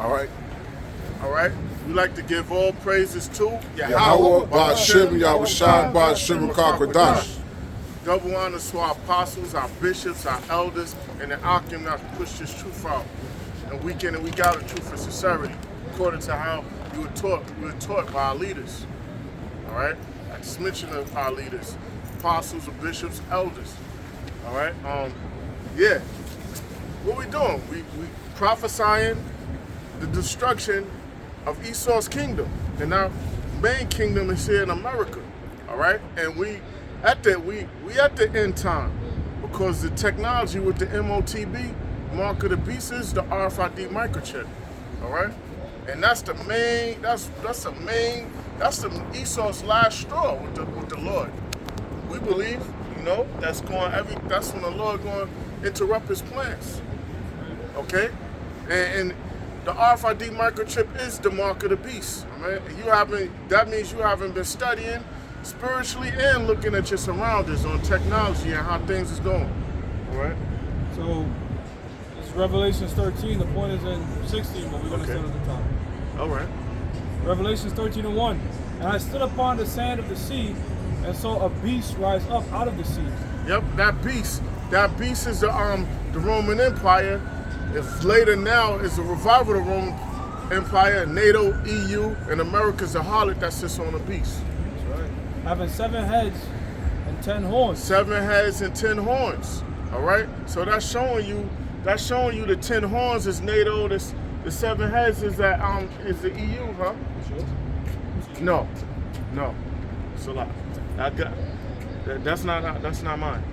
All right. All right. We like to give all praises to Yahweh, Ba'ashem, Yahushua, Ba'ashem, Kakwadash. Double honor to our apostles, our bishops, our elders, and the Akim that push this truth out. And week in and week out, the truth and sincerity, according to how we were taught by our leaders. All right? I just mentioned our leaders, apostles, or bishops, elders. All right? Yeah. What we doing? We prophesying the destruction of Esau's kingdom. And our main kingdom is here in America. All right? And we at the end time, because the technology with the MOTB, mark of the beast, is the RFID microchip. All right? And that's the main, that's the Esau's last straw with the Lord. We believe, that's when the Lord going to interrupt his plans. Okay? And the RFID microchip is the mark of the beast. Right? That means you haven't been studying spiritually and looking at your surroundings on technology and how things is going. All right? So, it's Revelations 13. The point is in 16, but we're going to start at the top. All right. Revelations 13:1. And I stood upon the sand of the sea and saw a beast rise up out of the sea. Yep, that beast. That beast is the Roman Empire. If later now is a revival of the Roman Empire, NATO, EU, and America's a harlot that sits on a beast. That's right. Having 7 heads and 10 horns. 7 heads and 10 horns. All right. So that's showing you the 10 horns is NATO. The 7 heads is the EU, huh? Sure. No. It's a lie. That's not mine.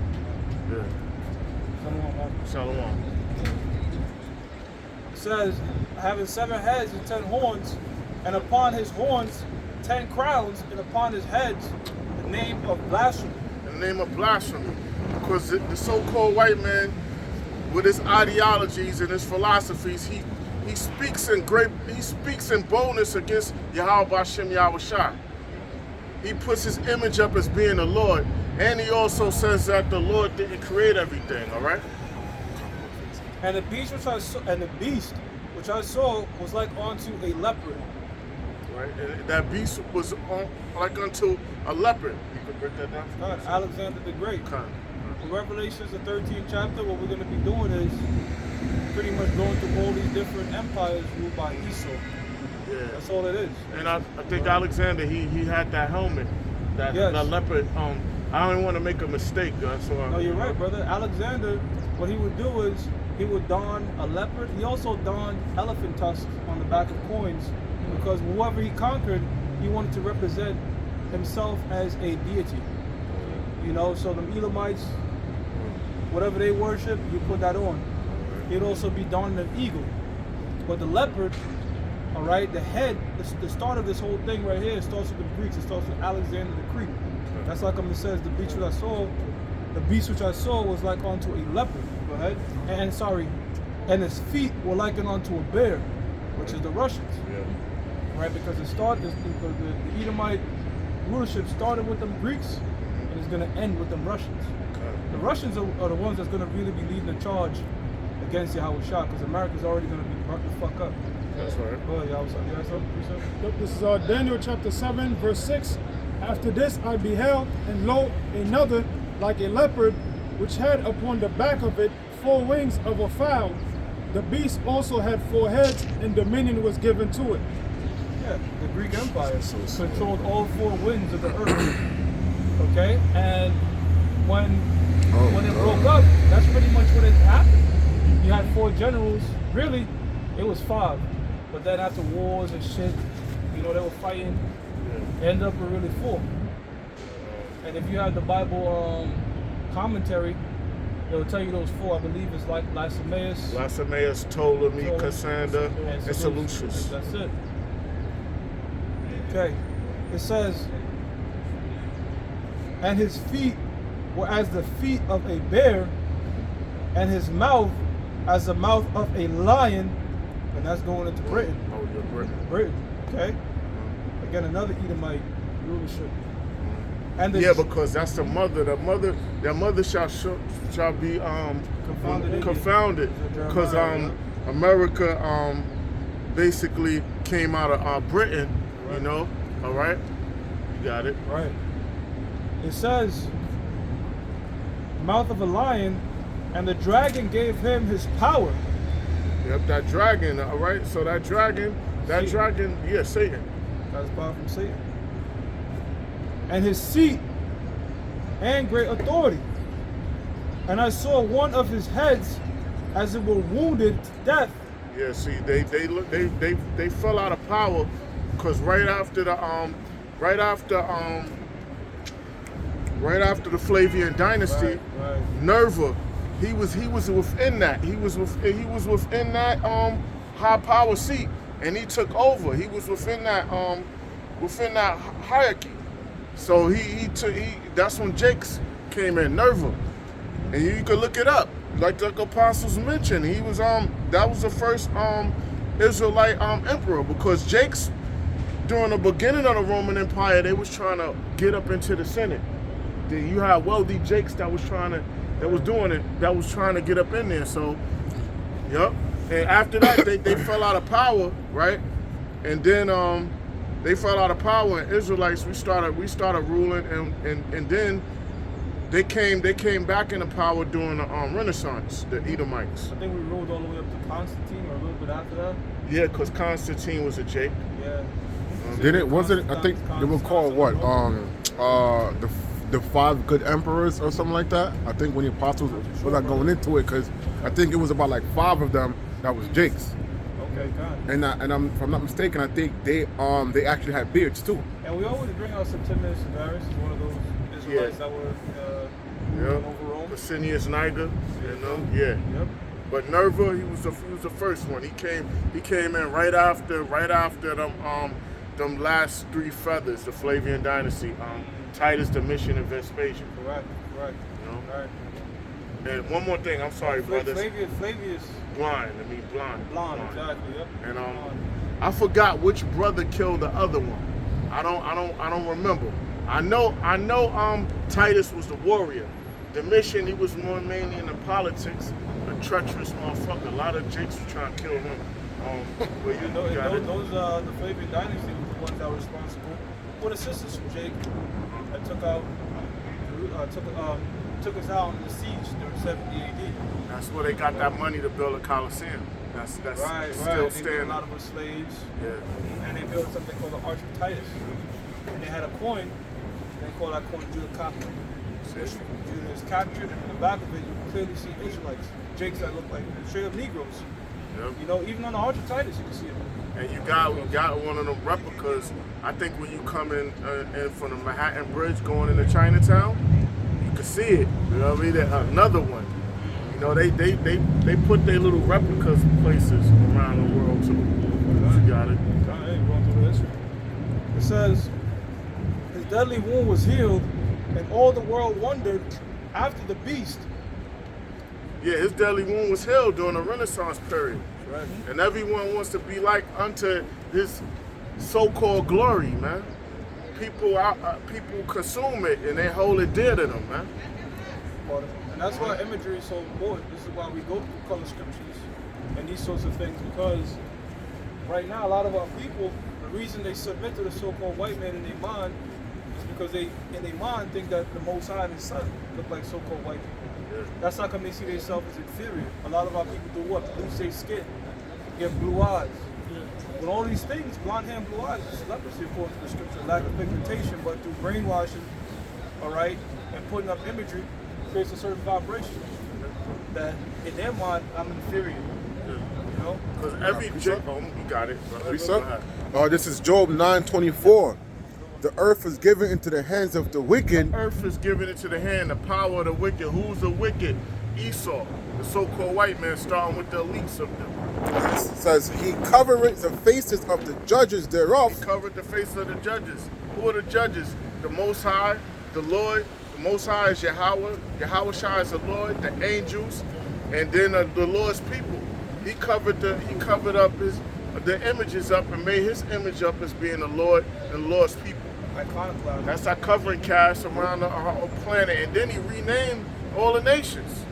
Yeah. Shalom. It says, having 7 heads and 10 horns, and upon his horns 10 crowns, and upon his heads the name of blasphemy. The name of blasphemy. Because the so-called white man, with his ideologies and his philosophies, he speaks in boldness against Yahweh Ba'ashem Yahushua. He puts his image up as being the Lord, and he also says that the Lord didn't create everything. All right. And the beast which I saw was like unto a leopard. Right. And that beast was like unto a leopard. You could break that down. God, Alexander the Great. Okay. In Revelations, the 13th chapter, what we're going to be doing is pretty much going through all these different empires ruled by Esau. Yeah. That's all it is. And I think Alexander, he had that helmet, that leopard. I don't want to make a mistake. No, you're right, brother. Alexander, what he would do is he would don a leopard. He also donned elephant tusks on the back of coins, because whoever he conquered, he wanted to represent himself as a deity. So the Elamites, whatever they worship, you put that on. He'd also be donning an eagle. But the leopard, all right, the head, the start of this whole thing right here, starts with the Greeks. It starts with Alexander the Greek. That's like it says, the beast which I saw was like unto a leopard. Go ahead. And his feet were likened unto a bear, which is the Russians. Yeah. Right, because the Edomite rulership started with them Greeks, and it's going to end with them Russians. Okay. The Russians are the ones that's going to really be leading the charge against Yahushua, because America's already going to be burnt the fuck up. That's right. Go ahead, Yahushua. You have something? Yep, this is Daniel chapter 7, verse 6. After this I beheld, and lo, another like a leopard, which had upon the back of it 4 wings of a fowl. The beast also had 4 heads, and dominion was given to it. Yeah, the Greek Empire controlled all 4 winds of the earth. Okay, and when it broke up, that's pretty much what had happened. You had 4 generals. Really, it was 5. But then after wars and shit, they were fighting. Ended up with really 4. And if you have the Bible commentary, they'll tell you those 4. I believe it's like Lysimaeus, Ptolemy, Cassander, and Seleucus. That's it. Okay. It says, and his feet were as the feet of a bear, and his mouth as the mouth of a lion, and that's going into Britain. Oh, you're Britain. Britain. Okay. Again, another Edomite rulership. And because that's the mother. Their mother shall be confounded. Because America basically came out of Britain, you know. All right, you got it. Right. It says, mouth of a lion, and the dragon gave him his power. Yep, that dragon. All right, so that dragon, yeah, Satan. That's power from Satan. And his seat and great authority. And I saw one of his heads as it were wounded to death. Yeah, see, they fell out of power because right after the Flavian dynasty, Right. Nerva, he was within that. He was within that high power seat, and he took over. He was within that hierarchy. So that's when Jakes came in, Nerva. And you could look it up. Like the apostles mentioned, he was that was the first Israelite emperor, because Jakes, during the beginning of the Roman Empire, they was trying to get up into the Senate. Then you had wealthy Jakes that was trying to get up in there. So, yep. And after that, they fell out of power, right? And then they fell out of power, and Israelites we started ruling, and then they came back into power during the Renaissance, the Edomites. I think we ruled all the way up to Constantine, or a little bit after that. Yeah, because Constantine was a Jake. Yeah. Wasn't I think they were called what? The 5 good emperors or something like that. I think when the apostles were not going into it, because I think it was about like 5 of them that was Jakes. Okay, God. And if I'm not mistaken, I think they actually had beards too. And we always bring out Septimius Severus, one of those Israelites that were over Rome. Licinius Niger, you know, yeah. Yep. But Nerva, he was the first one. He came in right after them last 3 feathers, the Flavian dynasty, Titus, Domitian, and Vespasian. Correct. You know? Right. And one more thing, I'm sorry, brothers. Flavius. Blonde. Blonde, exactly. Yep. And Blonde. I forgot which brother killed the other one. I don't remember. I know Titus was the warrior. Domitian, he was more mainly in the politics, a treacherous motherfucker. A lot of Jakes were trying to kill him. But you know, those the Flavian dynasty was the ones that were responsible for the sisters from Jake that took us out in the siege during 70 AD. That's where they got that money to build a Coliseum. That's still They standing. took a lot of us slaves. Yeah. And they built something called the Arch of Titus. And they had a coin. They call that coin Judah Captured. Judah is captured, and in the back of it, you can clearly see Israelites, Jakes that look like straight up Negroes. Yep. You know, even on the Arch of Titus, you can see it. And you got one of them replicas. I think when you come in from the Manhattan Bridge going into Chinatown, you can see it. You know what I mean? Another one. You know, they put their little replicas places around the world too. You got it. It says, his deadly wound was healed, and all the world wondered after the beast. Yeah, his deadly wound was healed during the Renaissance period. Right. And everyone wants to be like unto his so-called glory, man. People consume it and they hold it dear to them, man. And that's why imagery is so important. This is why we go through color scriptures and these sorts of things, because right now a lot of our people, the reason they submit to the so-called white man in their mind is because they, in their mind, think that the Most High and His Son look like so-called white people. That's how come they see themselves as inferior. A lot of our people do what? Lose their skin, get blue eyes. With all these things, blonde hair and blue eyes is leprosy according to the scripture, lack of pigmentation, but through brainwashing, all right, and putting up imagery, creates a certain vibration that in their mind, I'm inferior. You know? Because every you got it. This is Job 9:24. The earth is given into the hands of the wicked. Earth is given into the hand, the power of the wicked. Who's the wicked? Esau, the so-called white man, starting with the elites of them. It says he covereth the faces of the judges thereof. He covered the face of the judges. Who are the judges? The Most High, the Lord. The Most High is Yahweh. Yahweh Shai is the Lord, the angels, and then the Lord's people. He covered up the images up and made his image up as being the Lord and the Lord's people. Iconoclasm. That's our covering cast around the whole planet, and then he renamed all the nations.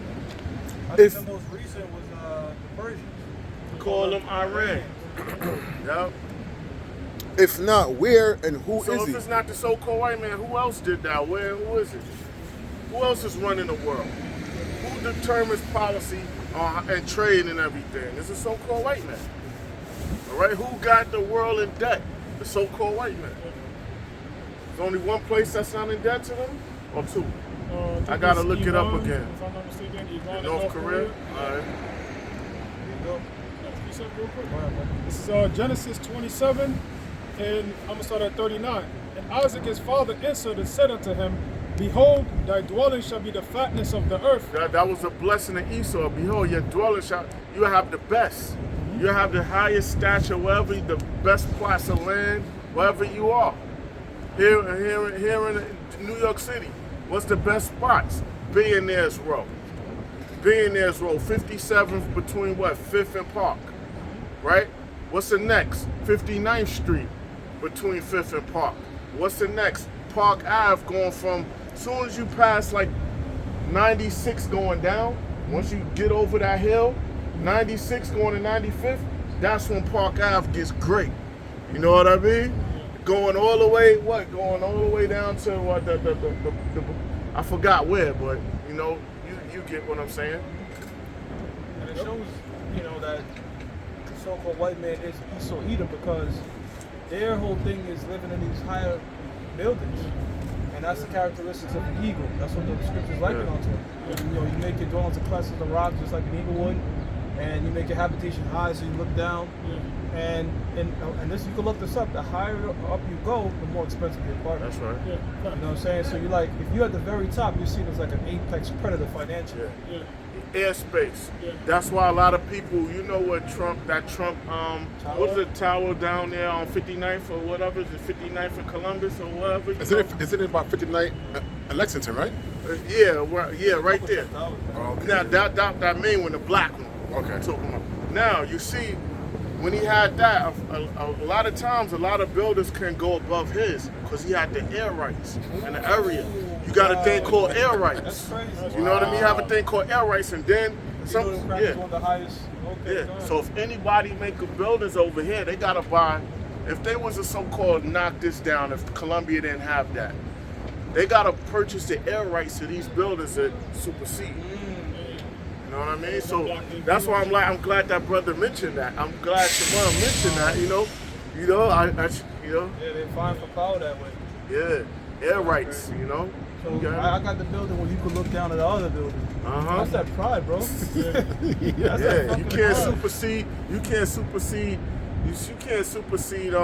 I think the most recent was the Persians. Call them Iran. Yep. If not, where and who So is if he? it's not the so-called white man, who else did that? Who is it? Who else is running the world? Who determines policy and trade and everything? It's the so-called white man. All right, who got the world in debt? The so-called white man. There's only one place that's not in debt to them, or two. I gotta look it up again. If I'm not mistaken, Iran and North Korea. All right. Real quick. This is Genesis 27, and I'm gonna start at 39. And Isaac his father answered and said unto him, Behold, thy dwelling shall be the fatness of the earth. That was a blessing to Esau. Behold, your dwelling shall, you have the best. You have the highest stature, wherever the best plots of land, wherever you are. Here in New York City, what's the best spots? Billionaires Row. Billionaires Row, 57th between what? 5th and Park, right? What's the next? 59th Street between 5th and Park. What's the next? Park Ave going from, as soon as you pass like 96 going down, once you get over that hill, 96 going to 95th, that's when Park Ave gets great. You know what I mean? Going all the way, going all the way down to what I forgot where, but you know, you get what I'm saying. And it shows, you know, that the so-called white man is Esau Edom because their whole thing is living in these higher buildings. And that's the characteristics of an eagle. That's what the scriptures liken onto it. You know, you make your dwellings of clusters of rocks just like an eagle would, and you make your habitation high so you look down. And this, you can look this up. The higher up you go, the more expensive your apartment. That's right. Yeah. You know what I'm saying? So you like, if you're at the very top, you're seen as like an apex predator financially. Yeah. Airspace. That's why a lot of people, you know what Trump, what's the tower down there on 59th or whatever, is it 59th in Columbus or whatever? Isn't it about 59 in Lexington, right? Right there. Okay. Now that main one, the black one. Okay. I'm talking about. Now you see, when he had that, a lot of times, a lot of builders can go above his because he had the air rights in the area. You got a thing called air rights. That's crazy. You know what I mean? You have a thing called air rights, and then One of the highest. Okay, yeah. So if anybody make a buildings over here, they gotta buy. If they was a so-called knock this down, if Columbia didn't have that, they gotta purchase the air rights to these buildings that supersede. You know what I mean? So that's why I'm glad that brother mentioned that. I'm glad Shimon mentioned that. You know, Yeah, they fine for power that way. Yeah, air rights. You know. So I got the building where you could look down at the other building. That's that pride, bro. You can't supersede. You can't supersede. You can't supersede.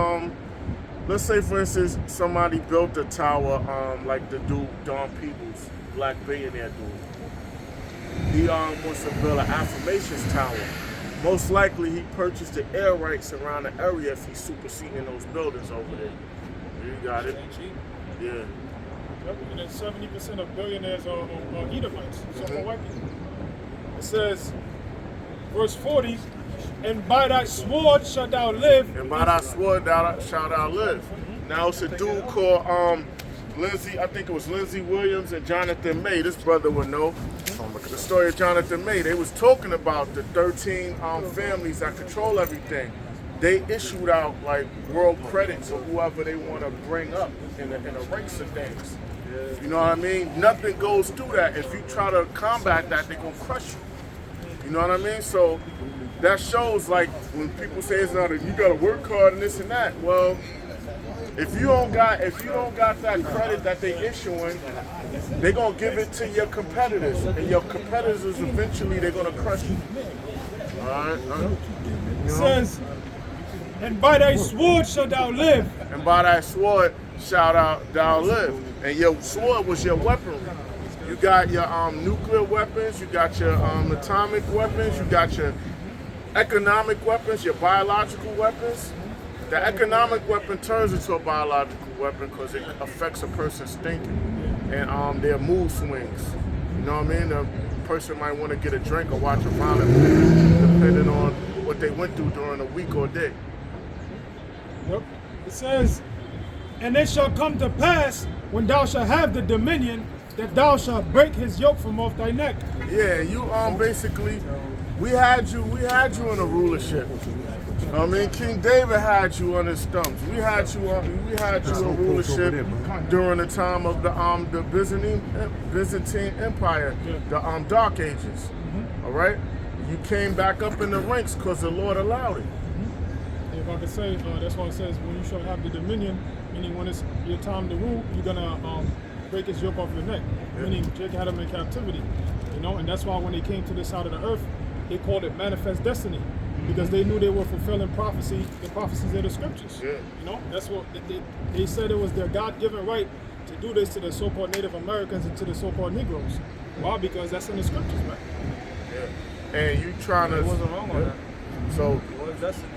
Let's say, for instance, somebody built a tower, like the dude Don Peebles, black billionaire dude. He wants to build an affirmations tower. Most likely, he purchased the air rights around the area if he's superseding those buildings over there. You got it. Yeah. And then 70% of billionaires are Edomites, so-called white people. It says, verse 40, and by thy sword shalt thou live. And by thy sword shalt thou live. Now it's a dude called Lindsay, I think it was Lindsay Williams and Jonathan May. This brother would know the story of Jonathan May. They was talking about the 13 families that control everything. They issued out like world credits or whoever they want to bring up in the ranks of things. You know what I mean? Nothing goes through that. If you try to combat that, they're gonna crush you. You know what I mean? So that shows, like, when people say it's not, you gotta work hard and this and that. Well, if you don't got that credit that they issuing, they're gonna give it to your competitors, and your competitors eventually they're gonna crush you. All right. It says, and by thy sword shalt thou live. And by thy sword shalt thou live. And your sword was your weaponry. You got your nuclear weapons, you got your atomic weapons, you got your economic weapons, your biological weapons. The economic weapon turns into a biological weapon because it affects a person's thinking and their mood swings. You know what I mean? The person might want to get a drink or watch a violent movie depending on what they went through during a week or day. Yep. It says, and it shall come to pass when thou shalt have the dominion that thou shalt break his yoke from off thy neck. Yeah, you basically we had you in a rulership. I mean, King David had you on his stumps. We had you in rulership during the time of the Byzantine Empire, the Dark Ages. All right, you came back up in the ranks because the Lord allowed it. If I could say, that's why it says when you shall have the dominion, meaning when it's your time to rule, you're gonna break his yoke off your neck. Meaning Jacob had him in captivity, you know, and that's why when they came to this side of the earth, they called it manifest destiny, because they knew they were fulfilling prophecy, the prophecies of the scriptures. Yeah. You know, that's what they said it was their God-given right to do this to the so-called Native Americans and to the so-called Negroes. Why? Because that's in the scriptures, man. Yeah. And you trying to. It wasn't wrong on that. So It was destiny.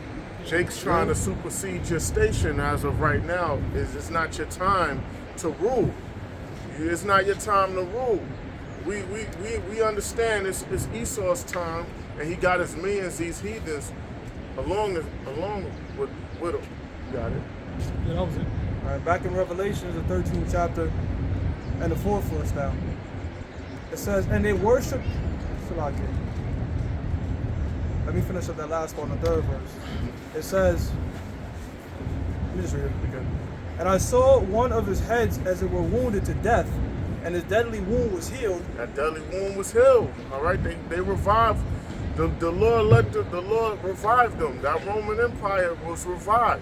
Jake's trying to supersede your station as of right now. It's not your time to rule. It's not your time to rule. We understand it's Esau's time, and he got his millions, these heathens, along with him. You got it. Yeah, that was it. All right, back in Revelations, the 13th chapter, and the 4th verse now. It says, and they worship. Let me finish up that last one, the 3rd verse. It says, let me just read it again. And I saw one of his heads as it were wounded to death, and his deadly wound was healed. That deadly wound was healed. All right, they revived. The Lord the Lord revived them. That Roman Empire was revived.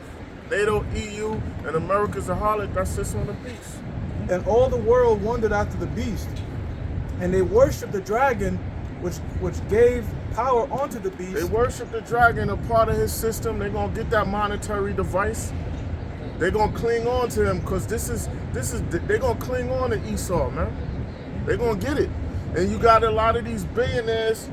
NATO, EU, and America's a harlot that sits on the beast. And all the world wondered after the beast, and they worshipped the dragon, which gave power onto the beast. They worship the dragon, a part of his system. They're gonna get that monetary device. They're gonna cling on to him because they're gonna cling on to Esau, man. They're gonna get it. And you got a lot of these billionaires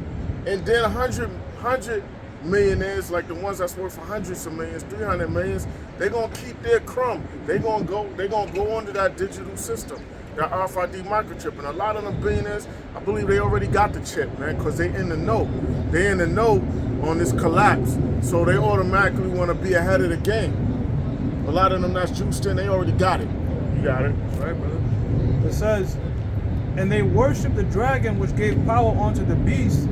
and then 100 millionaires, like the ones that's worth hundreds of millions, 300 millions. They're gonna keep their crumb. They're gonna go under that digital system, that RFID microchip. And a lot of them billionaires, I believe they already got the chip, man, because they in the know. They're in the know on this collapse. So they automatically want to be ahead of the game. A lot of them that's juiced in, they already got it. You got it. Right, brother. It says, and they worship the dragon which gave power unto the beast,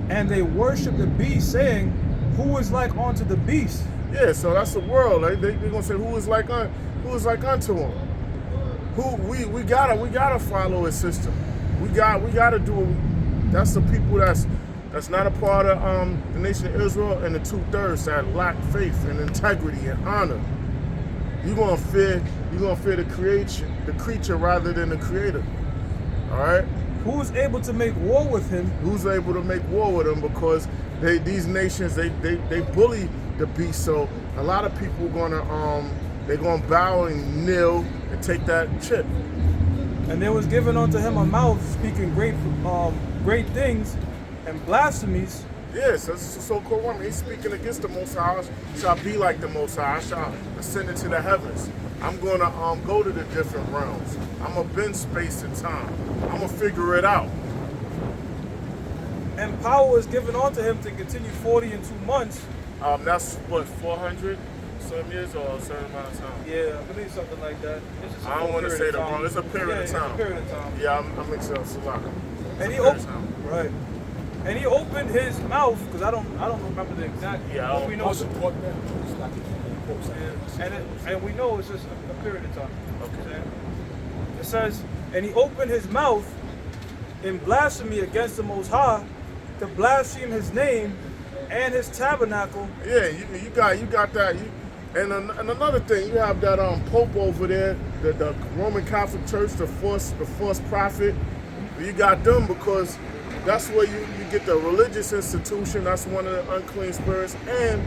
and they worship the beast, saying, who is like unto the beast? Yeah, so that's the world. They're gonna say who is like unto him. We gotta follow his system. We gotta do it. That's the people that's not a part of the nation of Israel, and the 2/3 that lack faith and integrity and honor. You're gonna fear the creature rather than the creator. All right. Who is able to make war with him? Who's able to make war with him? Because these nations they bully the beast. So a lot of people they're gonna bow and kneel and take that chip. And there was given unto him a mouth speaking great things and blasphemies. Yes, that's the so-called woman. He's speaking against the Most High. Shall be like the Most High. I shall ascend into the heavens. I'm gonna go to the different realms. I'm gonna bend space and time. I'm gonna figure it out. And power is given unto him to continue 40 and 2 months. That's what, 400 some years or a certain amount of time. Yeah, I believe something like that. It's just I don't want to say the wrong. It's a period of time. It's a period of time. Yeah, I'm mixing up Salaka. And he opened, right. And he opened his mouth, because I don't remember the exact. Yeah, what we know is, and we know it's just a period of time. Okay. It says, and he opened his mouth in blasphemy against the Most High, to blaspheme his name and his tabernacle. Yeah, you got that. And another thing, you have that Pope over there, the Roman Catholic Church, the false prophet. You got them because that's where you get the religious institution. That's one of the unclean spirits, and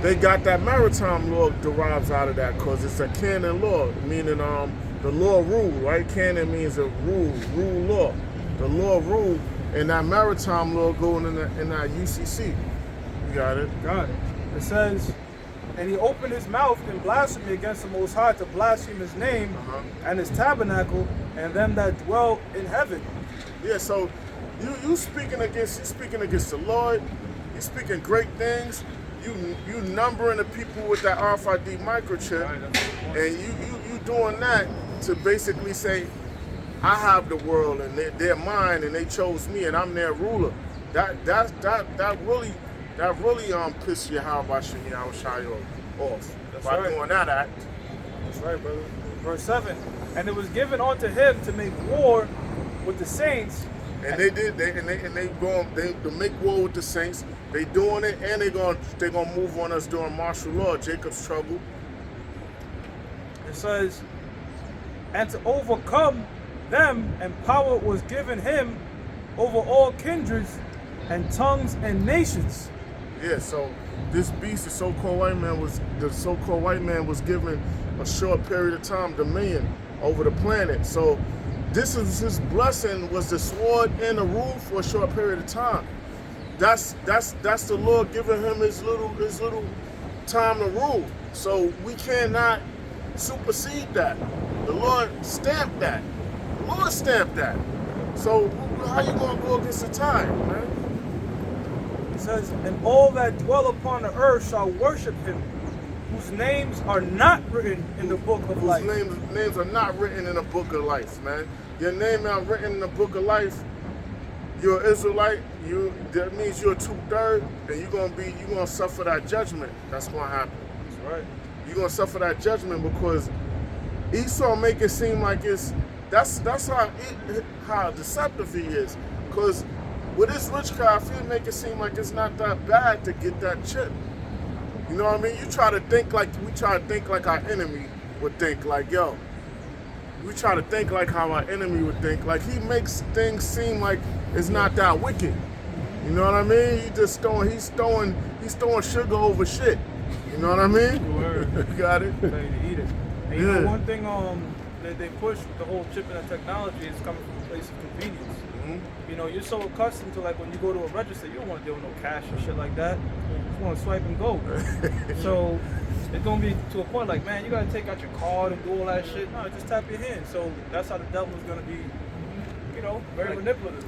they got that maritime law derives out of that because it's a canon law, meaning the law rule, right? Canon means a rule law. The law rule, and that maritime law going in that UCC. You got it. Got it. It says, and he opened his mouth in blasphemy against the Most High to blaspheme his name and his tabernacle and them that dwell in heaven. Yeah, so you speaking against the Lord. You speaking great things. You numbering the people with that RFID microchip, and you doing that to basically say, I have the world and they're mine and they chose me and I'm their ruler. That that really pissed Yahweh Shai off That's by right. doing that act. That's right, brother. Verse 7. And it was given unto him to make war with the saints. And they did. They make war with the saints. They doing it, and they gonna move on us during martial law, Jacob's trouble. It says, and to overcome them, and power was given him over all kindreds and tongues and nations. Yeah. So this beast, the so-called white man was given a short period of time dominion over the planet. So this is his blessing, was the sword and the rule for a short period of time. That's the Lord giving him his little time to rule. So we cannot supersede that. The Lord stamped that. The Lord stamped that. So how you gonna go against the time, man? It says, and all that dwell upon the earth shall worship him, whose names are not written in the book of life. Whose names are not written in the book of life, man. Your name not written in the book of life. You're an Israelite. That means you're 2/3, and you're gonna suffer that judgment. That's gonna happen. That's right. You're gonna suffer that judgment because Esau make it seem like that's how deceptive he is. Because with his witchcraft, he'll make it seem like it's not that bad to get that chip. You know what I mean? We try to think like our enemy would think. Like, yo, we try to think like how our enemy would think. Like, he makes things seem like it's not that wicked. You know what I mean? He's throwing sugar over shit. You know what I mean? Word. You got it? So you eat it. And you Yeah. know one thing that they push with the whole chip and technology is coming from a place of convenience. Mm-hmm. You know, you're so accustomed to, like, when you go to a register, you don't want to deal with no cash and shit like that. You just want to swipe and go. So it's gonna be to a point like, man, you gotta take out your card and do all that shit. No, just tap your hand. So that's how the devil's gonna be, you know, very manipulative.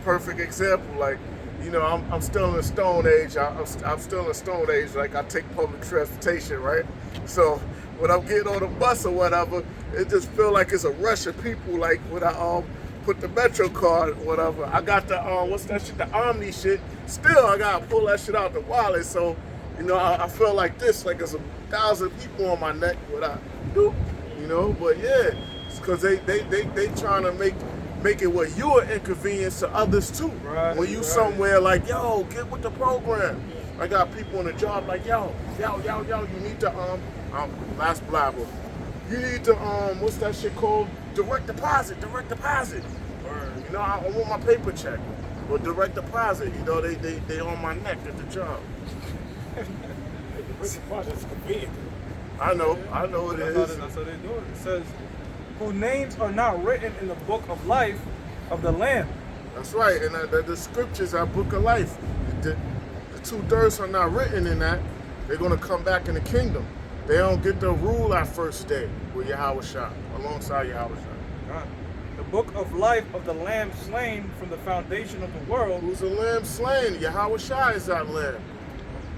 Perfect example. Like, you know, I'm still in the Stone Age. I'm still in the Stone Age. Like, I take public transportation, right? So when I'm getting on the bus or whatever, it just feel like it's a rush of people. Like when I put the Metro card or whatever, I got the what's that shit? The Omni shit. Still, I gotta pull that shit out the wallet. So, you know, I feel like this, like there's 1,000 people on my neck without, you know. But yeah, it's because they trying to make it where you're an inconvenience to others too. Right, when you right. somewhere like, yo, get with the program. I got people on the job like, yo, you need to last blabber. You need to what's that shit called? Direct deposit. You know, I want my paper check. Or direct deposit. You know, they on my neck at the job. I know it is. That's how they do it. It says, whose names are not written in the book of life of the Lamb. That's right, and the scriptures are book of life. The 2/3 are not written in that. They're going to come back in the kingdom. They don't get to rule our first day with Yahweh Shah, alongside Yahweh Shah. God. The book of life of the Lamb slain from the foundation of the world. Who's the lamb slain? Yahweh Shah is that lamb.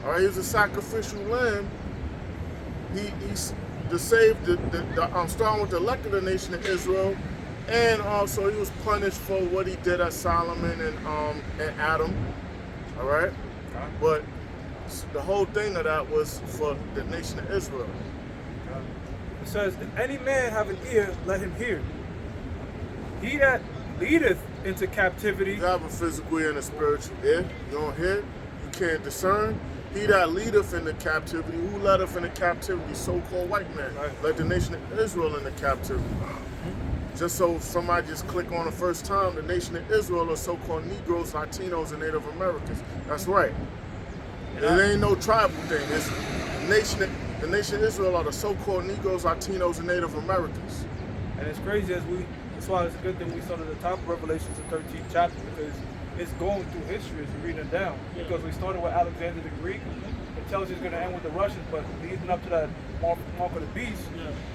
All right, he's a sacrificial lamb. He's to save starting with the elect of the nation of Israel, and also he was punished for what he did at Solomon and Adam. All right, but the whole thing of that was for the nation of Israel. It says, if any man have an ear, let him hear. He that leadeth into captivity. You have a physical ear and a spiritual ear. You don't hear, you can't discern. He that leadeth into captivity, who leadeth into captivity? So-called white man. Right. Led the nation of Israel into captivity. Just so somebody just click on the first time, the nation of Israel are so-called Negroes, Latinos, and Native Americans. That's right. It ain't no tribal thing. It's the nation of Israel are the so-called Negroes, Latinos, and Native Americans. And it's crazy that's why it's a good thing we started at the top of Revelations, the 13th chapter, because it's going through history as you read it down. Because we started with Alexander the Greek. It tells you it's going to end with the Russians, but leading up to that mark of the beast,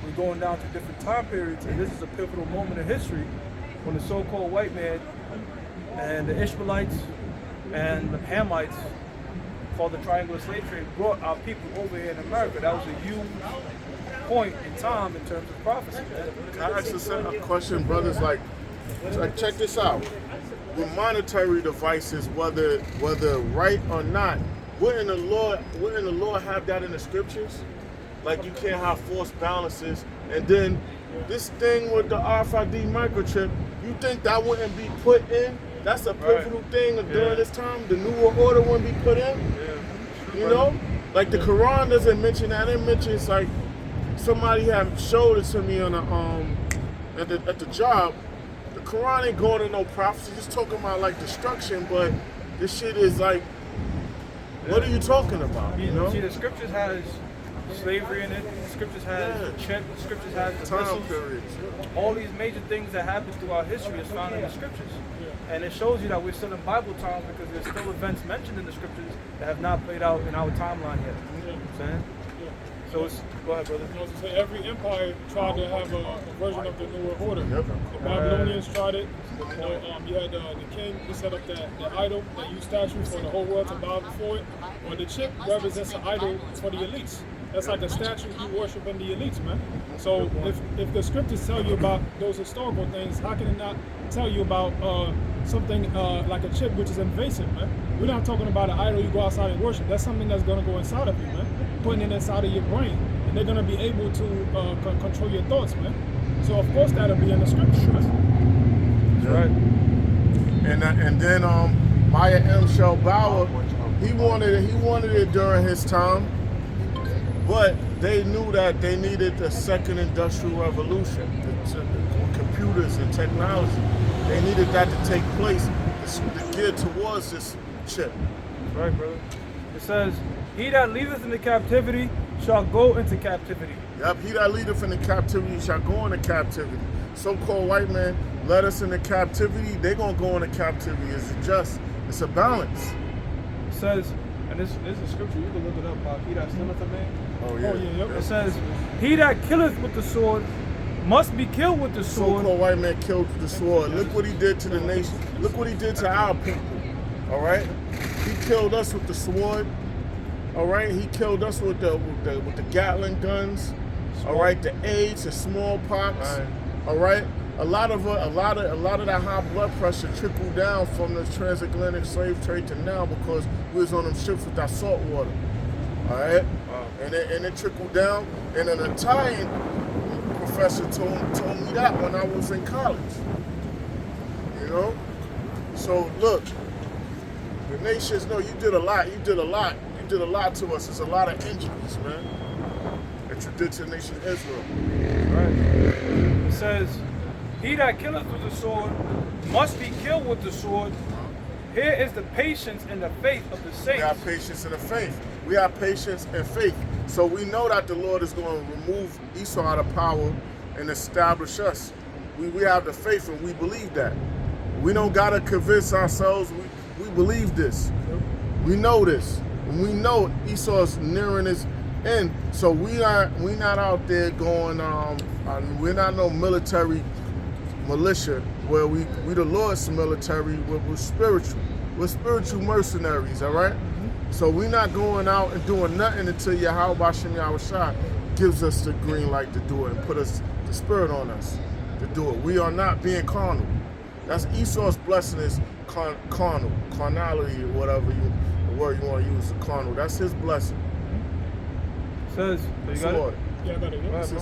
we're going down to different time periods, and this is a pivotal moment in history when the so-called white man and the Ishmaelites and the Hamites, called the Triangular Slave Trade, brought our people over here in America. That was a huge point in time in terms of prophecy. Can I ask a question, brothers? Like check this out. with monetary devices, whether right or not, wouldn't the Lord have that in the scriptures? Like you can't have false balances. And then this thing with the RFID microchip, you think that wouldn't be put in? That's a pivotal thing during this time. The New World Order wouldn't be put in. You know, like the Quran doesn't mention that. It mentions like somebody had showed it to me on at the job. The Quran ain't going to no prophecy. Just talking about like destruction, but this shit is like, what are you talking about? You know? See, the scriptures has slavery in it. The scriptures has the chip. The scriptures has the Time missiles. periods. All these major things that happen throughout history is found in the scriptures. And it shows you that we're still in Bible times because there's still events mentioned in the scriptures that have not played out in our timeline yet. You know what I'm saying? So it's, go ahead, brother. I was gonna say every empire tried to have a version of the New World Order. Yep. The Babylonians tried it. You had the king who set up the idol, that used statue for the whole world to bow before it. Or the chip represents an idol for the elites. That's like a statue you worship in the elites, man. So if the scriptures tell you about those historical things, how can it not tell you about something like a chip which is invasive, man? We're not talking about an idol you go outside and worship. That's something that's going to go inside of you, man. Putting it inside of your brain. And they're going to be able to control your thoughts, man. So of course that'll be in the scriptures, man. That's right. And then Maya M. Shelbauer, he wanted it during his time, but they knew that they needed the second industrial revolution, the computers and technology. They needed that to take place to gear towards this chip. That's right, brother. It says, "He that leadeth into captivity shall go into captivity." Yep, he that leadeth into captivity shall go into captivity. So-called white man led us into captivity. They're going to go into captivity. It's just, it's a balance. It says, and this is a scripture, you can look it up, He that killeth a man. Oh, yeah. Yep. It says, "He that killeth with the sword must be killed with the sword." So-called white man killed with the sword. Look what he did to the nation. Look what he did to our people. All right? He killed us with the sword. All right? He killed us with the Gatling guns. All right? The AIDS, the smallpox. All right? A lot of that high blood pressure trickled down from the transatlantic slave trade to now because we was on them ships with that salt water. All right? And it trickled down. And an Italian professor told me that when I was in college. You know? So look, the nations know you did a lot. You did a lot to us. There's a lot of injuries, man, that you did to the nation of Israel. Right. It says, "He that killeth with the sword must be killed with the sword. Here is the patience and the faith of the saints." We have patience and the faith. We have patience and faith. So we know that the Lord is going to remove Esau out of power and establish us. We have the faith and we believe that. We don't got to convince ourselves. We believe this. We know this. And we know Esau's nearing his end. So we not out there going, we're not no military militia where we the Lord's military, we're spiritual. We're spiritual mercenaries, all right? So we're not going out and doing nothing until Yahweh Bashem Yahushua gives us the green light to do it and put us the spirit on us to do it. We are not being carnal. That's Esau's blessing is carnal, carnality, or whatever the word you want to use, carnal. That's his blessing. It says, you got it? Yeah, I got it. Right, bro.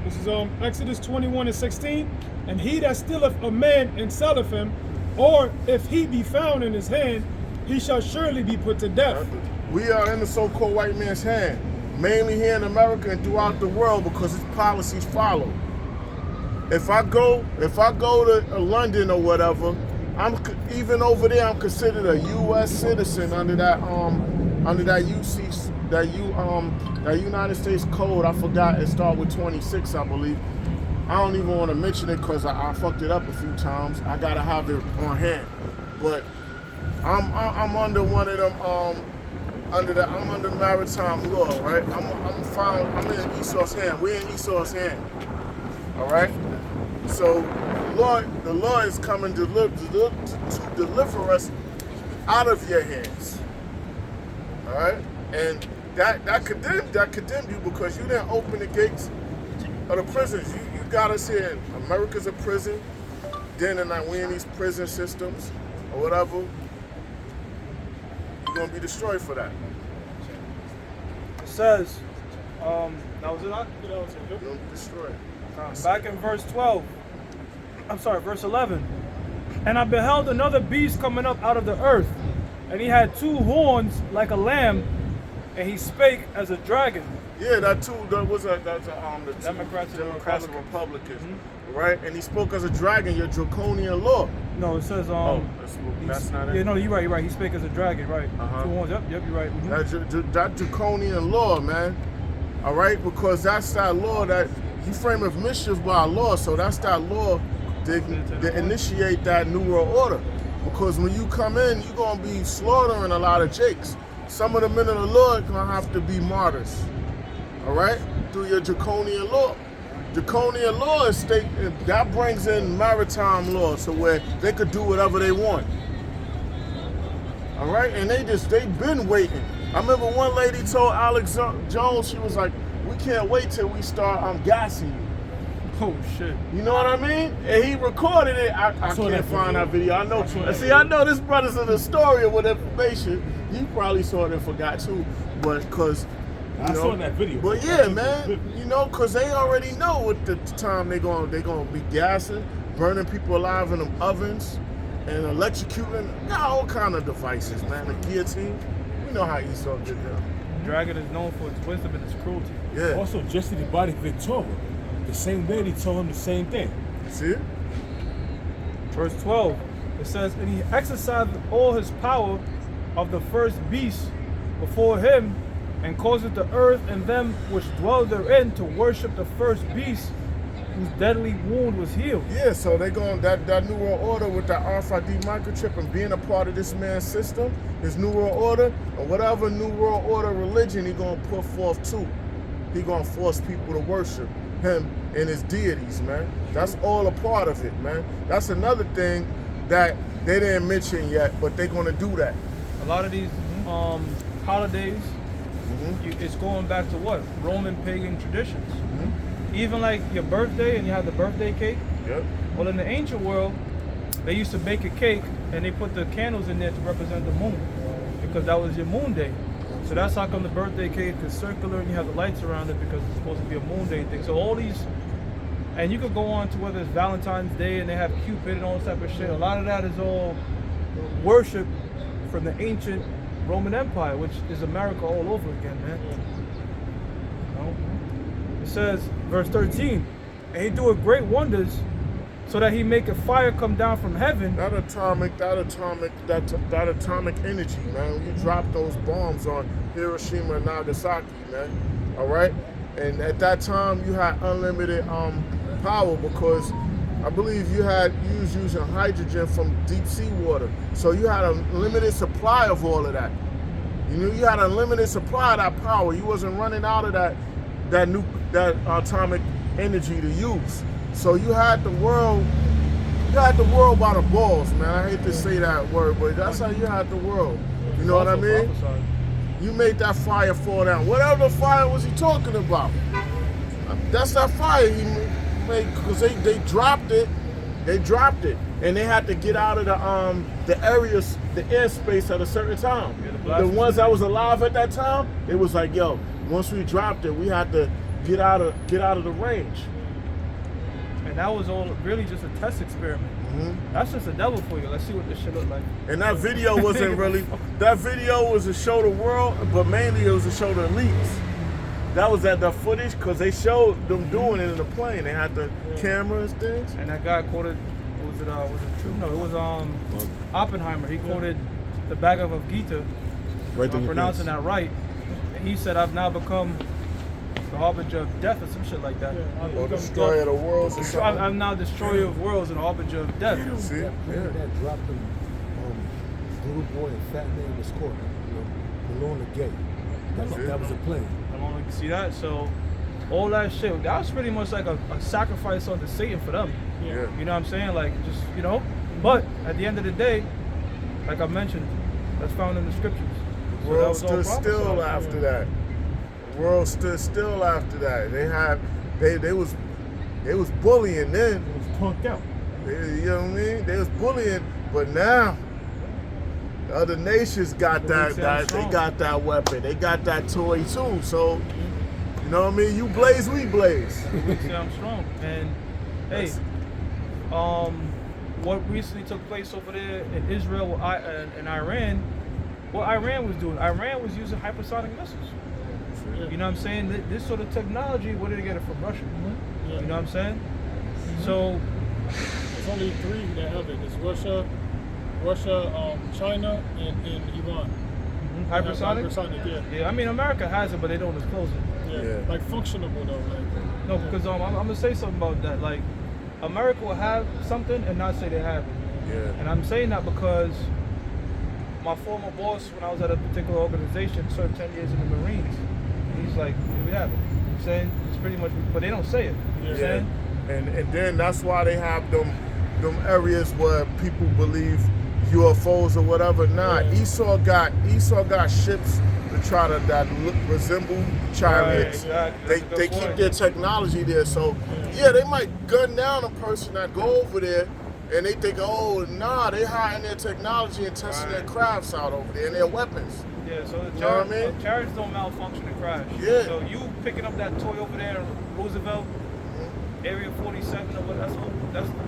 This is Exodus 21:16. "And he that stealeth a man and selleth him, or if he be found in his hand, he shall surely be put to death." We are in the so-called white man's hand, mainly here in America and throughout the world because his policies follow. If I go to London or whatever, even over there I'm considered a U.S. citizen under that United States code. I forgot, it started with 26, I believe. I don't even want to mention it because I fucked it up a few times. I gotta have it on hand. But I'm under one of them. I'm under maritime law, right? I'm in Esau's hand. We're in Esau's hand. All right. So the Lord is coming to deliver us out of your hands. All right. And that condemned you because you didn't open the gates of the prisons. You got us here. America's a prison. Then and we're in these prison systems. or whatever, you're gonna be destroyed for that. It says, that was it? You're gonna be destroyed. Back in verse 12. I'm sorry, verse 11. And I beheld another beast coming up out of the earth, and he had 2 horns like a lamb, and he spake as a dragon. Yeah, that too. That's the Democrats and Republicans, right? And he spoke as a dragon. Your draconian law. No, it says that's not it. Yeah, no, you're right. He spake as a dragon, right? 2 horns. Yep, you're right. That draconian law, man. All right, because that's that law that he frameth mischief by law. So that's that law to initiate that new world order. Because when you come in, you're gonna be slaughtering a lot of jakes. Some of the men of the Lord gonna have to be martyrs. All right, through your draconian law. Draconian law is that brings in maritime law, so where they could do whatever they want. All right, and they've been waiting. I remember one lady told Alex Jones, she was like, "We can't wait till we start gassing you." Oh shit! You know what I mean? And he recorded it. I can't find that video. I know. I know this brother's in the story with information. You probably saw it and forgot too, but because. I saw that video. But yeah, man, you know, because they already know what the time they're gonna be gassing, burning people alive in them ovens, and electrocuting, all kind of devices, man. The guillotine, you know how Esau did that. Dragon is known for its wisdom and its cruelty. Yeah. Also, Jesse the body Victoria, the same lady told him the same thing. See it? Verse 12, it says, and he exercised all his power of the first beast before him, and causeth the earth and them which dwell therein to worship the first beast, whose deadly wound was healed. Yeah, so they going that new world order with that RFID microchip and being a part of this man's system, his new world order, or whatever new world order religion he gonna put forth too. He gonna force people to worship him and his deities, man. That's all a part of it, man. That's another thing that they didn't mention yet, but they're gonna do that. A lot of these holidays, it's going back to what? Roman pagan traditions. Even like your birthday, and you have the birthday cake. Yep. Well, in the ancient world, they used to bake a cake and they put the candles in there to represent the moon, because that was your moon day. So that's how come the birthday cake is circular and you have the lights around it, because it's supposed to be a moon day thing. So all these, and you could go on to whether it's Valentine's Day and they have Cupid and all this type of shit. A lot of that is all worship from the ancient Roman Empire, which is America all over again, man. You know? It says, verse 13, and he doeth great wonders, so that he maketh fire come down from heaven. That atomic energy, man. When you drop those bombs on Hiroshima and Nagasaki, man. All right, and at that time you had unlimited power, because I believe you was using hydrogen from deep sea water, so you had a limited supply of all of that. You had a limited supply of that power. You wasn't running out of that atomic energy to use. So you had the world by the balls, man. I hate to say that word, but that's how you had the world. You know what I mean? You made that fire fall down. Whatever fire was he talking about? That's that fire he made, because they dropped it. They dropped it, and they had to get out of the areas, the airspace at a certain time. The ones that was alive at that time, it was like, yo, once we dropped it, we had to get out of the range. And that was all really just a test experiment. That's just a devil for you. Let's see what this shit look like. And that video wasn't really, that video was to show the world, but mainly it was to show the elites. That was at the footage, because they showed them doing it in the plane. They had the cameras, things. And that guy quoted, was it true? No, it was Oppenheimer. He quoted the Bhagavad Gita, Right, I'm pronouncing that right. And he said, I've now become the harbinger of death, or some shit like that. Or destroyer of the worlds or something. I'm now destroyer of worlds and harbinger of death. See? That plane that dropped them, little boy and fat man was caught, along the gate. That was a plane. I don't know if you can see that. So all that shit, that was pretty much like a sacrifice unto Satan for them. Yeah. You know what I'm saying? Like, just, but at the end of the day, like I mentioned, that's found in the scriptures. The world stood still after that. The world stood still after that. They was bullying then. It was punked out. You know what I mean? They was bullying, but now The other nations got that they got that weapon. They got that toy too. So, you know what I mean? You blaze, we blaze. We say I'm strong. And hey, what recently took place over there in Israel and Iran, what Iran was doing, Iran was using hypersonic missiles. You know what I'm saying? This sort of technology, where did they get it from? Russia. You know what I'm saying? So there's only 3 that have it. It's Russia, China, and Iran. Hypersonic? Hypersonic, yeah. Yeah, I mean, America has it, but they don't disclose it. Yeah. Like functionable though. Like, no, because I'm gonna say something about that. Like, America will have something and not say they have it. Yeah. And I'm saying that because my former boss, when I was at a particular organization, served 10 years in the Marines. He's like, yeah, we have it. I'm saying it's pretty much, but they don't say it. You know what I'm saying? And then that's why they have them areas where people believe UFOs or whatever. Nah, Esau got ships to try to that resemble chariots. Right, exactly. They keep their technology there. So yeah, they might gun down a person that go over there and they think, oh nah, they hiding their technology and testing their crafts out over there and their weapons. Yeah, so the You know what I mean? chariots don't malfunction and crash. Yeah. So you picking up that toy over there in Roosevelt, Area 47 or what,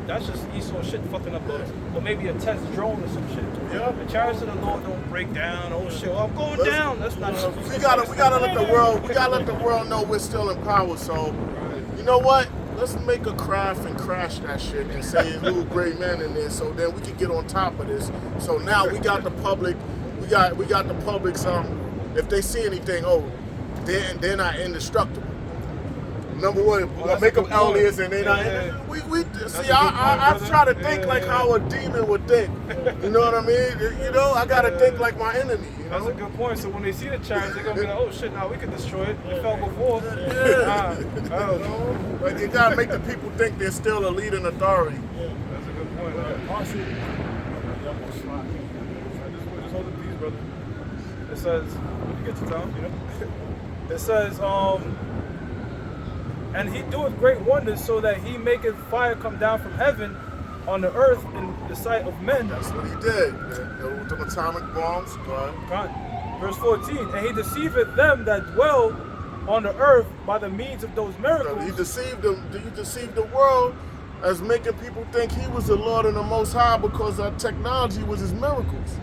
that's just Esau shit fucking up or maybe a test drone or some shit. Yeah. The chariots of the Lord don't break down. Oh shit, I'm going down. That's not. We gotta let the world know we're still in power. So, you know what? Let's make a craft and crash that shit and say little great men in there. So then we can get on top of this. So now we got the public. We got the public's. If they see anything, they're not indestructible. Number one, make them aliens and they not. We see. I try to think like how a demon would think. You know what I mean? You know, I gotta think like my enemy. You know? That's a good point. So when they see the chariots, they're gonna be like, "Oh shit, now we can destroy it. It fell before." Yeah. I don't know. But you gotta make the people think they're still a leading authority. That's a good point. Just hold the peace, brother. It says, when you get to town, you know. It says, and he doeth great wonders, so that he maketh fire come down from heaven on the earth in the sight of men. That's what he did. The atomic bombs. Right. Verse 14, and he deceiveth them that dwell on the earth by the means of those miracles. He deceived them. He deceived the world as making people think he was the Lord and the Most High because our technology was his miracles.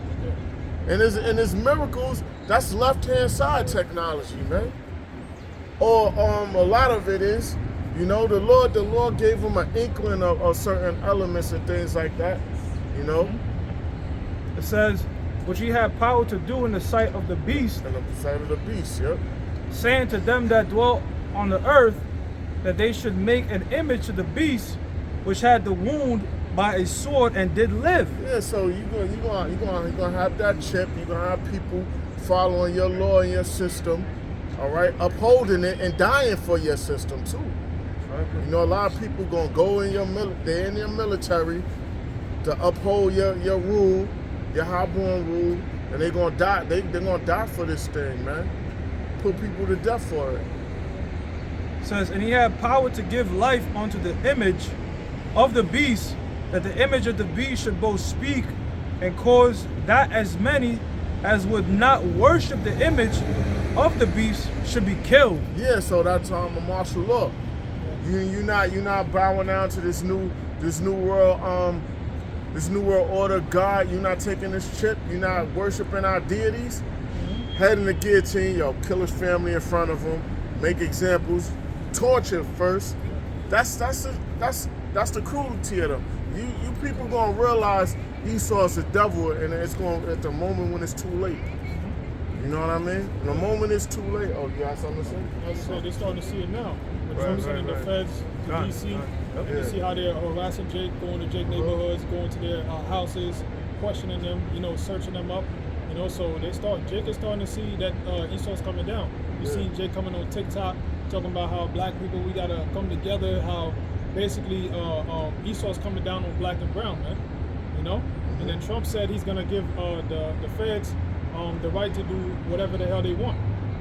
And his miracles, that's left-hand side technology, man. Or a lot of it is, you know, the Lord gave him an inkling of certain elements and things like that, you know. It says, which he had power to do in the sight of the beast. In the sight of the beast, yep. Saying to them that dwell on the earth, that they should make an image to the beast, which had the wound by a sword and did live. Yeah, so you're gonna have that chip. You're gonna have people following your law and your system. All right, upholding it and dying for your system too. You know, a lot of people gonna go in they're in your military to uphold your rule, your highborn rule, and they're gonna die. They're gonna die for this thing, man. Put people to death for it. It says, and he had power to give life unto the image of the beast, that the image of the beast should both speak and cause that as many as would not worship the image of the beast should be killed. Yeah, so that's a martial law. You're not bowing down to this new world order God. You're not taking this chip. You're not worshiping our deities. Head in the guillotine, kill his family in front of him, make examples, torture first. That's the cruelty of them. You people gonna realize Esau's the devil, and it's going at the moment when it's too late. You know what I mean? The moment it's too late. Oh, you got something to say? I was saying, they're starting to see it now. When Trump's sending the feds to DC, you see how they're harassing Jake, going to Jake neighborhoods, going to their houses, questioning them, searching them up. So Jake is starting to see that Esau's coming down. You see Jake coming on TikTok, talking about how black people, we gotta come together, how basically Esau's coming down on black and brown, man. And then Trump said he's gonna give the feds the right to do whatever the hell they want.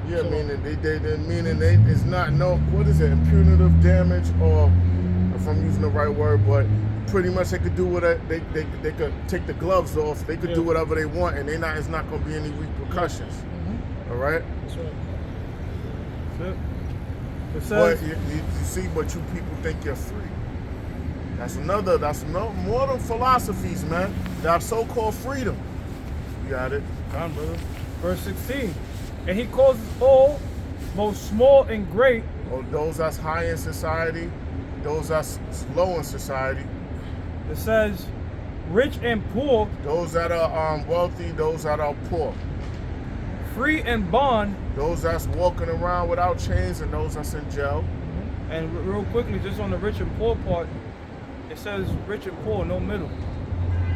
Yeah, so, meaning it's not what is it, impunitive damage, or if I'm using the right word, but pretty much they could do whatever they could take the gloves off. They could do whatever they want, and it's not going to be any repercussions. Mm-hmm. All right. That's right. That's it. It But says, you see, but you people think you're free. That's modern philosophies, man. That so-called freedom. You got it. Come, brother. Verse 16. And he causes all, both small and great, Or those that's high in society, those that's low in society, it says, rich and poor, those that are wealthy, those that are poor, free and bond. those that's walking around without chains, and those that's in jail. And real quickly, just on the rich and poor part, it says rich and poor, no middle.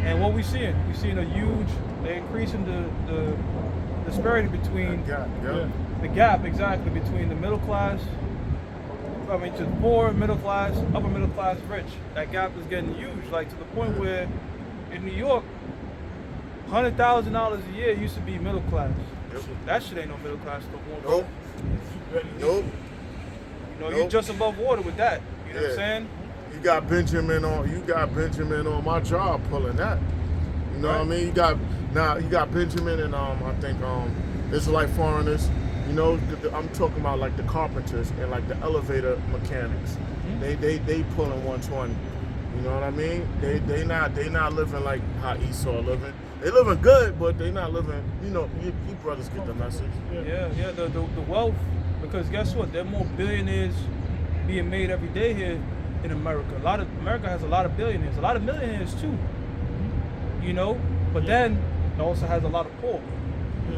And what we seeing? We seeing a huge increase in the disparity between the gap exactly between the middle class. I mean, to the poor, middle class, upper middle class, rich. That gap is getting huge, like to the point where in New York, $100,000 a year used to be middle class. Yep. That shit ain't no middle class no more. Nope. Nope. You know, you're just above water with that. You know what I'm saying? You got Benjamin on my job pulling that. You know what I mean? You got Benjamin and I think Israelite foreigners. You know, I'm talking about like the carpenters and like the elevator mechanics. Mm-hmm. They pulling 120. You know what I mean? They not living like how Esau living. They living good, but they not living. You know, you brothers get the message. Yeah. The wealth, because guess what? There are more billionaires being made every day here in America. America has a lot of billionaires, a lot of millionaires too. You know, but then it also has a lot of poor.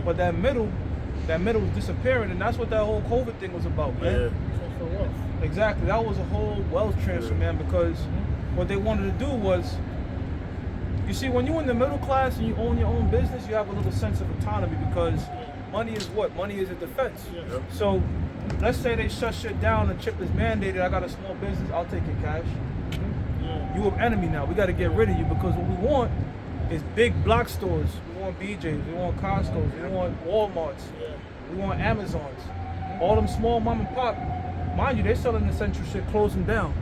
But that middle is disappearing, and that's what that whole COVID thing was about, man. For wealth. Exactly, that was a whole wealth transfer, man. Because what they wanted to do was, you see, when you're in the middle class and you own your own business, you have a little sense of autonomy because money is what? Money is a defense. Yeah. So let's say they shut shit down and chip is mandated. I got a small business, I'll take your cash. You an enemy now. We got to get rid of you because what we want is big block stores. We want BJ's, we want Costco's, we want Walmarts, we want Amazons. All them small mom and pop, mind you, they're selling essential shit. Close them down.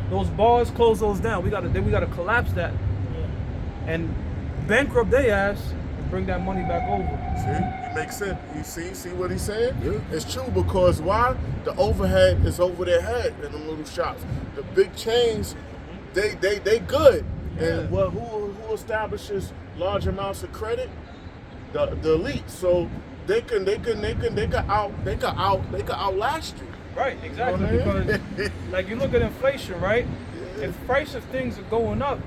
Those bars, close those down. We gotta collapse that and bankrupt their ass and bring that money back over. See, it makes sense. You see what he's saying? Yeah. It's true because why? The overhead is over their head in them little shops. The big chains, they good. And who establishes large amounts of credit? The elite. So they can outlast you. Right, exactly. You know what I mean? Because like you look at inflation, right? If price of things are going up,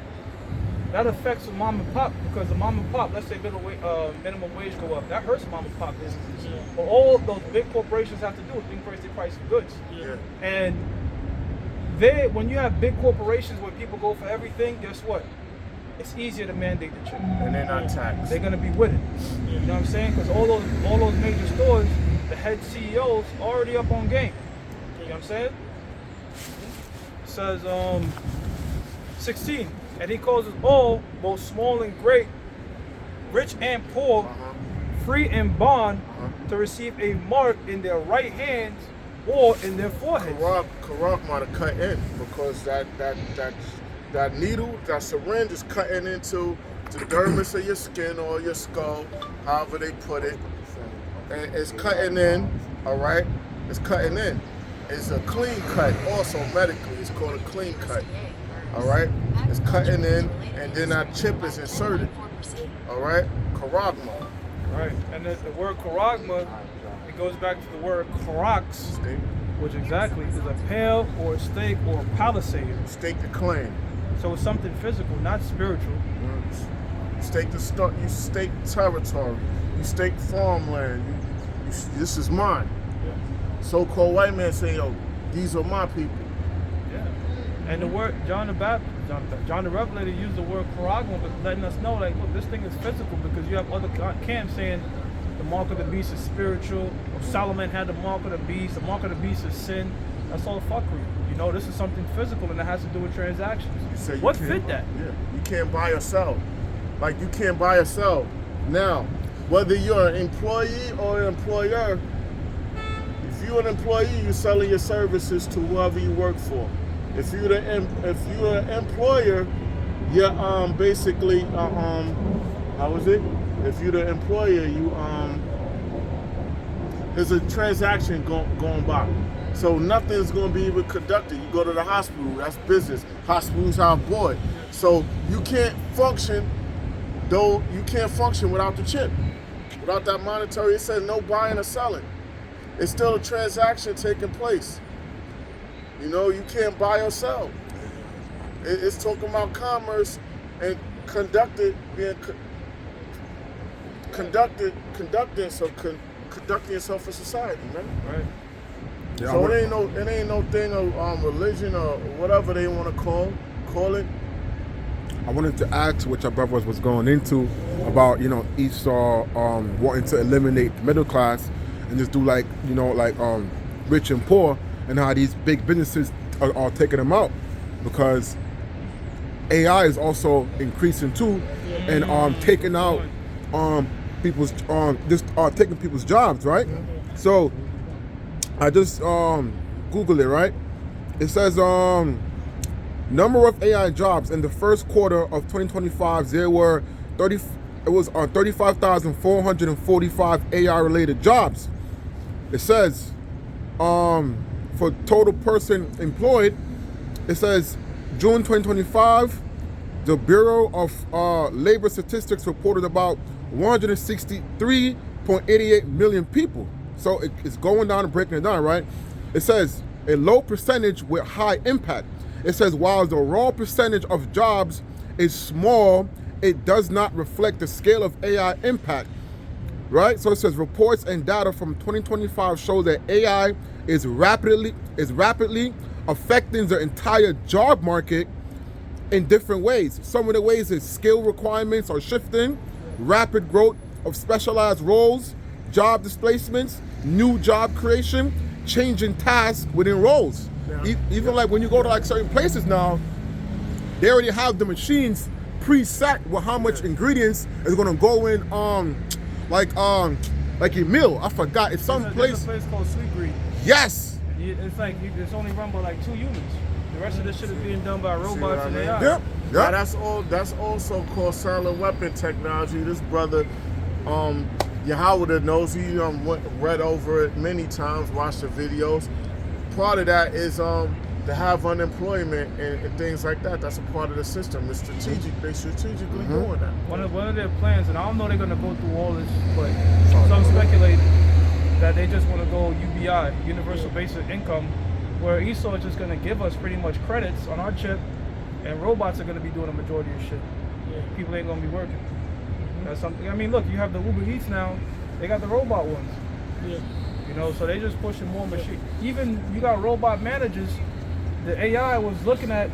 that affects the mom and pop because the mom and pop, let's say minimum wage go up, that hurts mom and pop businesses. But all those big corporations have to do is increase the price of goods. And when you have big corporations where people go for everything, guess what? It's easier to mandate the chip. And they're not taxed. They're gonna be with it. You know what I'm saying? Because all those major stores, the head CEOs already up on game. You know what I'm saying? It says 16, and he causes all, both small and great, rich and poor, free and bond, to receive a mark in their right hands or in their foreheads. Karak might have cut in because that needle, that syringe is cutting into the dermis of your skin or your skull, however they put it. And it's cutting in, all right? It's cutting in. It's a clean cut, also medically. It's called a clean cut, all right? It's cutting in, and then that chip is inserted, all right? Karagma. Right, and the word karagma, it goes back to the word karax, which exactly is a pale or a stake or a palisade. Stake the claim. So it's something physical, not spiritual. You stake territory. You stake farmland. This is mine. So-called white man saying, yo, these are my people. Yeah. And the word, John the Revelator used the word karagma, but letting us know, like, look, this thing is physical because you have other camps saying the mark of the beast is spiritual. Or Solomon had the mark of the beast. The mark of the beast is sin. That's all fuckery. You know, this is something physical and it has to do with transactions. What fit that? Yeah, you can't buy or sell. Like, you can't buy or sell. Now, whether you're an employee or an employer, if you're an employee, you're selling your services to whoever you work for. If you're an employer, Yeah, basically, how is it? If you're the employer, there's a transaction going by. So nothing's going to be even conducted. You go to the hospital, that's business. Hospitals have board. So you can't function, though you can't function without the chip. Without that monetary, it says no buying or selling. It's still a transaction taking place. You know, you can't buy or sell. It's talking about commerce and conducting yourself in society, man. Right. Yeah, So it ain't no thing of religion or whatever they want to call it. I wanted to add to what your brother was going into about, Esau wanting to eliminate the middle class and just do like rich and poor, and how these big businesses are taking them out because AI is also increasing too, and taking out people's taking people's jobs, right? So I just Googled it, right? It says number of AI jobs in the first quarter of 2025, there were 35,445 AI related jobs. It says for total person employed, it says June 2025, the Bureau of Labor Statistics reported about 163.88 million people. So it's going down and breaking it down, right? It says a low percentage with high impact. It says while the raw percentage of jobs is small, it does not reflect the scale of AI impact, right? So it says reports and data from 2025 show that AI is rapidly affecting the entire job market in different ways. Some of the ways is skill requirements are shifting, rapid growth of specialized roles, job displacements, new job creation, changing tasks within roles. Yeah. Even like when you go to like certain places now, they already have the machines preset with how much ingredients is gonna go in like a meal. I forgot. It's some There's a place called Sweet Green. Yes. It's like it's only run by like 2 humans. The rest of this shit is being done by robots and AI. Yep. Now that's also called silent weapon technology. This brother, Yahweh knows. He read over it many times, watched the videos. Part of that is to have unemployment and things like that. That's a part of the system. It's strategic. They strategically doing that. One of their plans, and I don't know they're gonna go through all this, but some speculate that they just want to go UBI, Universal Basic Income, where Esau is just gonna give us pretty much credits on our chip, and robots are gonna be doing the majority of shit. Yeah. People ain't gonna be working. That's something. I mean, look, you have the Uber Eats now. They got the robot ones. Yeah. You know, so they just pushing more machine. Even you got robot managers. The AI was looking at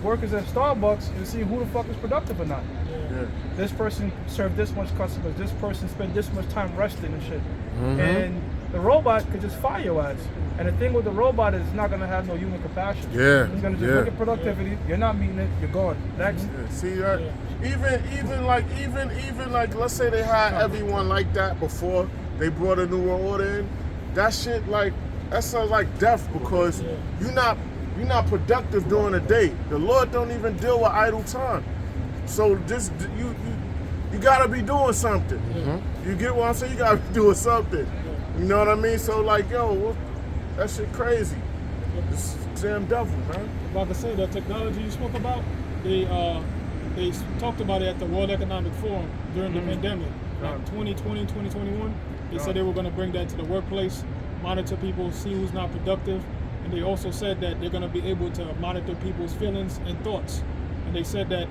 workers at Starbucks and see who the fuck is productive or not. Yeah. This person served this much customers. This person spent this much time resting and shit. And the robot could just fire your ass. And the thing with the robot is it's not gonna have no human compassion. Yeah. It's gonna just look at productivity. You're not meeting it. You're gone. Next. Yeah, see that? Even like let's say they had everyone like that before they brought a new world order in. That shit that sounds like death because you're not productive during the day. The Lord don't even deal with idle time. So just you gotta be doing something. You get what I'm saying? You gotta be doing something. You know what I mean? So that shit crazy. It's damn devil, man. About to say the technology you spoke about, they talked about it at the World Economic Forum during the pandemic, like 2020, 2021. They said they were going to bring that to the workplace, monitor people, see who's not productive, and they also said that they're going to be able to monitor people's feelings and thoughts. And they said that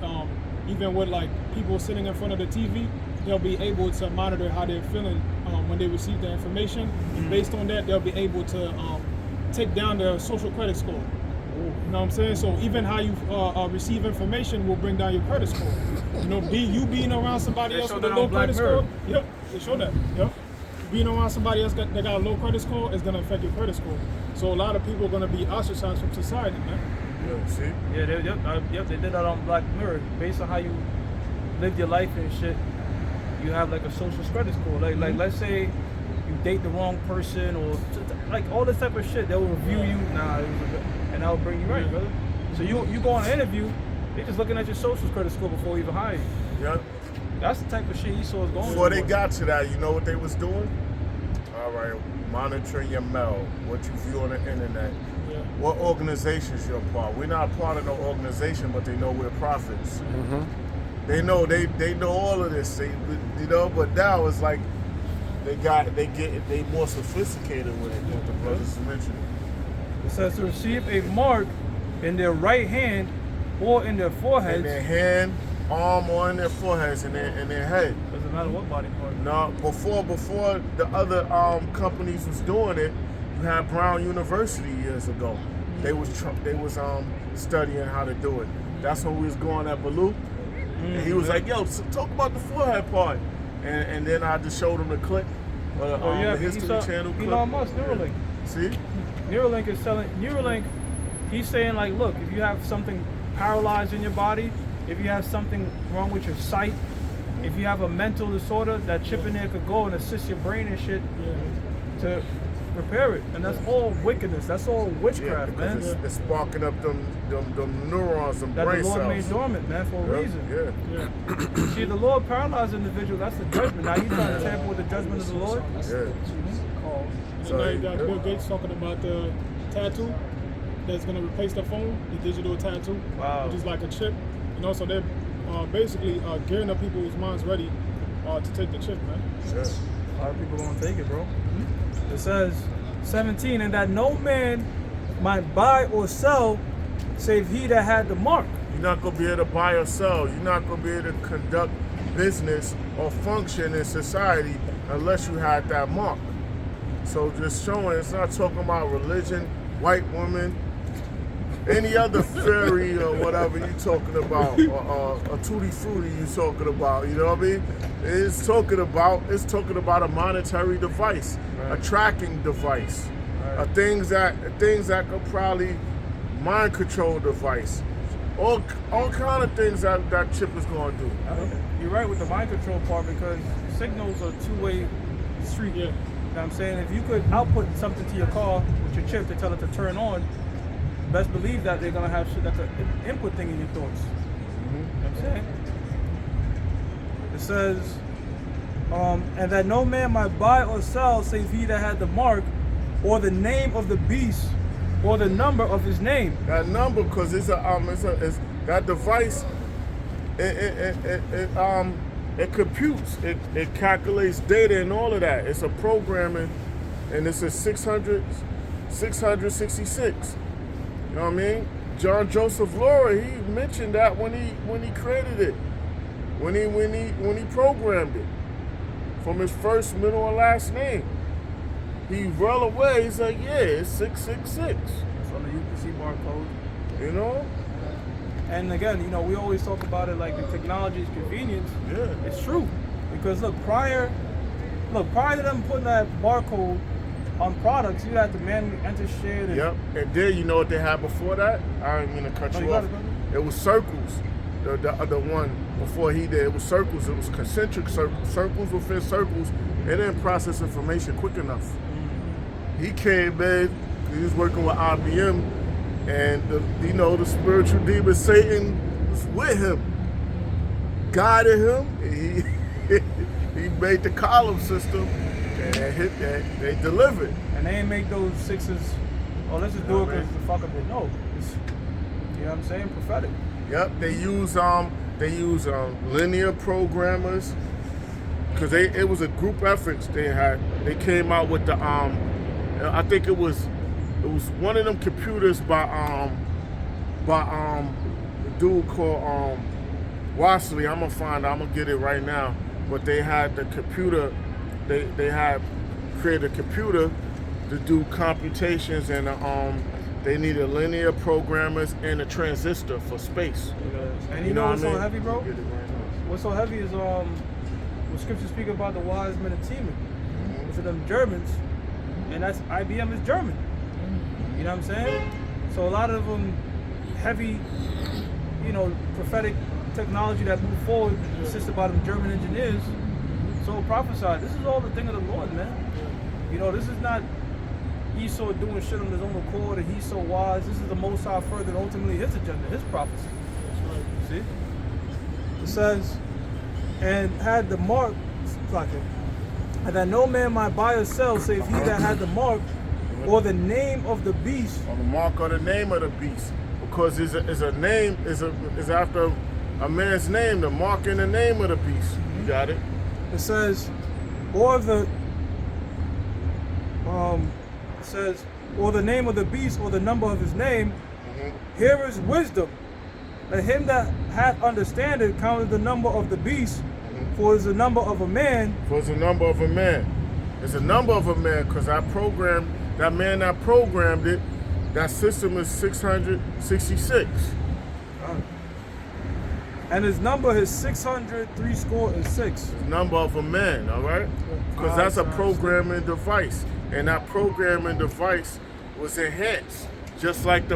even with like people sitting in front of the TV, they'll be able to monitor how they're feeling when they receive the information. And based on that, they'll be able to take down their social credit score. You know what I'm saying? So even how you receive information will bring down your credit score. You know, you being around somebody else with a low credit score. Yep, they show that. Yep. Being around somebody else that got a low credit score is gonna affect your credit score. So a lot of people are gonna be ostracized from society, man. Yeah, see? Yeah, they did that on Black Mirror. Based on how you live your life and shit, you have like a social credit score. Like let's say you date the wrong person or like all this type of shit. They'll review you, and that'll bring you right, brother. So you go on an interview, They just looking at your social credit score before you even hire you. Yep. That's the type of shit Esau is going Before through. they got to that, you know what they was doing? All right, monitoring your mail, what you view on the internet, Yeah. what organizations you're a part. We're not part of no organization, but they know we're prophets. They know all of this. They, you know, but now it's like they more sophisticated with it. What the brothers mentioned. It says to receive a mark in their right hand or in their foreheads. In their hand, arm, or in their foreheads, in their head. Doesn't matter what body part. No, before the other companies was doing it, you had Brown University years ago. They was studying how to do it. That's when we was going at Baloo. And he was like, yo, talk about the forehead part. And then I just showed him the clip. The History Channel clip. Elon Musk, Neuralink. See? Neuralink is selling, he's saying like, look, if you have something paralyzed in your body, if you have something wrong with your sight, if you have a mental disorder, that chip in there could go and assist your brain and shit to repair it. And that's all wickedness. That's all witchcraft, man. It's sparking up them neurons, them brain cells. That the Lord made dormant, man, for a reason. Yeah. See, the Lord paralyzed the individual. That's the judgment. Now he's trying to tamper with the judgment of the Lord. Yeah. And now you got Bill Gates talking about the tattoo that's going to replace the phone, the digital tattoo, Wow. which is like a chip. And also they're basically gearing up people's minds ready to take the chip, man. Yeah. A lot of people gonna take it, bro. It says 17, and that no man might buy or sell save he that had the mark. You're not going to be able to buy or sell. You're not going to be able to conduct business or function in society unless you had that mark. So just showing, it's not talking about religion, white woman, any other fairy or whatever you talking about, or a tutti frutti you talking about, you know what I mean? It's talking about a monetary device, a tracking device, things that could probably mind control device, all kind of things that chip is going to do. You're right with the mind control part, because signals are two-way street. Yeah. You know what I'm saying? If you could output something to your car with your chip to tell it to turn on, best believe that they're gonna have shit that's an input thing in your thoughts. You know what I'm saying? It says, and that no man might buy or sell save he that had the mark, or the name of the beast, or the number of his name. That number, because it's that device. It computes. It calculates data and all of that. It's a programming, and it's a 666. You know what I mean? John Joseph Laura, he mentioned that when he created it, when he programmed it, from his first, middle, and last name. He well away. He's like, yeah, it's 666. It's on the UPC barcode. You know? And again, you know, we always talk about it like the technology is convenience. Yeah. It's true. Because look, prior to them putting that barcode on products, you had to manually enter shit. Yep. And then you know what they had before that? I didn't mean to cut you off. It was circles. The other one before he did, it was circles. It was concentric circles within circles. They didn't process information quick enough. He came in, he was working with IBM, and the spiritual demon Satan was with him, guided him. He made the column system, and they delivered. And they ain't make those sixes. Oh, let's just do it because the fuck up it. No, it's, you know what I'm saying? Prophetic. Yep, they use linear programmers, because it was a group effort they had. They came out with the I think it was one of them computers by a dude called Wasley. I'm gonna get it right now. But they had the computer. They had created a computer to do computations, and they needed linear programmers and a transistor for space. And you know what's so heavy, bro? Get it right now. What's so heavy is when scriptures speak about the wise men of Teman. It's them Germans, and that's IBM is German. You know what I'm saying? So a lot of them heavy, prophetic technology that moved forward, assisted by them German engineers. So prophesied. This is all the thing of the Lord, man. This is not Esau doing shit on his own accord, and he's so wise. This is the Most High further, ultimately his agenda, his prophecy. That's right. See? It says, and had the mark, and that no man might buy or sell save he that had the mark or the name of the beast. On the mark or the name of the beast. Because is a name, is after a man's name, the mark and the name of the beast. You got it? It says, or the or the name of the beast or the number of his name. Here is wisdom. Let him that hath understanding count the number of the beast, for it is the number of a man. For it's the number of a man. It's a number of a man because that man that programmed it, that system is 666. And his number is 666. Number of a man, all right? Because that's a programming device. And that programming device was enhanced. Just like the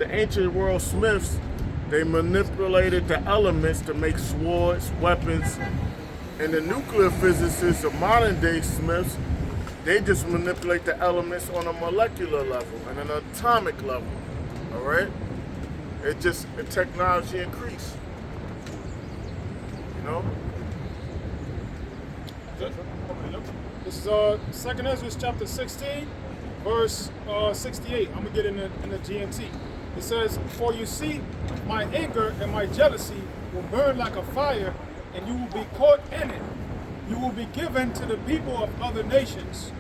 ancient world smiths, they manipulated the elements to make swords, weapons. And the nuclear physicists, the modern day smiths, they just manipulate the elements on a molecular level and an atomic level, all right? The technology increased, you know? This is 2nd Ezra chapter 16, verse 68. I'm gonna get in the GMT. It says, "For you see, my anger and my jealousy will burn like a fire, and you will be caught in it. You will be given to the people of other nations,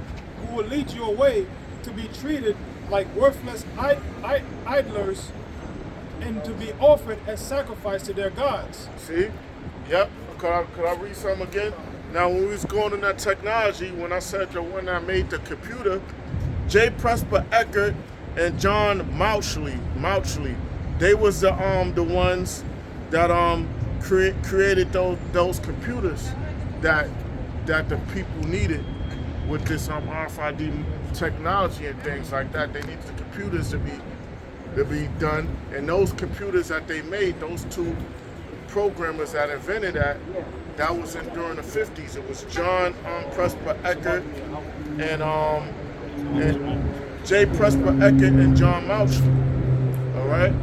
who will lead you away to be treated like worthless idlers, and to be offered as sacrifice to their gods." See? Yep. Could I read something again? Now, when we was going in that technology, when I said when I made the computer, J. Presper Eckert and John Mauchly, they was the ones that created those computers that the people needed with this RFID technology and things like that. They needed the computers to be done, and those computers that they made, those two programmers that invented that was during the 50s. It was John Presper Eckert and J. Presper Eckert and John Mauchly. All right,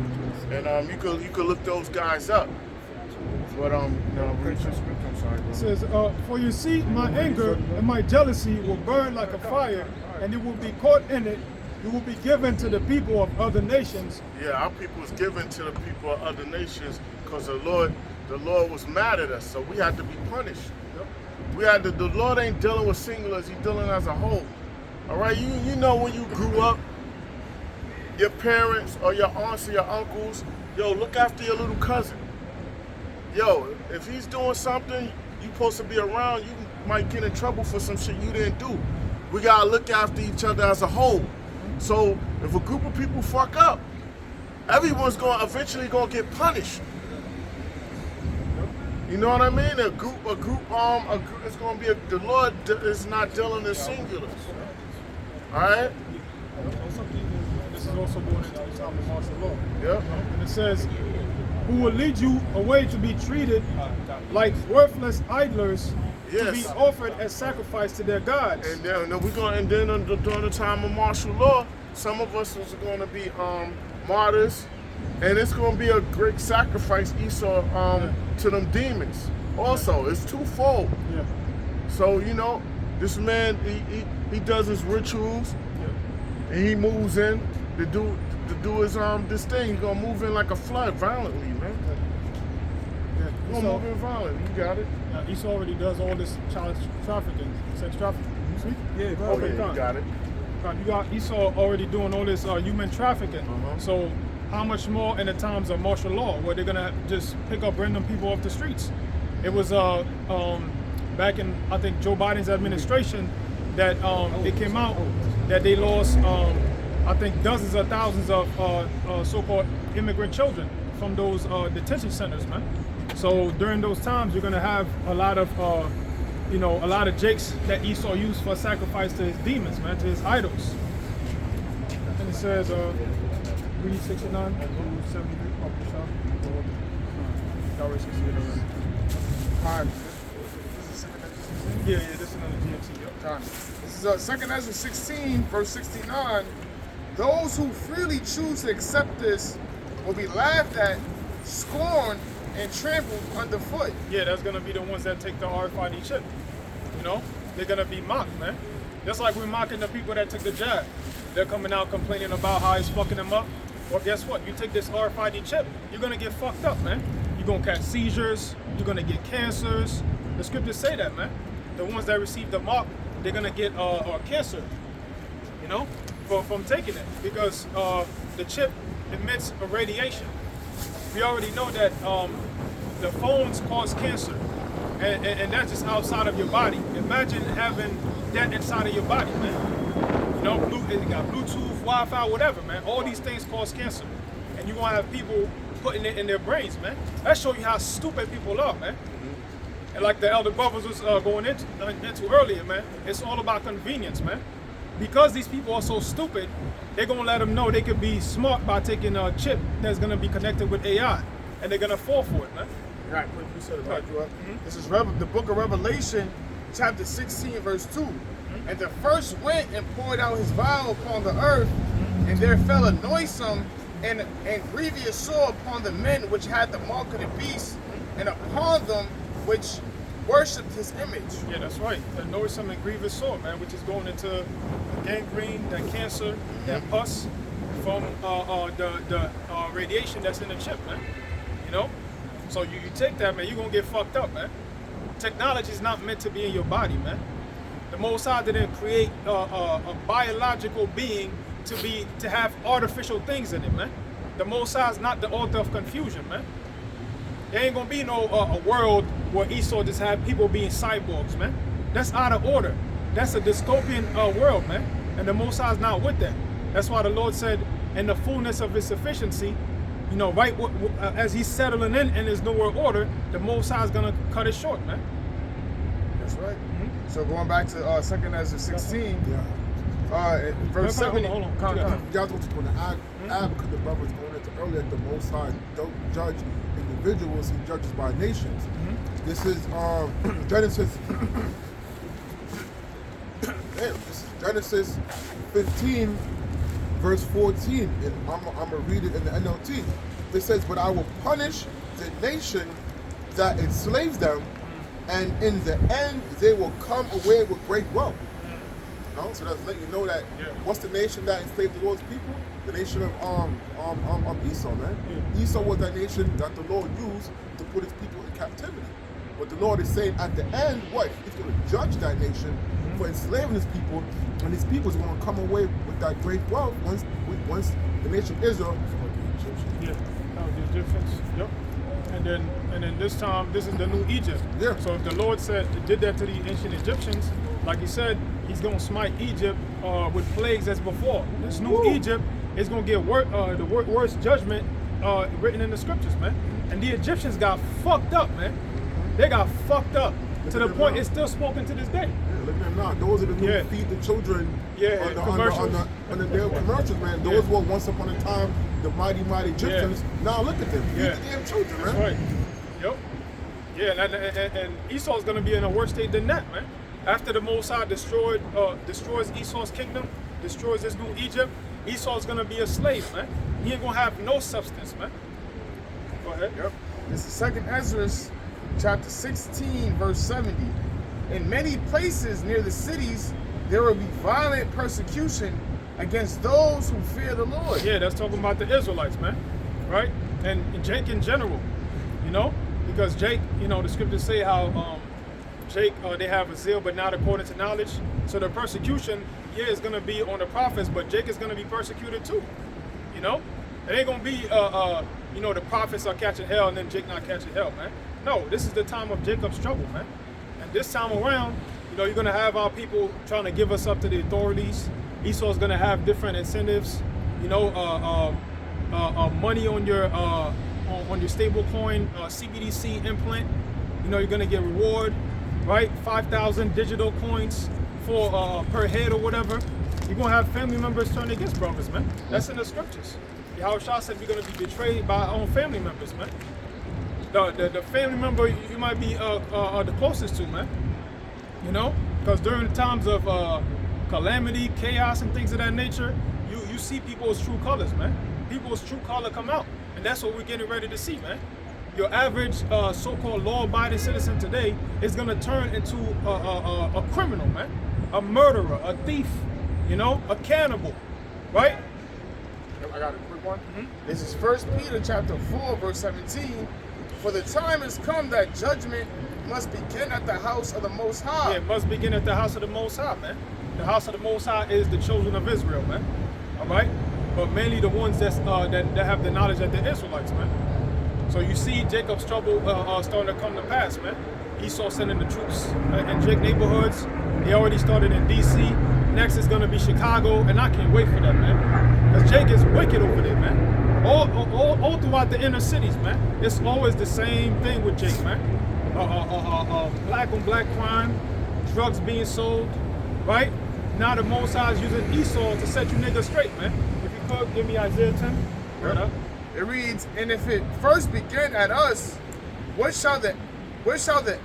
and you could look those guys up. But read your script. I'm sorry. It says, "For you see, my anger and my jealousy will burn like a fire, and you will be caught in it. You will be given to the people of other nations." Yeah, our people was given to the people of other nations because the Lord was mad at us, so we had to be punished. The Lord ain't dealing with singulars, he's dealing as a whole. All right, you know when you grew up, your parents or your aunts or your uncles, look after your little cousin. If he's doing something you supposed to be around, you might get in trouble for some shit you didn't do. We gotta look after each other as a whole. So if a group of people fuck up, everyone's eventually gonna get punished. You know what I mean? A group. It's gonna be the Lord is not dealing in singulars. All right. This is also going into the time of martial law. Yep. And it says, "Who will lead you away to be treated like worthless idlers, to be offered as sacrifice to their gods." And then during the time of martial law, some of us is going to be martyrs, and it's going to be a great sacrifice, Esau, to them demons. Also, it's twofold. Yeah. So this man he does his rituals, and he moves in to do his this thing. He's gonna move in like a flood, violently, man. Yeah. He's gonna move in violently. You got it. Esau already does all this child trafficking, sex trafficking. You see? Yeah, go Okay, ahead. you got it. You got Esau already doing all this human trafficking. So how much more in the times of martial law, where they're gonna just pick up random people off the streets? It was back in, I think, Joe Biden's administration that it came out that they lost I think dozens of thousands of so-called immigrant children from those detention centers, man. So during those times, you're gonna have a lot of jakes that Esau used for sacrifice to his demons, man, to his idols. And it says, read 69 through 73. Y'all read 68 already. All right. Yeah, this is another GMC. Time. This is 2nd Ezra 16, verse 69. "Those who freely choose to accept this will be laughed at scorned and trampled underfoot. Yeah, that's gonna be the ones that take the RFID chip. You know, they're gonna be mocked, man. Just like we're mocking the people that took the jab. They're coming out complaining about how it's fucking them up. Well, guess what? You take this RFID chip, you're gonna get fucked up, man. You're gonna catch seizures. You're gonna get cancers. The scriptures say that, man. The ones that receive the mark, they're gonna get cancer. You know, from taking it, because the chip emits a radiation. We already know that the phones cause cancer, and that's just outside of your body. Imagine having that inside of your body, man. You know, you got Bluetooth, Wi-Fi, whatever, man. All these things cause cancer, and you're gonna have people putting it in their brains, man. That shows you how stupid people are, man. And like the elder brothers was going into earlier, man, it's all about convenience, man. Because these people are so stupid, they're gonna let them know they could be smart by taking a chip that's gonna be connected with AI, and they're gonna fall for it, man. Right, quick, you said it right, you up. This is the book of Revelation, chapter 16, verse 2. And the first went and poured out his vial upon the earth, and there fell a noisome and grievous sore upon the men which had the mark of the beast, and upon them which worshipped his image. Yeah, that's right. The noisome and grievous sore, man, which is going into gangrene, that cancer, that pus from the radiation that's in the chip, man. You know? So you take that, man, you're gonna get fucked up, man. Technology is not meant to be in your body, man. The Most High didn't create a biological being to have artificial things in it, man. The Most High is not the author of confusion, man. There ain't gonna be no a world where Esau just have people being cyborgs, man. That's out of order. That's a dystopian world, man. And the Most High is not with that. That's why the Lord said, in the fullness of his sufficiency, you know, right as he's settling in his new world order, the Most High is gonna cut it short, man. That's right. So going back to 2nd Ezra 16, verse 7. Hold on. You guys want to add because the brother was going into earlier, the Most High don't judge individuals, he judges by nations. This is Genesis. This is Genesis 15, verse 14, and I'm gonna read it in the NLT. It says, "But I will punish the nation that enslaves them, and in the end they will come away with great wealth." No? So that's letting you know that what's the nation that enslaved the Lord's people? The nation of Esau, man. Esau was that nation that the Lord used to put his people in captivity. But the Lord is saying at the end, what? He's going to judge that nation for enslaving his people, and his people is going to come away with that great wealth once the nation of Israel. Yeah, that was the Egyptians. Yep. And then this time, this is the new Egypt. Yeah. So if the Lord did that to the ancient Egyptians, like he said, he's gonna smite Egypt with plagues as before. This new Egypt is gonna get the worst judgment written in the scriptures, man. And the Egyptians got fucked up, man. They got fucked up to the point it's still spoken to this day. Yeah, look at them now. Those are the new feed the children commercials. on the damn commercials, man. Those were once upon a time the mighty Egyptians. Now look at them. Feed the damn children, man. That's right. Yep. Yeah, and Esau's gonna be in a worse state than that, man. After the Most High destroys Esau's kingdom, destroys this new Egypt, Esau's gonna be a slave, man. He ain't gonna have no substance, man. Go ahead. Yep. This is 2nd Ezra, chapter 16, verse 70. In many places near the cities, there will be violent persecution against those who fear the Lord. Yeah, that's talking about the Israelites, man. Right? And Jake in general, you know? Because Jake, you know, the scriptures say how Jake, they have a zeal, but not according to knowledge. So the persecution, is going to be on the prophets, but Jake is going to be persecuted too. You know? It ain't going to be, you know, the prophets are catching hell and then Jake not catching hell, man. No, this is the time of Jacob's trouble, man. And this time around, you know, you're going to have our people trying to give us up to the authorities. Esau's going to have different incentives, you know, money on your stable coin, CBDC implant. You know, you're going to get reward, right? 5,000 digital coins for per head or whatever. You're going to have family members turn against brothers, man. That's in the scriptures. Yahushua said we're going to be betrayed by our own family members, man. The family member you might be the closest to, man. You know? Because during the times of calamity, chaos, and things of that nature, you see people's true colors, man. People's true color come out, and that's what we're getting ready to see, man. Your average so-called law-abiding citizen today is gonna turn into a criminal, man, a murderer, a thief, you know, a cannibal, right? I got a quick one. This is 1 Peter chapter 4, verse 17. For the time has come that judgment must begin at the house of the Most High. Yeah, it must begin at the house of the Most High, man. The house of the Most High is the children of Israel, man. All right? But mainly the ones that have the knowledge that they're Israelites, man. So you see Jacob's trouble starting to come to pass, man. Esau sending the troops in Jake neighborhoods. They already started in D.C. Next is going to be Chicago, and I can't wait for that, man. Because Jake is wicked over there, man. All throughout the inner cities, man. It's always the same thing with Jake, man. Black on black crime, drugs being sold, right? Now the Most High is using Esau to set you niggas straight, man. If you could, give me Isaiah 10. Right up. It reads, and if it first begin at us, what shall the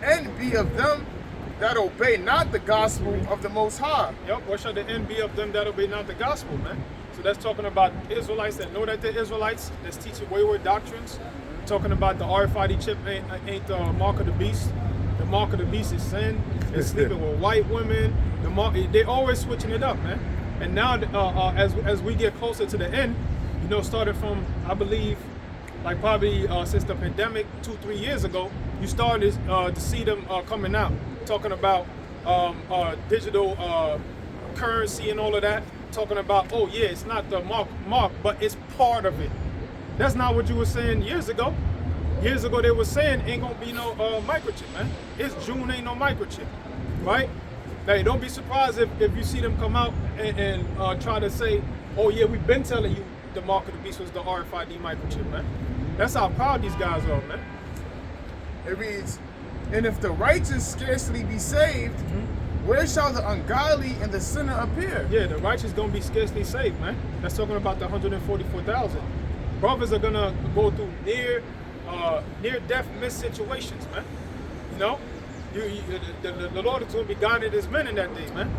end be of them that obey not the gospel of the Most High? Yep, what shall the end be of them that obey not the gospel, man? So that's talking about Israelites that know that they're Israelites, that's teaching wayward doctrines. Talking about the RFID chip ain't the mark of the beast. The mark of the beast is sin. It's sleeping with white women. They always switching it up, man. And now, as we get closer to the end, you know, started from, I believe, like probably since the pandemic 2-3 years ago, you started to see them coming out, talking about digital currency and all of that, talking about, oh yeah, it's not the mark, but it's part of it. That's not what you were saying years ago. Years ago they were saying ain't gonna be no microchip, man. It's June, ain't no microchip, right? Now, don't be surprised if you see them come out and try to say, oh yeah, we've been telling you the mark of the beast was the RFID microchip, man. That's how proud these guys are, man. It reads, and if the righteous scarcely be saved, where shall the ungodly and the sinner appear? Yeah, the righteous gonna be scarcely saved, man. That's talking about the 144,000. Brothers are gonna go through near-death miss situations, man. You know, the Lord is gonna be guiding His men in that day, man.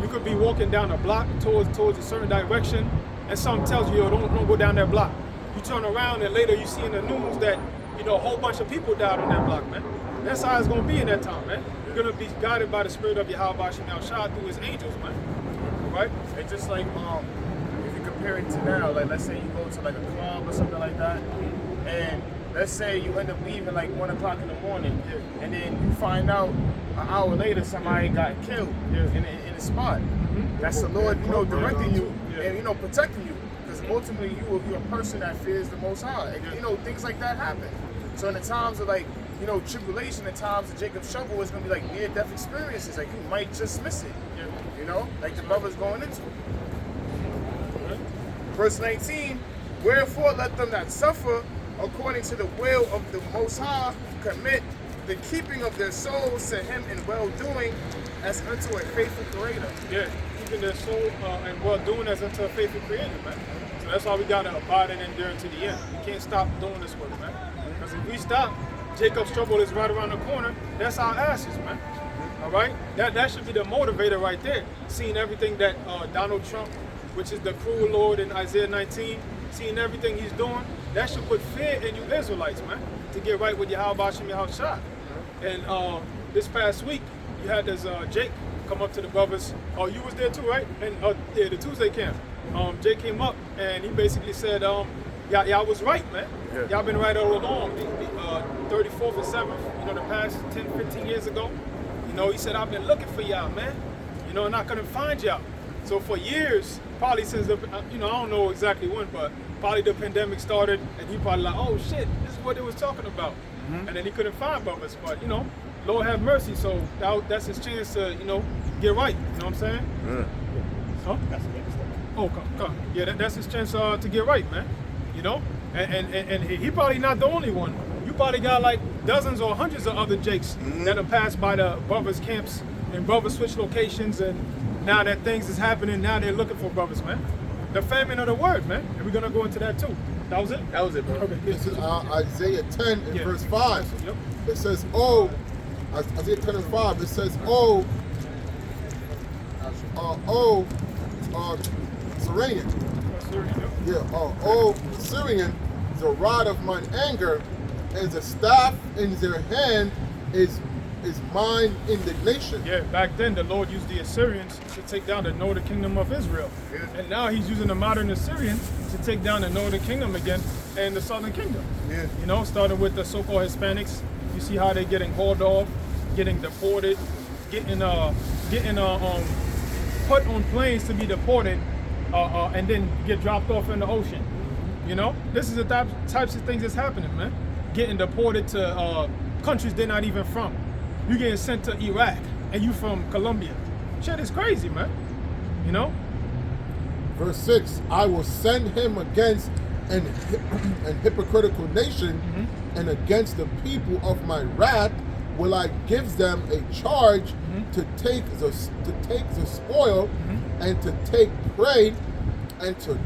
You could be walking down a block towards a certain direction, and something tells you, yo, don't go down that block. You turn around and later you see in the news that, you know, a whole bunch of people died on that block, man. That's how it's gonna be in that time, man. You're gonna be guided by the spirit of Yahweh Shemel Shah through His angels, man. Right? It's just like if you compare it to now, like let's say you go to like a club or something like that, and let's say you end up leaving like 1 o'clock in the morning, and then you find out an hour later somebody got killed in a spot. That's the Lord, you know, directing you and, you know, protecting you. Because ultimately you're a person that fears the Most High. And, you know, things like that happen. So in the times of like, you know, tribulation, in times of Jacob's trouble, it's going to be like near-death experiences. Like you might just miss it. You know, like the brother's going into. Verse 19, wherefore let them that suffer according to the will of the Most High commit the keeping of their souls to Him in well-doing as unto a faithful Creator. Yeah, keeping their soul and well-doing as unto a faithful Creator, man. So that's why we got to abide and endure to the end. We can't stop doing this work, man. Because if we stop, Jacob's trouble is right around the corner. That's our ashes, man. All right? That should be the motivator right there. Seeing everything that Donald Trump, which is the cruel Lord in Isaiah 19, seeing everything he's doing, that should put fear in you Israelites, man, to get right with Yahweh Shemel Shah. And this past week, you had this Jake come up to the brothers. Oh, you was there too, right? And yeah, the Tuesday camp. Jake came up and he basically said, y'all was right, man. Yeah. Y'all been right all along. 34th and 7th, you know, the past 10, 15 years ago. You know, he said, I've been looking for y'all, man. You know, and I couldn't find y'all. So for years, probably since the, you know, I don't know exactly when, but probably the pandemic started, and he probably like, oh shit, this is what they was talking about. And then he couldn't find brothers, but you know, Lord have mercy. So that's his chance to, you know, get right. You know what I'm saying? Yeah. Huh? Oh, come. Yeah, that's his chance to get right, man. You know, and he probably not the only one. You probably got like dozens or hundreds of other Jakes that have passed by the brothers' camps and brothers switch locations, and now that things is happening, now they're looking for brothers, man. The famine of the word, man. And we're gonna go into that too. That was it? That was it, bro. Okay. This is Isaiah 10 and verse 5. Yep. It says, Isaiah 10 and 5, it says, Syrian. O Syrian, the rod of mine anger, and the staff in their hand is mine indignation. Yeah, back then the Lord used the Assyrians to take down the northern kingdom of Israel. And now he's using the modern Assyrians to take down the northern kingdom again and the southern kingdom. Yeah. You know, starting with the so-called Hispanics. You see how they're getting hauled off, getting deported, getting put on planes to be deported, and then get dropped off in the ocean. You know, this is the types of things that's happening, man. Getting deported to countries they're not even from. You getting sent to Iraq, and you from Colombia. Shit is crazy, man. You know? Verse 6, I will send him against an hypocritical nation, and against the people of my wrath will I give them a charge to take the spoil, and to take prey, and to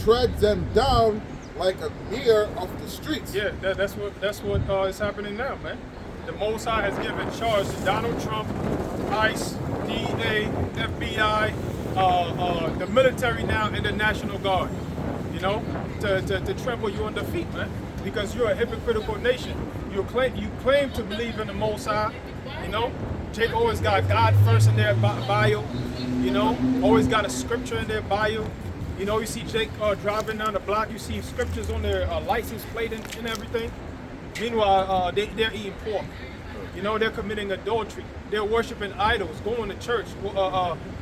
tread them down like a mere of the streets. Yeah, that's what is happening now, man. The Most High has given charge to Donald Trump, ICE, DEA, FBI, the military now, and the National Guard. You know, to trample you under feet, man, because you're a hypocritical nation. You claim to believe in the Most High. You know, Jake always got God first in their bio. You know, always got a scripture in their bio. You know, you see Jake driving down the block, you see scriptures on their license plate and everything. Meanwhile, they're eating pork. You know, they're committing adultery. They're worshiping idols, going to church,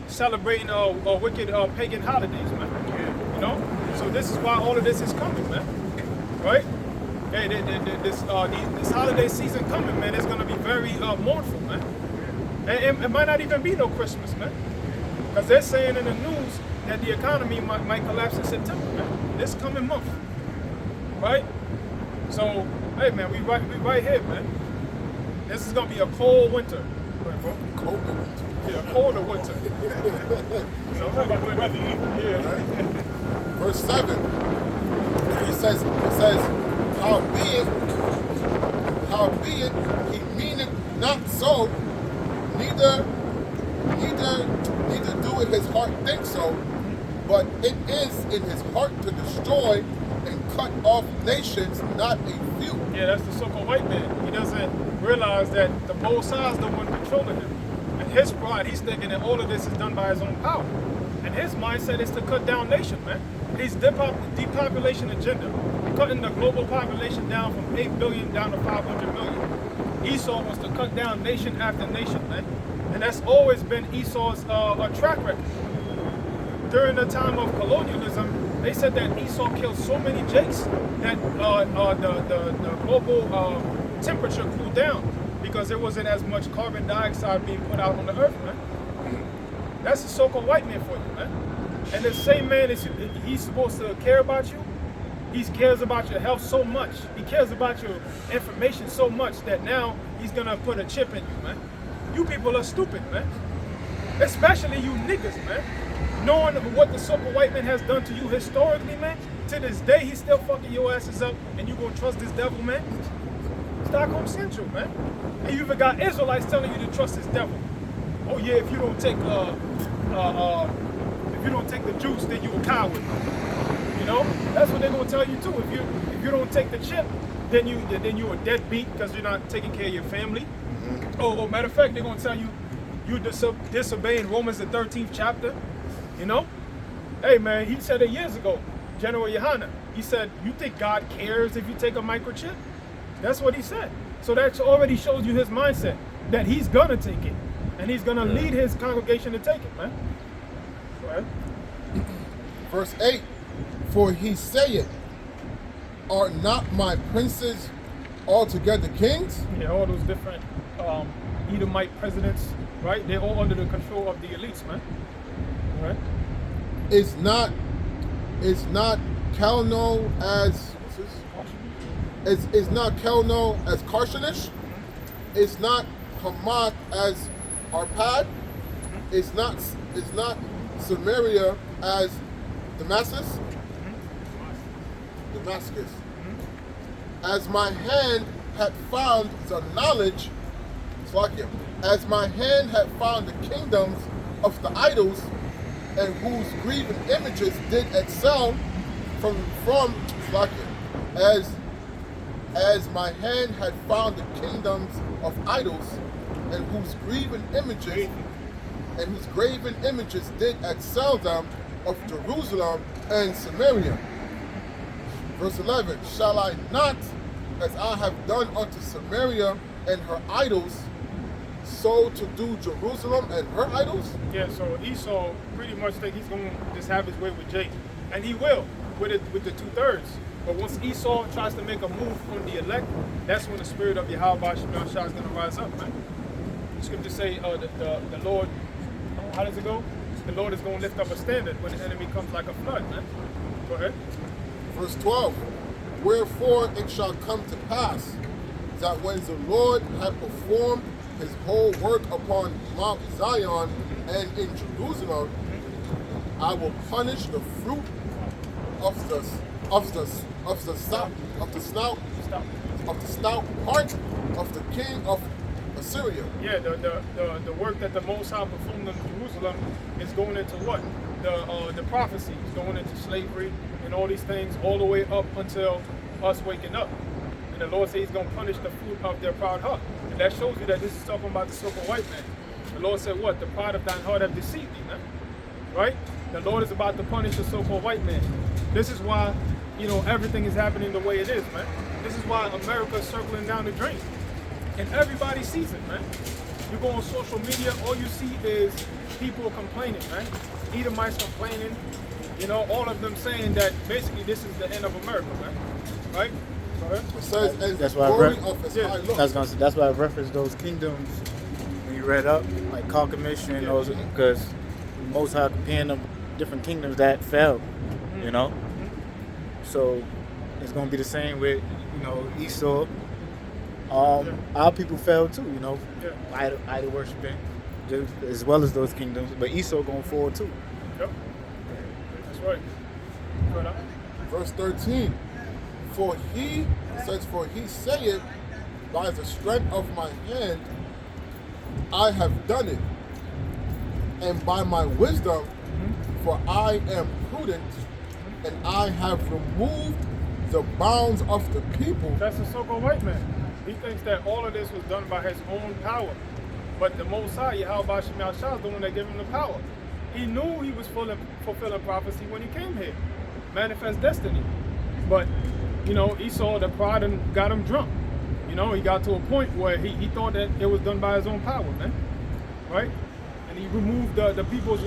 celebrating wicked pagan holidays, man. You know? So this is why all of this is coming, man. Right? Hey, this holiday season coming, man, it's going to be very mournful, man. And it might not even be no Christmas, man. Because they're saying in the news that the economy might collapse in September, man. This coming month. Right? So, hey, man, we right here, man. This is going to be a cold winter. Right, bro? Cold winter. Yeah, a colder winter. So, yeah. Verse 7, it says, howbeit he meaneth not so, neither doeth his heart think so, but it is in his heart to destroy and cut off nations, not a few. Yeah, that's the so-called white man. He doesn't realize that the Most High is the one controlling him. And his pride, he's thinking that all of this is done by his own power. And his mindset is to cut down nations, man. His depopulation agenda, cutting the global population down from 8 billion down to 500 million. Esau wants to cut down nation after nation, man. And that's always been Esau's track record. During the time of colonialism, they said that Esau killed so many Jakes that the global temperature cooled down because there wasn't as much carbon dioxide being put out on the earth, man. That's the so-called white man for you, man. And the same man, he's supposed to care about you. He cares about your health so much. He cares about your information so much that now he's gonna put a chip in you, man. You people are stupid, man. Especially you niggas, man. Knowing what the so-called white man has done to you historically, man. To this day, he's still fucking your asses up, and you gonna trust this devil, man? Stockholm Central, man. And you even got Israelites telling you to trust this devil. Oh yeah, if you don't take the juice, then you a coward. You know, that's what they're gonna tell you too. If you don't take the chip, then you a deadbeat because you're not taking care of your family. Oh, matter of fact, they're gonna tell you disobeying Romans the 13th chapter. You know, hey man, he said it years ago. General Yohana, he said, "You think God cares if you take a microchip?" That's what he said. So that already shows you his mindset that he's gonna take it, and he's gonna lead his congregation to take it, man. Go ahead. Verse 8, for he saith, are not my princes altogether kings? Yeah, all those different Edomite presidents, right? They're all under the control of the elites, man. Right? Is not Calno as is not Calno as Carshonish? Is not Hamath as Arpad? Is not Samaria as Damascus? As my hand had found the knowledge, as my hand had found the kingdoms of the idols, and whose graven images did excel, from like as my hand had found the kingdoms of idols, and whose graven images did excel them of Jerusalem and Samaria. Verse 11, shall I not, as I have done unto Samaria and her idols, so to do Jerusalem and her idols? Yeah, so Esau pretty much think he's going to just have his way with Jacob. And he will, with the 2/3. But once Esau tries to make a move on the elect, that's when the spirit of Yahweh Shemel Shah is going to rise up, man. The scriptures say the Lord, how does it go? The Lord is going to lift up a standard when the enemy comes like a flood, man. Go ahead. Verse 12, wherefore it shall come to pass that when the Lord had performed his whole work upon Mount Zion and in Jerusalem, I will punish the fruit of the snout part of the king of Assyria. Yeah, the work that the Most High performed in Jerusalem is going into what? The prophecies, going into slavery and all these things, all the way up until us waking up. And the Lord says he's going to punish the fruit of their proud heart. And that shows you that this is talking about the so-called white man. The Lord said what? The pride of thine heart have deceived thee, man. Right? The Lord is about to punish the so-called white man. This is why, everything is happening the way it is, man. This is why America is circling down the drain. And everybody sees it, man. You go on social media, all you see is people complaining, man. Edomites complaining, all of them saying that basically this is the end of America, man. Right? Go ahead. It says, and That's the why I glory read- of his high looks. That's why I referenced those kingdoms when you read up, like Carchemish and those, because Most High comparing them different kingdoms that fell, So it's gonna be the same with Esau. Our people fell too, idol worshiping, as well as those kingdoms. But Esau going forward too. Yep. That's right. Right up. Verse 13, for he saith, by the strength of my hand I have done it, and by my wisdom, for I am prudent, and I have removed the bounds of the people. That's the so-called white man. He thinks that all of this was done by his own power. But the Most High, Yahweh Shemel Shah, is the one that gave him the power. He knew he was fulfilling prophecy when he came here. Manifest destiny. But, Esau, the pride got him drunk. He got to a point where he thought that it was done by his own power, man. Right? And he removed the people's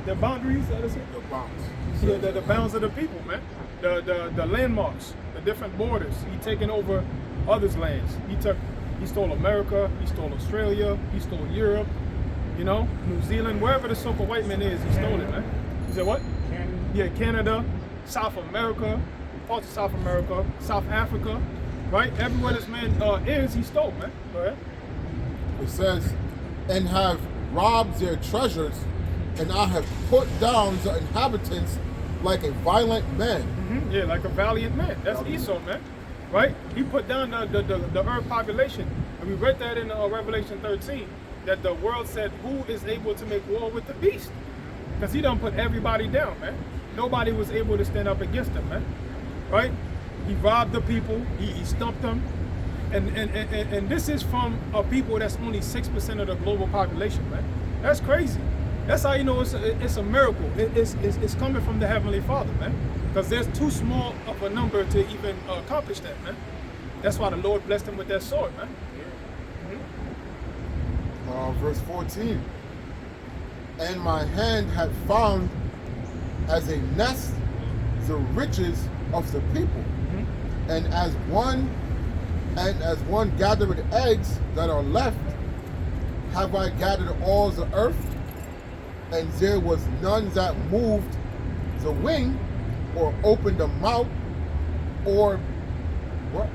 their boundaries. The bounds. Yeah, the bounds of the people, man. The landmarks, the different borders. He taken over others' lands. He stole America, he stole Australia, he stole Europe, New Zealand, wherever the so-called white man is, he stole it, man. He said what? Canada. Yeah, Canada, South America, parts of South America, South Africa, right? Everywhere this man is, he stole, man. Go ahead. It says, and have robbed their treasures, and I have put down the inhabitants like a violent man. Mm-hmm. Yeah, like a valiant man. That's Esau, man. Right? He put down the earth population. And we read that in Revelation 13, that the world said, who is able to make war with the beast? Because he done put everybody down, man. Nobody was able to stand up against him, man. Right? He robbed the people. He stumped them. And this is from a people that's only 6% of the global population, man. That's crazy. That's how you know it's a miracle. It's coming from the Heavenly Father, man. Because there's too small of a number to even accomplish that, man. That's why the Lord blessed him with that sword, man. Verse 14. And my hand had found as a nest the riches of the people, and as one gathered eggs that are left, have I gathered all the earth, and there was none that moved the wing, or opened the mouth, or what?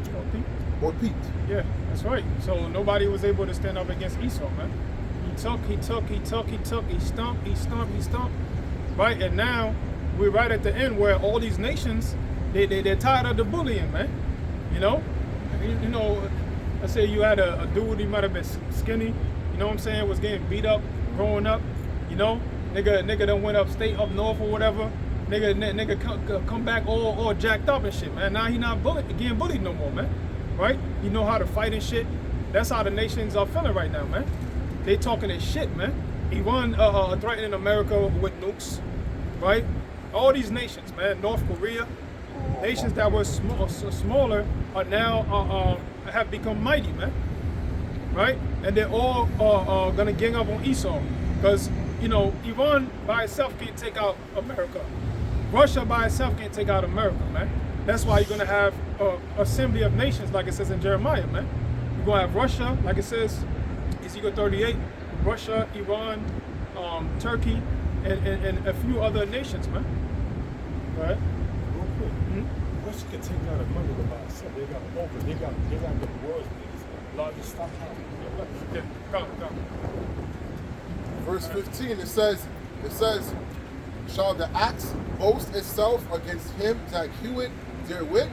Or peeped. Yeah, that's right. So nobody was able to stand up against Esau, man. He stumped. Right, and now we're right at the end where all these nations, they're tired of the bullying, man. Let's say you had a dude, he might have been skinny, was getting beat up growing up, nigga done went upstate, up north or whatever, Nigga come back all jacked up and shit, man. Now he not getting bullied no more, man. Right? You know how to fight and shit. That's how the nations are feeling right now, man. They talking their shit, man. Iran threatening America with nukes, right? All these nations, man. North Korea, nations that were smaller are now have become mighty, man. Right? And they're all gonna gang up on Esau, because you know Iran by itself can't take out America. Russia by itself can't take out America, man. That's why you're gonna have assembly of nations, like it says in Jeremiah, man. You're gonna have Russia, like it says, Ezekiel 38, Russia, Iran, Turkey, and a few other nations, man. Right? Real quick, Russia can take out America by itself. They got the world's largest stockpile. Yeah, come. Verse 15, it says, shall the axe boast itself against him that heweth therewith?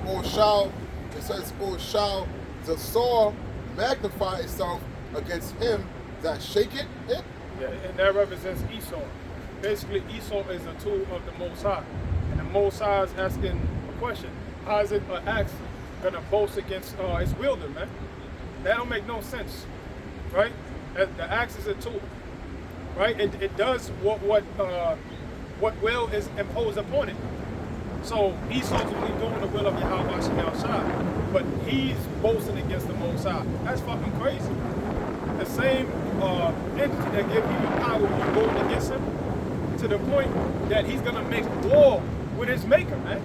Or shall the saw magnify itself against him that shaketh it? Yeah, and that represents Esau. Basically, Esau is a tool of the Most High. And the Most High is asking a question. How is it an axe gonna boast against its wielder, man? That don't make no sense, right? The axe is a tool, right? It does what will is imposed upon it. So Esau's only doing the will of Yahweh Shai, but he's boasting against the Most High. That's fucking crazy. The same entity that gives you the power when you vote against him, to the point that he's gonna make war with his maker, man.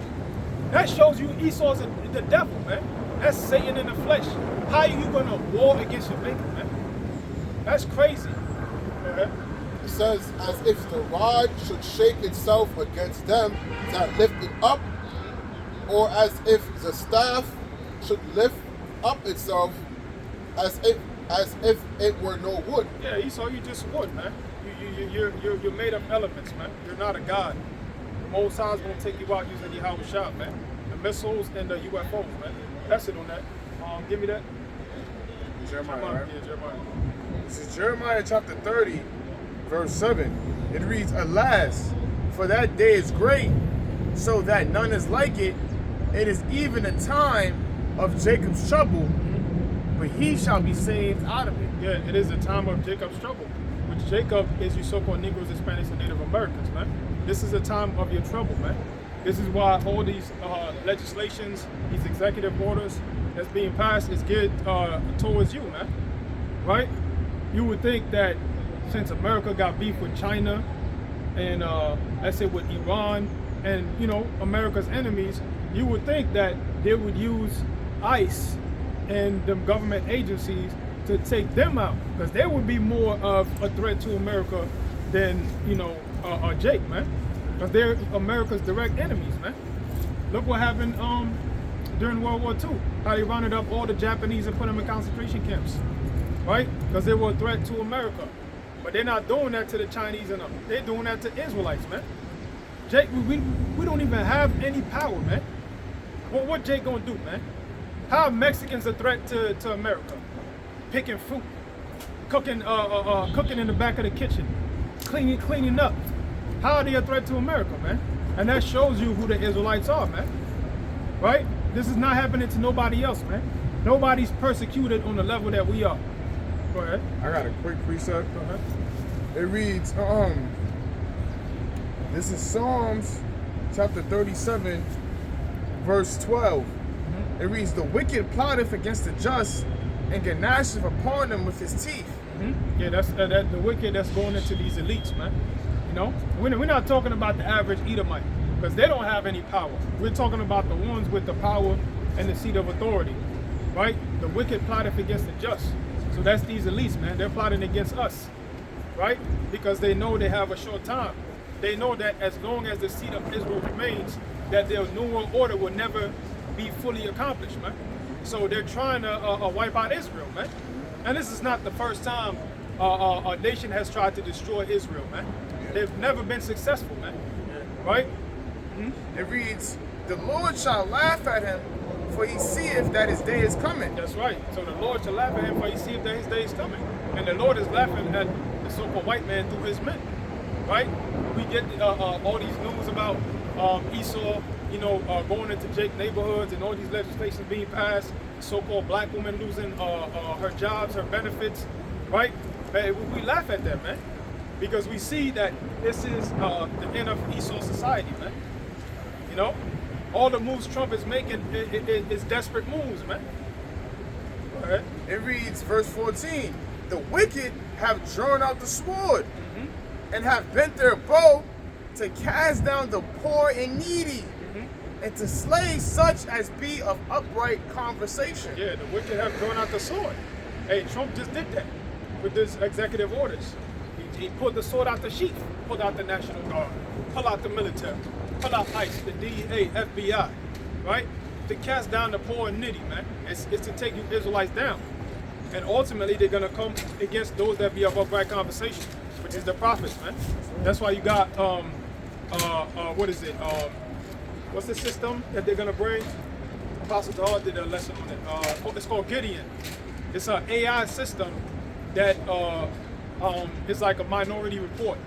That shows you Esau's the devil, man. That's Satan in the flesh. How are you gonna war against your maker, man? That's crazy. Okay? It says, as if the rod should shake itself against them that lift it up, or as if the staff should lift up itself as if it were no wood. Yeah, Esau, you just wood, man. You're made of elements, man. You're not a god. The Most High's gonna take you out using Yahweh Shah, man. The missiles and the UFOs, man. That's it on that. Give me that. Jeremiah, right? Yeah, Jeremiah. This is Jeremiah chapter 30, verse 7. It reads, alas, for that day is great, so that none is like it. It is even a time of Jacob's trouble, but he shall be saved out of it. Yeah, it is a time of Jacob's trouble, which Jacob is you so-called Negroes, Hispanics, and Native Americans, man. This is a time of your trouble, man. This is why all these legislations, these executive orders that's being passed is geared towards you, man. Right? You would think that since America got beef with China and let's say with Iran and you know America's enemies, you would think that they would use ICE and the government agencies to take them out, because they would be more of a threat to America than you know Jake, man. Because they're America's direct enemies, man. Look what happened during World War II. How they rounded up all the Japanese and put them in concentration camps, right? Because they were a threat to America. But they're not doing that to the Chinese and them. They're doing that to Israelites, man. Jake, we don't even have any power, man. What Jake gonna do, man? How are Mexicans a threat to America? Picking fruit, cooking in the back of the kitchen, cleaning up. How are they a threat to America, man? And that shows you who the Israelites are, man. Right? This is not happening to nobody else, man. Nobody's persecuted on the level that we are. Go ahead. I got a quick precept. Go ahead. It reads, this is Psalms chapter 37, verse 12. It reads, the wicked plotteth against the just and gnasheth upon them with his teeth. Yeah, that's the wicked that's going into these elites, man. You know, we're not talking about the average Edomite, because they don't have any power. We're talking about the ones with the power and the seat of authority, right? The wicked plotteth against the just. So that's these elites, man. They're plotting against us, right? Because they know they have a short time. They know that as long as the seed of Israel remains, that their new world order will never be fully accomplished, man. So they're trying to wipe out Israel, man. And this is not the first time a nation has tried to destroy Israel, man. They've never been successful, man. Right? It reads, the Lord shall laugh at him, for he seeth that his day is coming. That's right. So the Lord shall laugh at him, for he seeth that his day is coming. And the Lord is laughing at the so-called white man through his men. Right? we get all these news about Esau, going into Jake neighborhoods and all these legislations being passed, so-called black women losing her jobs, her benefits, right? We laugh at that, man, because we see that this is the end of Esau society, man. All the moves Trump is making is desperate moves, man. Go ahead. It reads, verse 14, the wicked have drawn out the sword and have bent their bow to cast down the poor and needy and to slay such as be of upright conversation. Yeah, the wicked have drawn out the sword. Hey, Trump just did that with his executive orders. He pulled the sword out the sheath, pulled out the National Guard, pulled out the military, pulled out ICE, the DEA, FBI, right? To cast down the poor and needy, man. It's to take you Israelites down. And ultimately, they're going to come against those that be of upright conversation, which is the prophets, man. That's why you got, what is it? What's the system that they're going to bring? Apostle Dawar did a lesson on it. It's called Gideon. It's an AI system that it's like a minority report.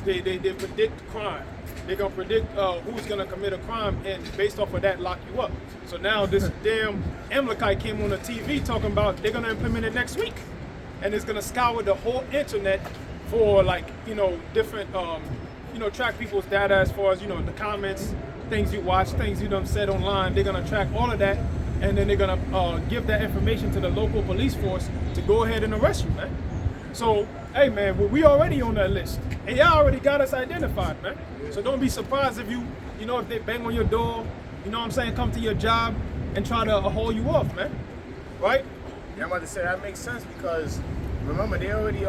They predict crime. They're going to predict who's going to commit a crime, and based off of that, lock you up. So now this damn Amalekite came on the TV talking about they're going to implement it next week. And it's going to scour the whole internet for different, track people's data as far as, the comments, things you watch, things you done said online. They're going to track all of that, and then they're going to give that information to the local police force to go ahead and arrest you, man. So, hey, man, we already on that list. And y'all already got us identified, man. So don't be surprised if if they bang on your door, come to your job and try to haul you off, man. Right? Yeah, I'm about to say that makes sense because remember they already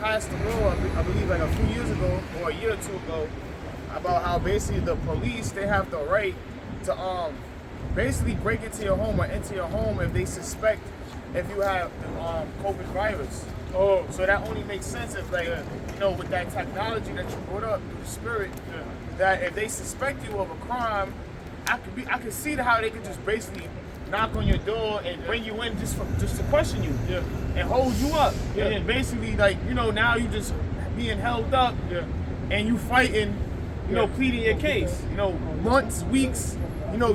passed the law, I believe like a few years ago or a year or two ago, about how basically the police, they have the right to basically break into your home or enter your home if they suspect if you have the COVID virus. Oh, so that only makes sense if with that technology that you brought up through the spirit, that if they suspect you of a crime, I could see how they could just basically knock on your door and bring you in just to question you, and hold you up, and then basically now you just being held up, and you fighting, pleading your case, months, weeks,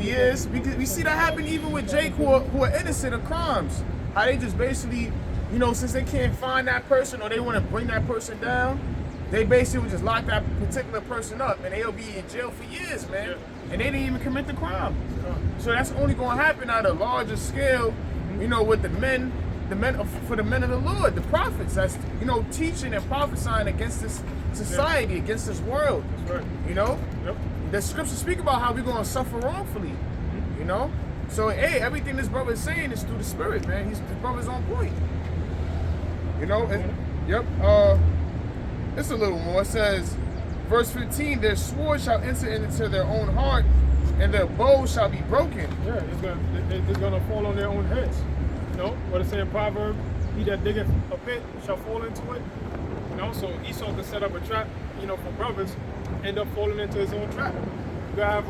years. We see that happen even with Jake who are innocent of crimes. How they just basically, since they can't find that person or they want to bring that person down, they basically would just lock that particular person up and they'll be in jail for years, man. And they didn't even commit the crime. So that's only going to happen at a larger scale, with the men for the men of the Lord, the prophets. That's teaching and prophesying against this society, against this world. That's right. Yep. The scriptures speak about how we're going to suffer wrongfully. So hey, everything this brother is saying is through the spirit, man. This brother's on point. It's a little more. It says, verse 15, their sword shall enter into their own heart, and their bow shall be broken. Yeah, it's gonna fall on their own heads. What it say in Proverbs, he that diggeth a pit shall fall into it. So Esau could set up a trap, for brothers, end up falling into his own trap. You have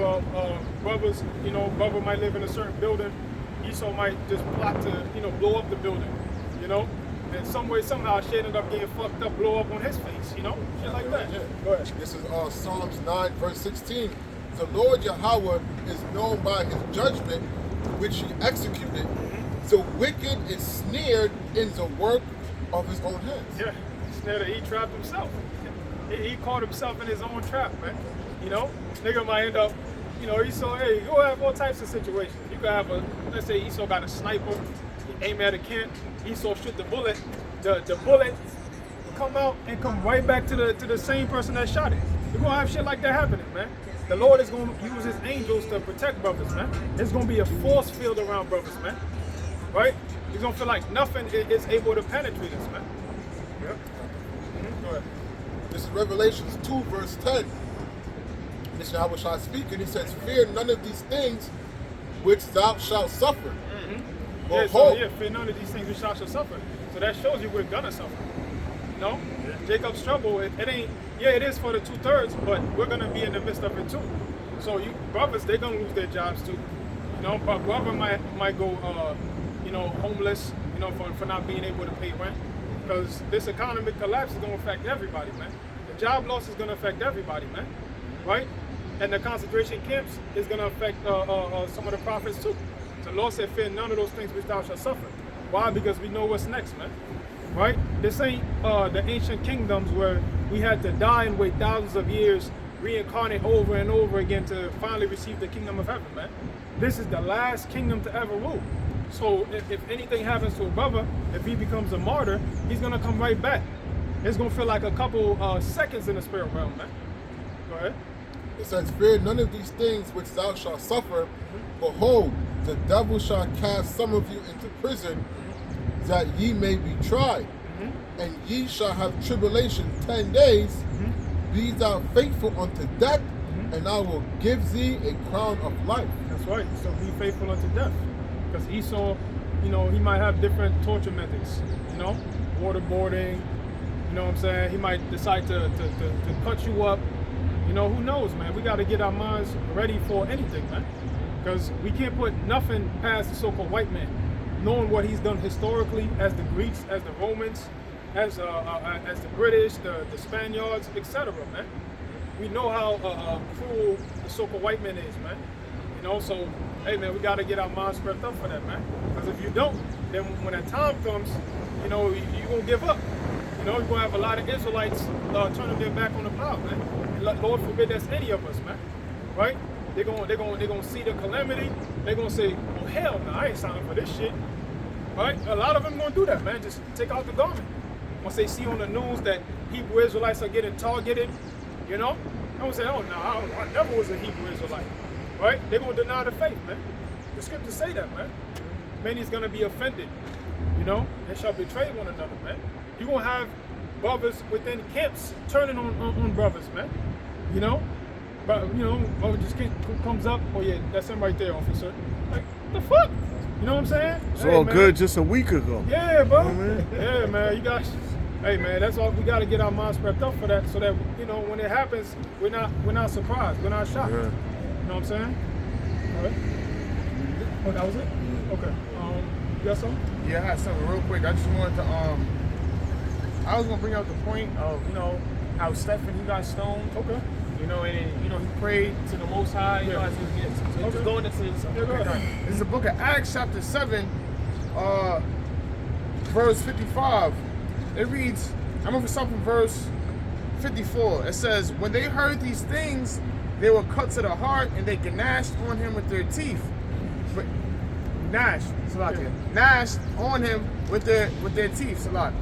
brothers, brother might live in a certain building, Esau might just plot to, blow up the building, and some way, somehow, she ended up getting fucked up, blow up on his face, shit like that. Yeah. Go ahead. This is Psalms 9, verse 16. The Lord Yahweh is known by his judgment, which he executed. The wicked is snared in the work of his own hands. Yeah, he trapped himself. He caught himself in his own trap, man. Nigga might end up, Esau, hey, you have all types of situations. You could have let's say Esau got a sniper, aim at a camp, Esau shoot the bullet, the bullet come out and come right back to the same person that shot it. You're gonna have shit like that happening, man. The Lord is gonna use his angels to protect brothers, man. There's gonna be a force field around brothers, man. Right? You're gonna feel like nothing is able to penetrate us, man. Yep. Go ahead. This is Revelations 2, verse 10. This is Yahweh shall speak, and he says, fear none of these things which thou shalt suffer. Fear none of these things which thou shalt suffer. So that shows you we're gonna suffer. Jacob's trouble, it ain't, it is for the 2/3, but we're gonna be in the midst of it too. So you brothers, they're gonna lose their jobs too. But brother might go homeless, for not being able to pay rent. Because this economic collapse is gonna affect everybody, man. job loss is going to affect everybody, man, right? And the concentration camps is going to affect some of the prophets too. The Lord said, fear none of those things which thou shalt suffer. Why? Because we know what's next, man, right? This ain't the ancient kingdoms where we had to die and wait thousands of years, reincarnate over and over again to finally receive the kingdom of heaven, man. This is the last kingdom to ever rule. So if anything happens to a brother, if he becomes a martyr, he's going to come right back. It's going to feel like a couple seconds in the spirit realm, man. Go ahead. It says, fear none of these things which thou shalt suffer. Behold, the devil shall cast some of you into prison, that ye may be tried. And ye shall have tribulation 10 days. Be thou faithful unto death, and I will give thee a crown of life. That's right. So be faithful unto death. Because Esau, you know, he might have different torture methods, you know, waterboarding, you know what I'm saying? He might decide to cut you up. You know, who knows, man? We got to get our minds ready for anything, man. Because we can't put nothing past the so-called white man, knowing what he's done historically as the Greeks, as the Romans, as the British, the Spaniards, etc., man. We know how cruel the so-called white man is, man. You know, so, hey, man, we got to get our minds prepped up for that, man. Because if you don't, then when that time comes, you know, you're going to give up. You know, you're going to have a lot of Israelites turning their back on the plow, man. And Lord forbid that's any of us, man. Right? They're gonna see the calamity. They're going to say, oh, hell no, I ain't signing for this shit. Right? A lot of them going to do that, man. Just take out the garment. Once they see on the news that Hebrew Israelites are getting targeted, you know, I'm going to say, oh, no, I never was a Hebrew Israelite. Right? They're going to deny the faith, man. The scriptures say that, man. Many's going to be offended, you know, and shall betray one another, man. You're going to have brothers within camps turning on brothers, man. You know? But, you know, brother just comes up, oh, yeah, that's him right there, officer. Like, the fuck? You know what I'm saying? It's all good just a week ago. Yeah, bro. You know what I mean? Yeah, man. You guys, hey, man, that's all. We got to get our minds prepped up for that so that, you know, when it happens, we're not surprised. We're not shocked. Yeah. You know what I'm saying? All right. Oh, that was it? Okay. You got something? Yeah, I had something real quick. I just wanted to, I was gonna bring out the point of, you know, how Stephen, he got stoned. Okay. You know, and you know, he prayed to the Most High. You know, as he was getting, so just going into this. This is the book of Acts, chapter 7, verse 55. It reads, I'm going to start from verse 54. It says, when they heard these things, they were cut to the heart, and they gnashed on him with their teeth. Gnashed on him with their teeth. Salat.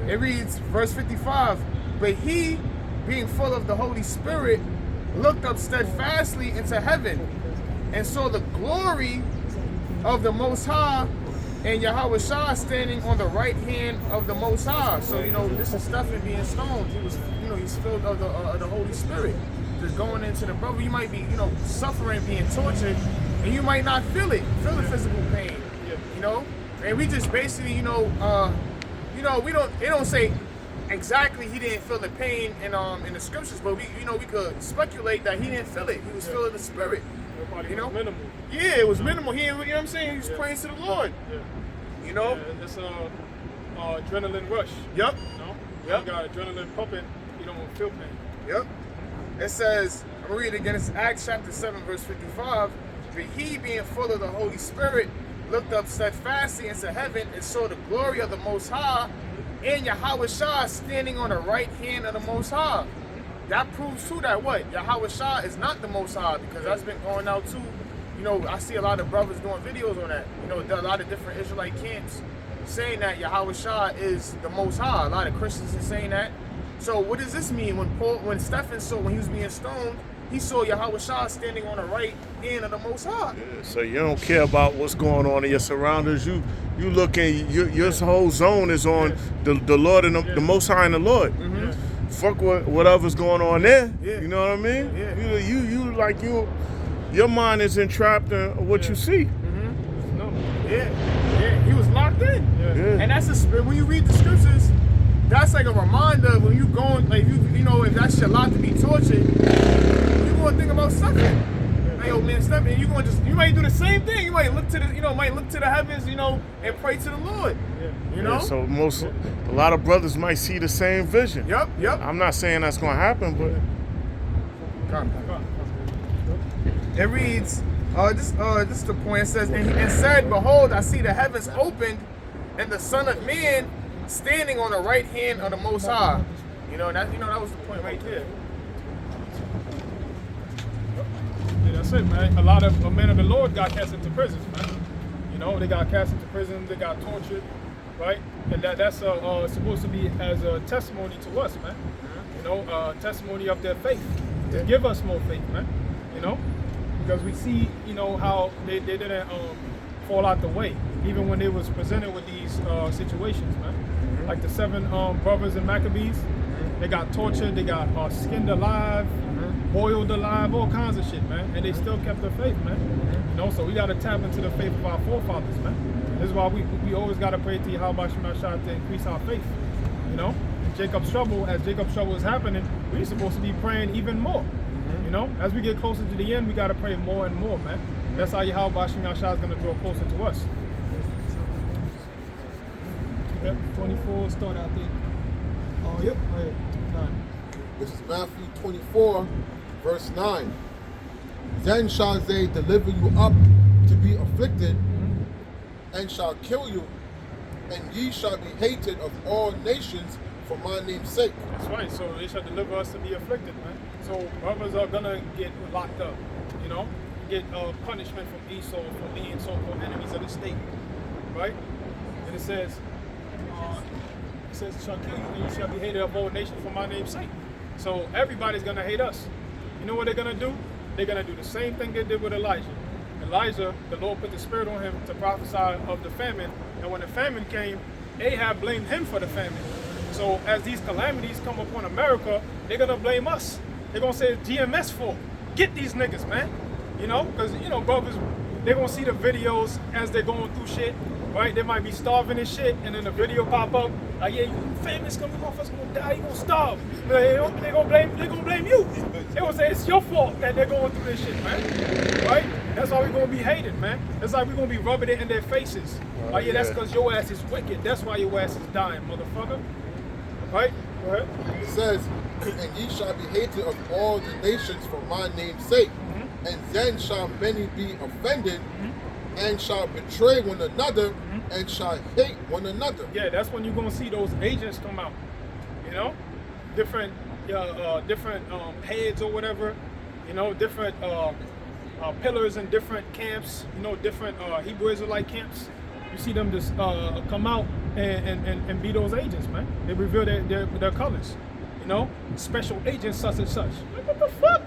It reads, verse 55. But he, being full of the Holy Spirit, looked up steadfastly into heaven, and saw the glory of the Most High, and Yahweh Shah standing on the right hand of the Most High. So, you know, this is Stephen being stoned. He was, you know, he's filled of the Holy Spirit. Just going into the brother, you might be, you know, suffering, being tortured, and you might not feel the physical pain, you know? And we just basically, you know, they don't say exactly he didn't feel the pain in the scriptures, but we, you know, we could speculate that he didn't feel it. He was feeling the spirit, you know? Minimal. Yeah, it was minimal. He, you know what I'm saying? He was praying to the Lord, you know? Yeah, it's adrenaline rush. Yep. You know? Yep. You got adrenaline pumping, you don't feel pain. Yep. It says, I'm going to read it again. It's Acts chapter 7, verse 55. But he, being full of the Holy Spirit, looked up steadfastly into heaven and saw the glory of the Most High, and Yahweh Shah standing on the right hand of the Most High. That proves too that what? Yahweh Shah is not the Most High, because that's been going out too. You know, I see a lot of brothers doing videos on that. You know, there are a lot of different Israelite camps saying that Yahweh Shah is the Most High. A lot of Christians are saying that. So what does this mean? When Stephen saw, when he was being stoned, he saw Yahweh Shah standing on the right hand of the Most High. Yeah, so you don't care about what's going on in your surroundings. You looking, your whole zone is on the Lord and the Most High and the Lord. Mm-hmm. Fuck whatever's going on there. Yeah. You know what I mean? Yeah. Your mind is entrapped in what you see. Mm-hmm. No. Yeah. He was locked in. Yeah. And that's when you read the scriptures, that's like a reminder when you going, like you know, if that's your lot to be tortured, you gonna think about suffering. Hey, yo, man, step in. You might do the same thing. You might look to the heavens, and pray to the Lord. You know. Yeah, so a lot of brothers might see the same vision. Yep. I'm not saying that's gonna happen, but it reads, this is the point. It says, and said, behold, I see the heavens opened, and the Son of Man standing on the right hand of the Most High. That was the point right there. Yeah, that's it, man. A lot of men of the Lord got cast into prisons, man. They got cast into prison, they got tortured, right? And that's supposed to be as a testimony to us, man. Testimony of their faith, to give us more faith, man. Because we see, how they didn't fall out the way, even when they was presented with these situations, man. Like the 7 brothers in Maccabees, they got tortured, they got skinned alive, boiled alive, all kinds of shit, man. And they still kept their faith, man. So we got to tap into the faith of our forefathers, man. This is why we always got to pray to Yahweh Shemashah to increase our faith. Jacob's trouble, as Jacob's trouble is happening, we're supposed to be praying even more. As we get closer to the end, we got to pray more and more, man. That's how Yahweh Shemashah is going to draw closer to us. Yep, 24, start out there. Oh, yep, right. 9. This is Matthew 24, verse 9. Then shall they deliver you up to be afflicted, and shall kill you, and ye shall be hated of all nations for my name's sake. That's right, so they shall deliver us to be afflicted, man. So brothers are gonna get locked up, get punishment from Esau for being so-called enemies of the state, right? And it says, shall kill you, and you shall be hated of all nations for my name's sake. So everybody's gonna hate us. You know what they're gonna do? They're gonna do the same thing they did with Elijah. Elijah, the Lord put the spirit on him to prophesy of the famine, and when the famine came, Ahab blamed him for the famine. So as these calamities come upon America, they're gonna blame us. They're gonna say it's GMS fault. Get these niggas, man. Because brothers, they're gonna see the videos as they're going through shit, right? They might be starving and shit, and then the video pop up, like, yeah, you famous, come on, us gonna die, you gonna starve. They're gonna blame you. They're gonna say it's your fault that they're going through this shit, man. Right? That's why we're gonna be hated, man. It's like we're gonna be rubbing it in their faces. Like, yeah, that's because your ass is wicked. That's why your ass is dying, motherfucker. Right? Go ahead. It says, and ye shall be hated of all the nations for my name's sake. And then shall many be offended, and shall betray one another, and shall hate one another. Yeah, that's when you're gonna see those agents come out. Different heads or whatever. Different pillars in different camps. Different Hebrew Israelite camps. You see them just come out and be those agents, man. They reveal their colors. Special agents such and such. Like, what the fuck?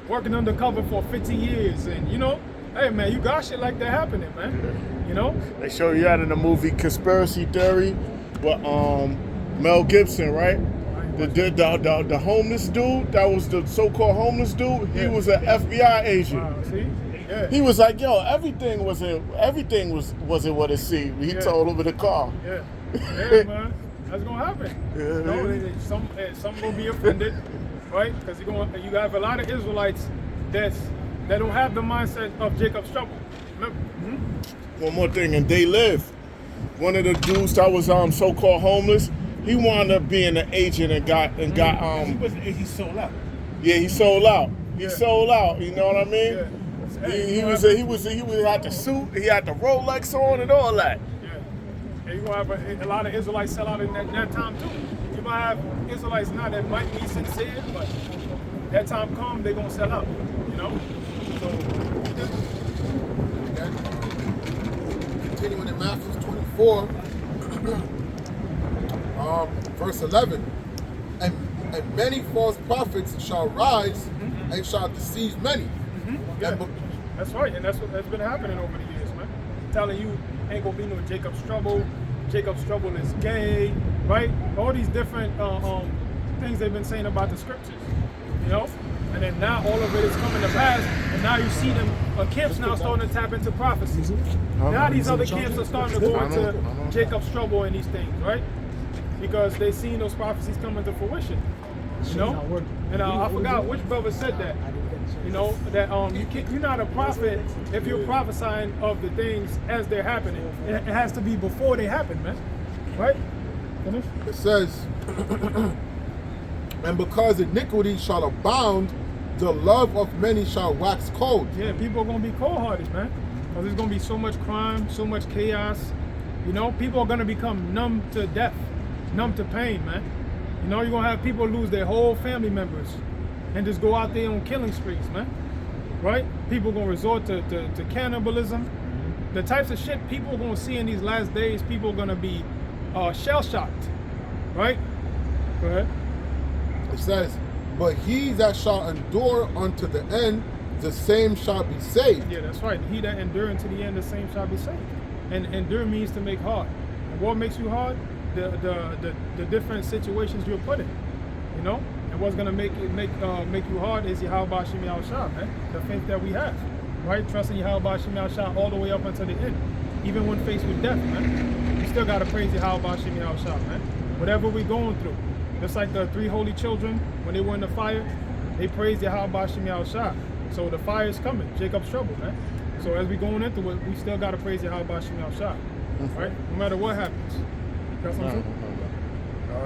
Working undercover for 50 years, and hey man, you got shit like that happening, man. They show you that in the movie Conspiracy Theory, but Mel Gibson, right? The homeless dude, that was the so-called homeless dude. He was an FBI agent. Wow, see? Yeah. He was like, yo, everything wasn't what it seemed. He told him in the car. Yeah, man, that's gonna happen. Some gonna be offended. Right? Because you have a lot of Israelites that don't have the mindset of Jacob's trouble. Remember? One more thing, and they live. One of the dudes that was so-called homeless, he wound up being an agent and got He sold out. Yeah, he sold out. He sold out. You know what I mean? Yeah. He had the suit, he had the Rolex on and all that. Yeah. And you're gonna have a lot of Israelites sell out in that time too. You might have Israelites now that might be sincere, but that time come, they're gonna sell out, So Continuing in Matthew 24, verse 11. And many false prophets shall rise and shall deceive many. Yeah. That's right, and that's been happening over the years, man. Telling you ain't gonna be no Jacob's trouble. Jacob's trouble is gay, right? All these different things they've been saying about the scriptures, And then now all of it is coming to pass, and now you see them camps now starting to tap into prophecies. Now these other camps are starting to go into Jacob's trouble and these things, right? Because they seen those prophecies coming to fruition, And I forgot which brother said that. You know that you're not a prophet if you're prophesying of the things as they're happening. It has to be before they happen, man. Right? Finish. It says, and because iniquity shall abound, the love of many shall wax cold. Yeah, people are gonna be cold-hearted, man. Because there's gonna be so much crime, so much chaos. You know, people are gonna become numb to death, numb to pain, man. You know, you're gonna have people lose their whole family members and just go out there on killing sprees, man. Right? People gonna resort to cannibalism. The types of shit people are gonna see in these last days, people are gonna be shell-shocked. Right? Go ahead. It says, but he that shall endure unto the end, the same shall be saved. Yeah, that's right. He that endure unto the end, the same shall be saved. And endure means to make hard. And what makes you hard? The different situations you're put in. You know? And what's gonna make you hard is Yahweh Shem Yahushua, man. The faith that we have. Right? Trusting Yahweh Shem Yahushua all the way up until the end. Even when faced with death, man. You still gotta praise Yahweh Shem Yahushua, man. Whatever we're going through. Just like the 3 holy children, when they were in the fire, they praised Yahweh Shem Yahushua. So the fire is coming, Jacob's trouble, man. So as we going into it, we still got to praise Yahweh Shem Yahushua, right? No matter what happens. Got something?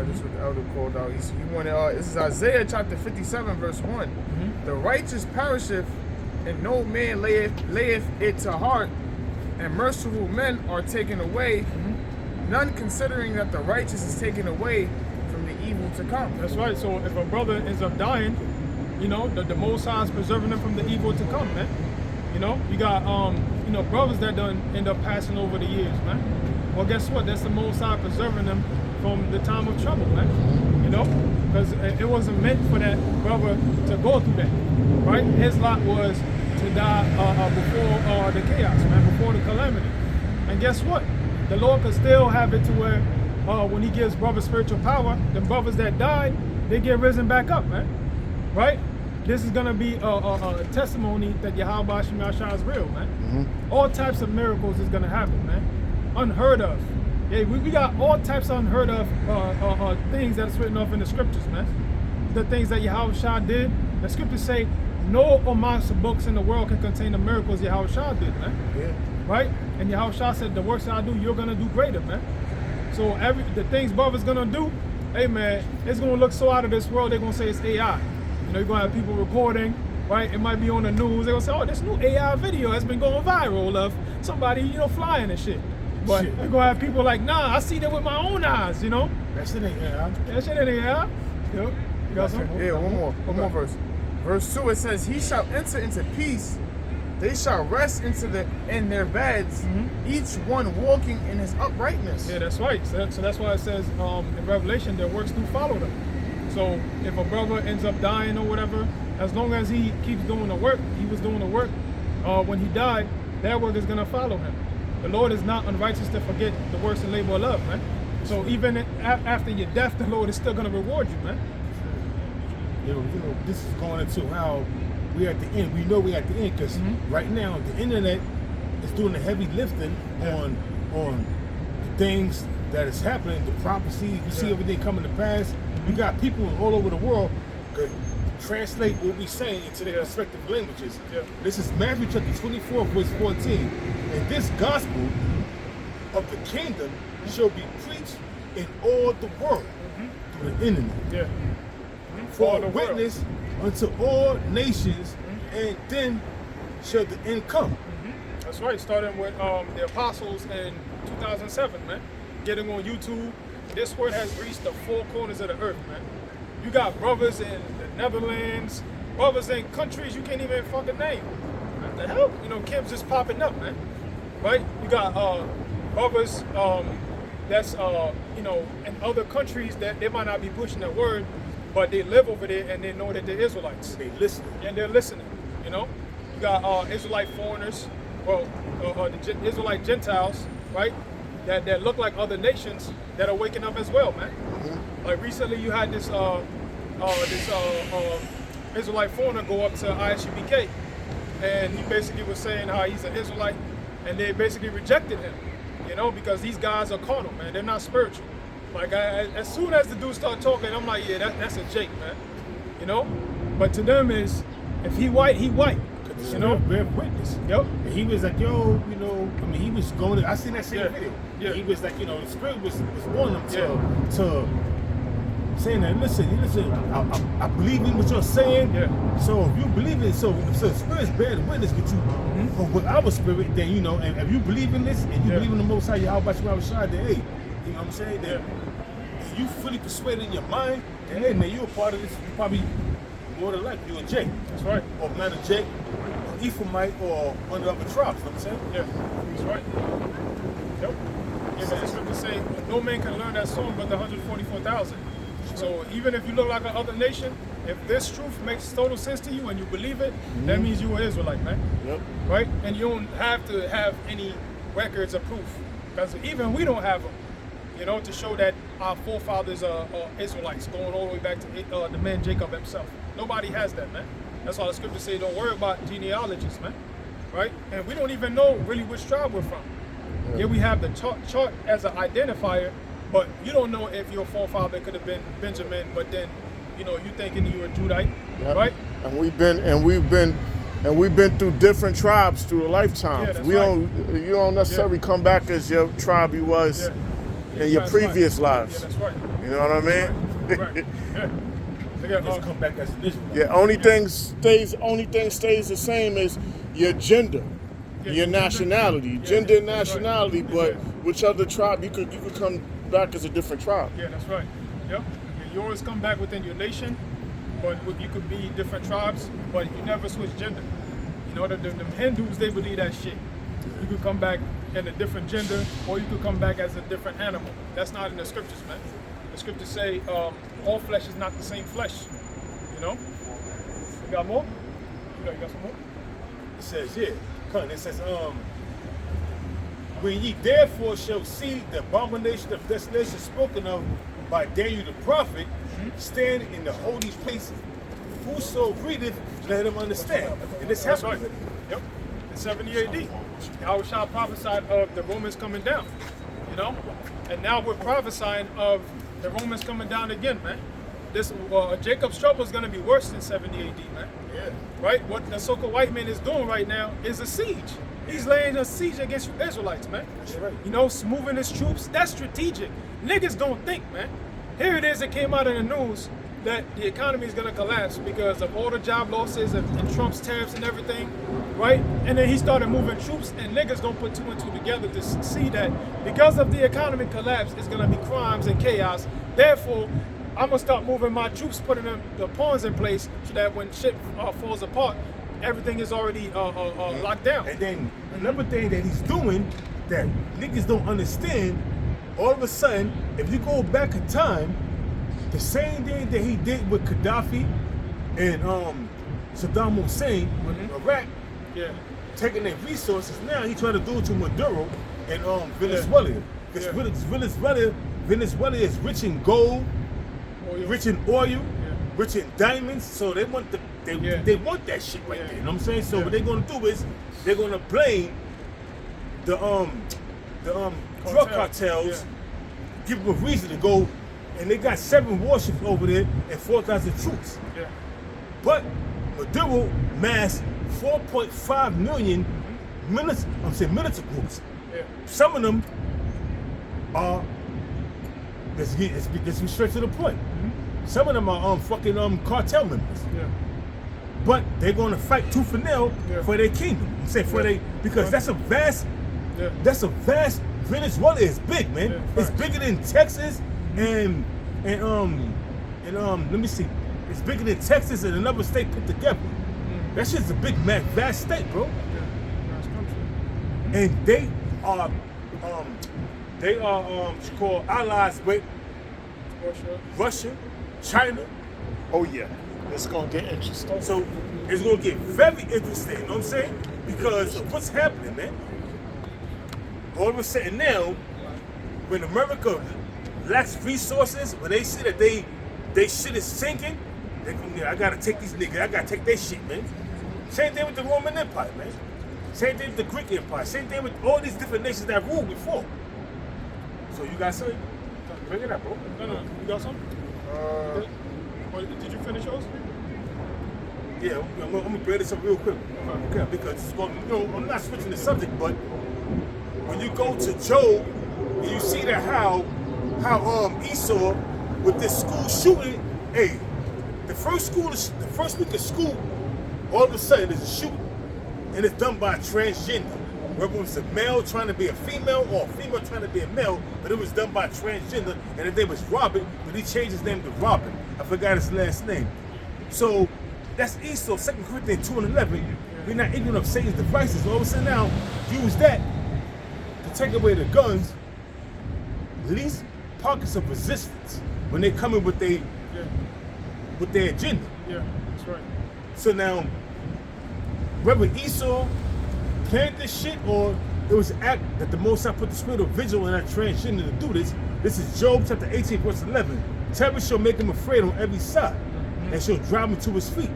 Just what the elder called out. He wanted, this is Isaiah chapter 57, verse 1. The righteous perisheth, and no man layeth it to heart, and merciful men are taken away, none considering that the righteous is taken away from the evil to come. That's right. So if a brother ends up dying, you know, the Most High is preserving them from the evil to come, man. You know, you got, you know, brothers that done end up passing over the years, man. Well, guess what? That's the Most High preserving them from the time of trouble, man. You know, because it wasn't meant for that brother to go through that, right? His lot was to die before the chaos, man, before the calamity. And guess what? The Lord could still have it to where when he gives brothers spiritual power, the brothers that died, they get risen back up, man. Right? This is gonna be a testimony that Yahweh Shem Yahushua is real, man. All types of miracles is gonna happen, man. Unheard of. Yeah, we got all types of unheard of things that's written off in the scriptures, man. The things that Yahushua did, the scriptures say no amongst the books in the world can contain the miracles Yahushua did, man. Yeah. Right? And Yahushua said, the works that I do, you're gonna do greater, man. So the things brothers gonna do, hey man, it's gonna look so out of this world, they're gonna say it's AI. You know, you're gonna have people recording, right? It might be on the news. They're gonna say, oh, this new AI video has been going viral of somebody, you know, flying and shit. But they're gonna have people like, nah, I see that with my own eyes, you know? That shit ain't AI. That shit ain't AI. Yep. You got something? Yeah, one more verse. Verse 2, it says, he shall enter into peace. They shall rest in their beds, each one walking in his uprightness. Yeah, that's right. So that's why it says in Revelation, their works do follow them. So if a brother ends up dying or whatever, as long as he keeps doing the work, he was doing the work, when he died, that work is going to follow him. The Lord is not unrighteous to forget the works and labor of love, man. So even after your death, the Lord is still going to reward you, man. You know, this is going into how we're at the end. We know we're at the end because right now the internet is doing the heavy lifting on the things that is happening, the prophecies. You see everything coming to pass. You got people all over the world could translate what we say into their respective languages. This is Matthew chapter 24, verse 14. And this gospel of the kingdom shall be preached in all the world through the internet. For a witness unto all nations, and then shall the end come. That's right, starting with the apostles in 2007, man. Getting on YouTube. This word has reached the 4 corners of the earth, man. You got brothers in the Netherlands, brothers in countries you can't even fucking name. What the hell? You know, camps just popping up, man. Right? You got brothers that's, you know, in other countries that they might not be pushing that word, but they live over there and they know that they're Israelites. They listen. And they're listening, you know? You got Israelite foreigners, well, the Israelite Gentiles, right? That look like other nations that are waking up as well, man. Like recently you had this Israelite foreigner go up to ISUBK, and he basically was saying how he's an Israelite, and they basically rejected him, you know, because these guys are carnal, man. They're not spiritual. Like, as soon as the dude started talking, I'm like, yeah, that's a Jake, man. You know? But to them is, If he white, he white. You know, bear witness. Yep. And he was like, yo, you know, I mean, he was going. I seen that same Yeah. video. Yeah. He was like, you know, the spirit was on him to saying that. Listen, I believe in what you're saying. Yeah. So if you believe it, so the spirit's bearing witness with you, with our spirit, then you know, and if you believe in this and you believe in the Most High, Yahweh Shai, then hey, you know what I'm saying? Then if you fully persuaded in your mind, then hey, man, you're a part of this. You probably more than likely you and Jake. That's right. Or not a Jake, or Ephraimite, or one of the other tribes. You know what I'm saying? Yeah, that's right. Yep. Yeah, man, the scriptures say no man can learn that song but the 144,000. So even if you look like another nation, if this truth makes total sense to you and you believe it, that means you are Israelite, man. Yep. Right? And you don't have to have any records of proof, because even we don't have them, you know, to show that our forefathers are Israelites, going all the way back to the man Jacob himself. Nobody has that, man. That's why the scriptures say don't worry about genealogies, man. Right? And we don't even know really which tribe we're from. Yeah, we have the chart as an identifier, but you don't know if your forefather could have been Benjamin, but then, you know, you thinking you were Judite, right? And we've been through different tribes through a lifetime. Yeah, that's You don't necessarily come back as your tribe you was in your That's previous right. lives. Yeah, that's right. You know what I mean? Right. Yeah. They got, Just come back as an Israelite. Yeah, only thing stays the same is your gender, your nationality, gender and nationality. But which other tribe you could come back as a different tribe. Yeah, that's right. Yep. You always come back within your nation, but you could be different tribes, but you never switch gender. You know, the Hindus, they believe that shit. You could come back in a different gender, or you could come back as a different animal. That's not in the scriptures, man. The scriptures say all flesh is not the same flesh. You know? You got more? You got some more? It says, it says, when ye therefore shall see the abomination of desolation spoken of by Daniel the prophet, stand in the holy places. Whoso readeth, let him understand. And this That's happened. right. Yep. In 70 AD, Yahushua prophesied of the Romans coming down, you know? And now we're prophesying of the Romans coming down again, man. This Jacob's trouble is going to be worse than 70 AD, man. Yeah. Right? What the so-called white man is doing right now is a siege. He's laying a siege against you Israelites, man. That's right. You know, moving his troops, that's strategic. Niggas don't think, man. Here it is, it came out in the news that the economy is going to collapse because of all the job losses and Trump's tariffs and everything, right? And then he started moving troops, and niggas don't put two and two together to see that because of the economy collapse, it's going to be crimes and chaos. Therefore, I'm going to start moving my troops, putting the pawns in place so that when shit falls apart, everything is already locked down. And then another thing that he's doing that niggas don't understand, all of a sudden, if you go back in time, the same thing that he did with Gaddafi and Saddam Hussein with Iraq, taking their resources, now he trying to do it to Maduro and Venezuela. Because Venezuela is rich in gold, rich in oil, rich in diamonds, so they want they want that shit right there. You know what I'm saying? So what they're gonna do is they're gonna blame the drug cartels, give them a reason to go, and they got 7 warships over there and 4,000 troops. Yeah. But Maduro massed 4.5 million militant groups. Yeah. Some of them are, let's be straight to the point. Some of them are cartel members. Yeah. But they're gonna fight tooth and nail for their kingdom. Because that's a vast Venezuela is big, man. Yeah, it's bigger than Texas and let me see. It's bigger than Texas and another state put together. That shit's a big vast state, bro. And they are called allies with Russia, China. Oh yeah, it's gonna get interesting. So it's gonna get very interesting, you know what I'm saying? Because of what's happening, man. All of a sudden now, when America lacks resources, when they see that they shit is sinking, they go, I gotta take these niggas, I gotta take their shit, man. Same thing with the Roman Empire, man. Same thing with the Greek Empire. Same thing with all these different nations that ruled before. So you got something? Bring it up, bro. No, you got something? Did you finish yours? Yeah, I'm gonna bring this up real quick, okay, because it's going. I'm not switching the subject, but when you go to Job, and you see that how Esau with this school shooting, hey, the first week of school, all of a sudden there's a shooting, and it's done by a transgender. Whether it was a male trying to be a female or a female trying to be a male, but it was done by a transgender, and his name was Robert, but he changed his name to Robin. I forgot his last name. So that's Esau, 2 Corinthians 2:11. We're not ignorant of Satan's devices. All of a sudden now, use that to take away the guns, least pockets of resistance when they come in with their agenda. Yeah, that's right. So now, whether Esau planned this shit or it was an act that the Most High put the spirit of vigil in that transgender to do this, this is Job chapter 18, verse 11. Terror shall make him afraid on every side, and shall drive him to his feet.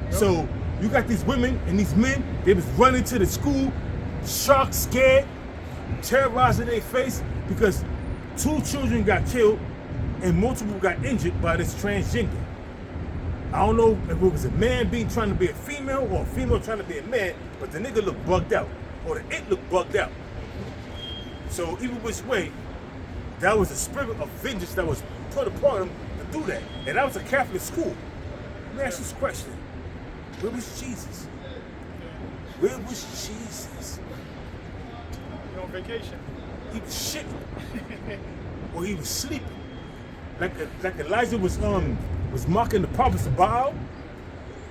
So you got these women and these men, they was running to the school, shocked, scared, terrorizing their face because 2 children got killed and multiple got injured by this transgender. I don't know if it was a man trying to be a female or a female trying to be a man, but the nigga looked bugged out, or the it looked bugged out. So either which way, that was a spirit of vengeance that was put upon him to do that. And that was a Catholic school. Let me ask you this question. Where was Jesus? Where was Jesus? You on vacation? He was shitting. Or he was sleeping. Like Elijah was mocking the prophets of Baal.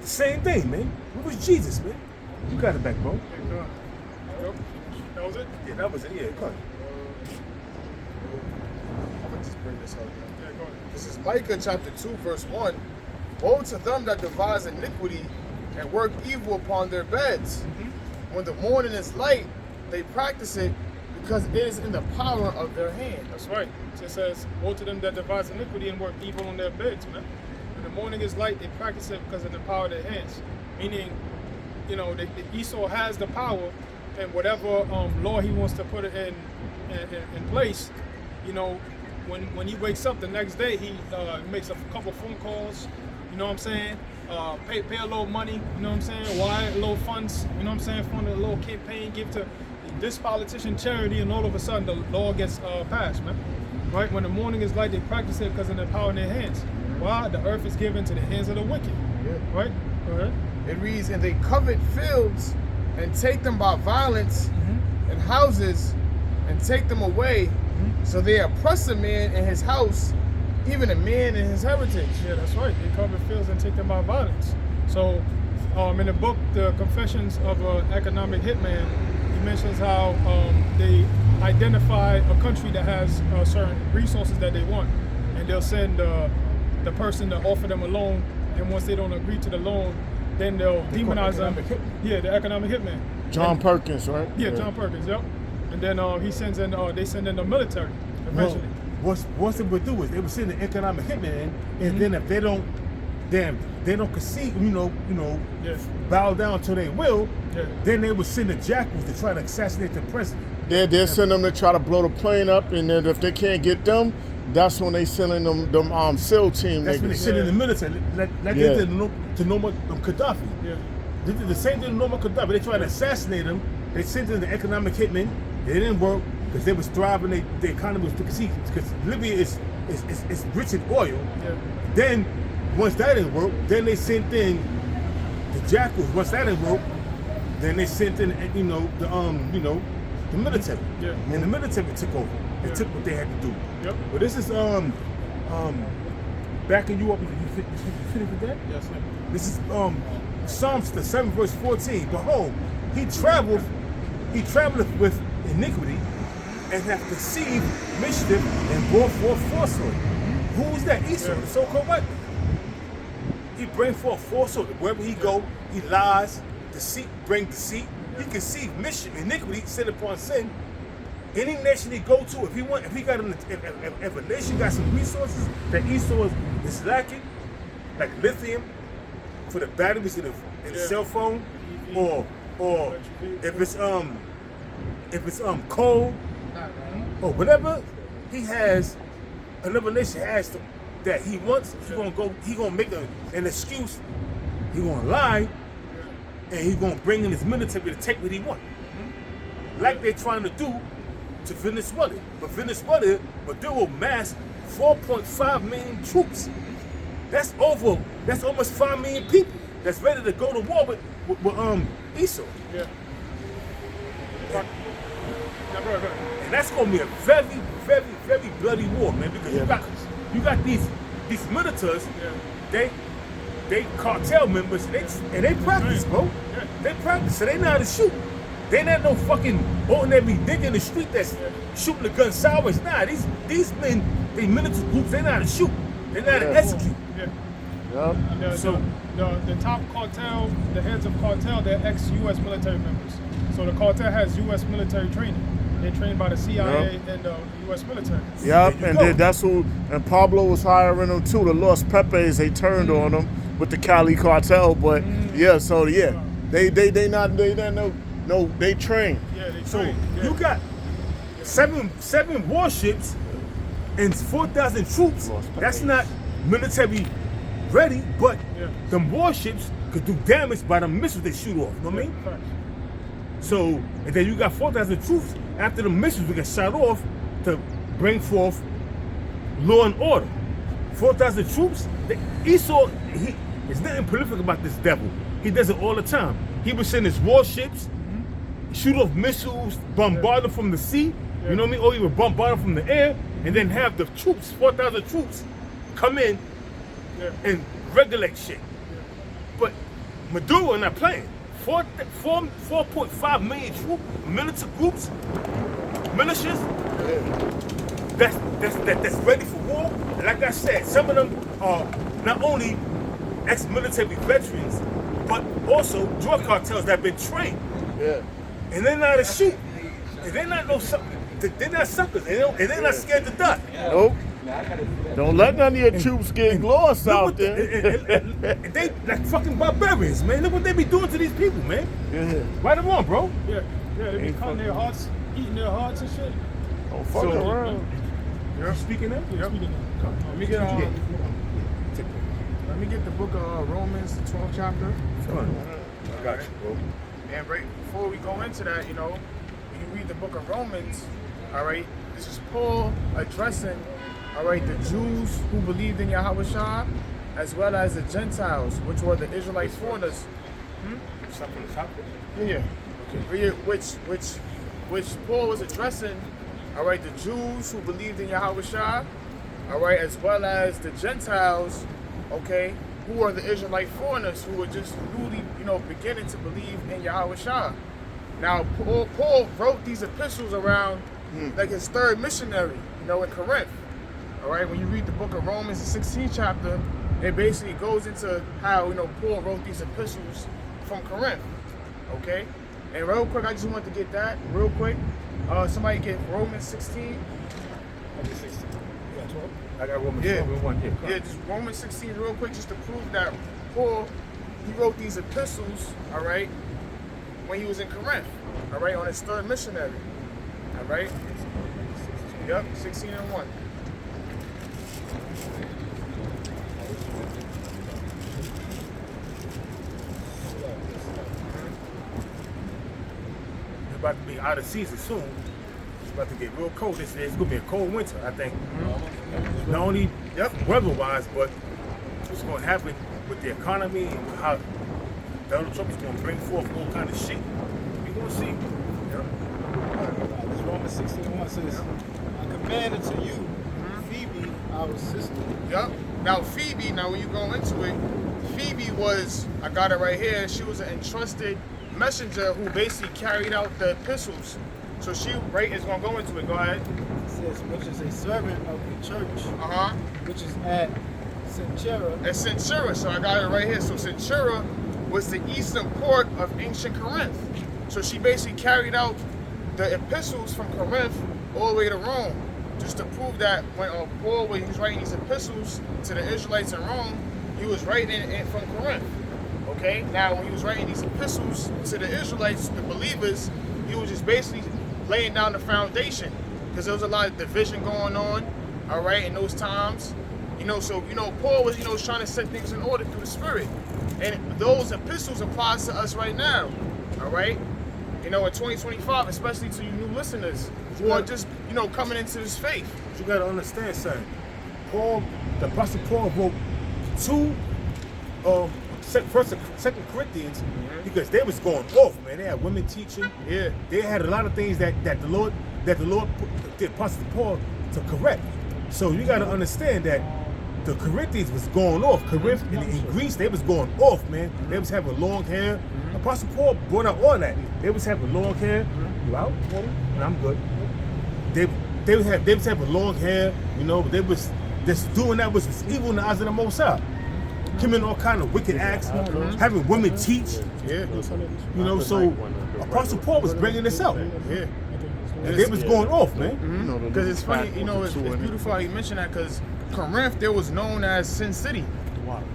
The same thing, man. Where was Jesus, man? You got it back, bro. Yep. That was it? Yeah, that was it. Yeah, go ahead. I'm gonna just bring this up. Yeah, go ahead. This is Micah chapter 2, verse 1. Woe to them that devise iniquity and work evil upon their beds. When the morning is light, they practice it because it is in the power of their hand. That's right. It says, woe to them that devise iniquity and work evil on their beds, man. When the morning is light, they practice it because of the power of their hands. Meaning, you know, Esau has the power, and whatever law he wants to put it in place, you know, when he wakes up the next day, he makes a couple phone calls, you know what I'm saying? Pay a little money, you know what I'm saying? Wire a little funds, you know what I'm saying? Fund a little campaign, give to this politician charity, and all of a sudden the law gets passed, man. Right? When the morning is light, they practice it because of the power in their hands. Why? The earth is given to the hands of the wicked. Yeah. Right? Go ahead. It reads, and they covet fields and take them by violence, and houses and take them away. So they oppress a man in his house, even a man in his heritage. Yeah, that's right. They cover fields and take them by violence. So, in the book, The Confessions of an Economic Hitman, he mentions how they identify a country that has certain resources that they want, and they'll send the person to offer them a loan, and once they don't agree to the loan, then they'll demonize them. Yeah, the economic hitman. John Perkins, right? Yeah, John Perkins, yep. And then they send in the military eventually. What they would do is they would send the economic hitman, and then if they don't concede, bow down to their will, then they would send the jackals to try to assassinate the president. They'll send them to try to blow the plane up, and then if they can't get them, that's when they sending them SEAL team. That's when they send in the military, like they did to Muammar Gaddafi. Yeah. They did the same thing to Muammar Gaddafi. They tried to assassinate him. They sent in the economic hitmen. It didn't work because they was thriving. The economy was because Libya is rich in oil. Yeah. Then once that didn't work, then they sent in the jackals. Once that didn't work, then they sent in the military. Yeah. And the military took over. They took what they had to do. Yep. But this is backing you up. You finished with that? Yes, sir. This is Psalms 7 verse 14. Behold, he traveleth with iniquity and hath conceived mischief and brought forth falsehood. Who is that? Esau, the so-called white man. He bring forth falsehood. Wherever he go, he lies, bring deceit. He conceive mischief, iniquity, sin upon sin. Any nation he go to, if a nation got some resources that Esau is lacking, like lithium for the batteries in the cell phone, or if it's coal or whatever he has, another nation has that he wants. He gonna make an excuse He gonna lie, and he gonna bring in his military to take what he want. Like they're trying to do to Venezuela. But Venezuela, Maduro massed 4.5 million troops. That's almost 5 million people that's ready to go to war with Esau. Yeah. And that's gonna be a very, very, very bloody war, man, because you got these militaries, they cartel members, and they practice, bro. They practice, so they know how to shoot. They not no fucking ordinary nigga in the street that's shooting the gun sideways. Nah, these men, they military groups, they know how to shoot. They know how to execute. The top cartel, the heads of cartel, they're ex-U.S. military members. So the cartel has U.S. military training. They're trained by the CIA and the U.S. military. Yep, and then that's who, and Pablo was hiring them too. The Los Pepes, they turned on them with the Cali cartel, but they train. Yeah, they So train. you got seven warships and 4,000 troops. That's not military ready, but them warships could do damage by the missiles they shoot off. You know what I mean? So, and then you got 4,000 troops after the missiles we get shot off to bring forth law and order. 4,000 troops. Esau, there's nothing prolific about this devil. He does it all the time. He would send his warships, shoot off missiles, bombard them from the sea, you know what I mean? Or he would bombard them from the air, and then have the troops, 4,000 troops, come in and regulate shit. But Maduro not playing. 4.5 million troops, military groups, militias, that's ready for war. And like I said, some of them are not only ex-military veterans, but also drug cartels that have been trained. Yeah. And they're not a sheep. And they're not they're not suckers. And they're not scared to die. Nope. Don't let none of your troops get lost out there. And they like fucking barbarians, man. Look what they be doing to these people, man. Right or wrong, bro? Yeah, they be cutting their hearts, eating their hearts and shit. Don't fuck around. You're speaking now? Yeah, speaking of. Let me get the book of Romans, the 12th chapter. I got you, bro. And right before we go into that, when you read the book of Romans, all right, this is Paul addressing, all right, the Jews who believed in Yahweh Shah, as well as the Gentiles, which were the Israelite foreigners. Something to top Yeah. Okay. Which Paul was addressing, all right, the Jews who believed in Yahweh Shah, all right, as well as the Gentiles, okay, who are the Israelite foreigners who were just newly, beginning to believe in Yahweh Shah. Now, Paul wrote these epistles around like his third missionary, in Corinth. All right, when you read the book of Romans, the 16th chapter, it basically goes into how, Paul wrote these epistles from Corinth. Okay? And real quick, I just wanted to get that real quick. Somebody get Romans 16. I got Romans 1 here. Yeah, just Romans 16 real quick, just to prove that Paul, he wrote these epistles, all right, when he was in Corinth, all right, on his third missionary, all right? Yep, 16 and 1. It's about to be out of season soon. It's about to get real cold. It's going to be a cold winter, I think. Not only weather-wise, but what's going to happen with the economy and how Donald Trump is going to bring forth all kind of shit. We're going to see. This Romans 16:1 says, I command unto you, Phoebe, our sister. Yep. Now Phoebe, when you go into it, Phoebe was, I got it right here, she was an entrusted messenger who basically carried out the epistles. So she, is going to go into it. Go ahead. It says, which is a servant of the church, which is at Centura. At Centura, so I got it right here. So Centura was the eastern port of ancient Corinth. So she basically carried out the epistles from Corinth all the way to Rome, just to prove that when Paul, when he was writing these epistles to the Israelites in Rome, he was writing it from Corinth. Okay, now when he was writing these epistles to the Israelites, the believers, he was just basically laying down the foundation, because there was a lot of division going on, all right, in those times. So, Paul was, trying to set things in order through the Spirit. And those epistles apply to us right now, all right? You know, in 2025, especially to you new listeners who are just, you know, coming into this faith. But you gotta understand, son. Paul, the Apostle Paul wrote 2, First and Second Corinthians, because they was going off, man. They had women teaching. Yeah. They had a lot of things that the Lord put the Apostle Paul to correct. So you gotta understand that the Corinthians was going off. Corinth in Greece, they was going off, man. They was having long hair. Apostle Paul brought out all that. They was having long hair. You out? No, I'm good. They was having long hair. You know, they was just doing that which was evil in the eyes of the Most High. Committing all kind of wicked acts, having women teach. Yeah. You know, so Apostle Paul was bringing this out. Yeah. And they was going off, man. Because it's funny, you know, it's beautiful how you mention that, because Corinth, they was known as Sin City.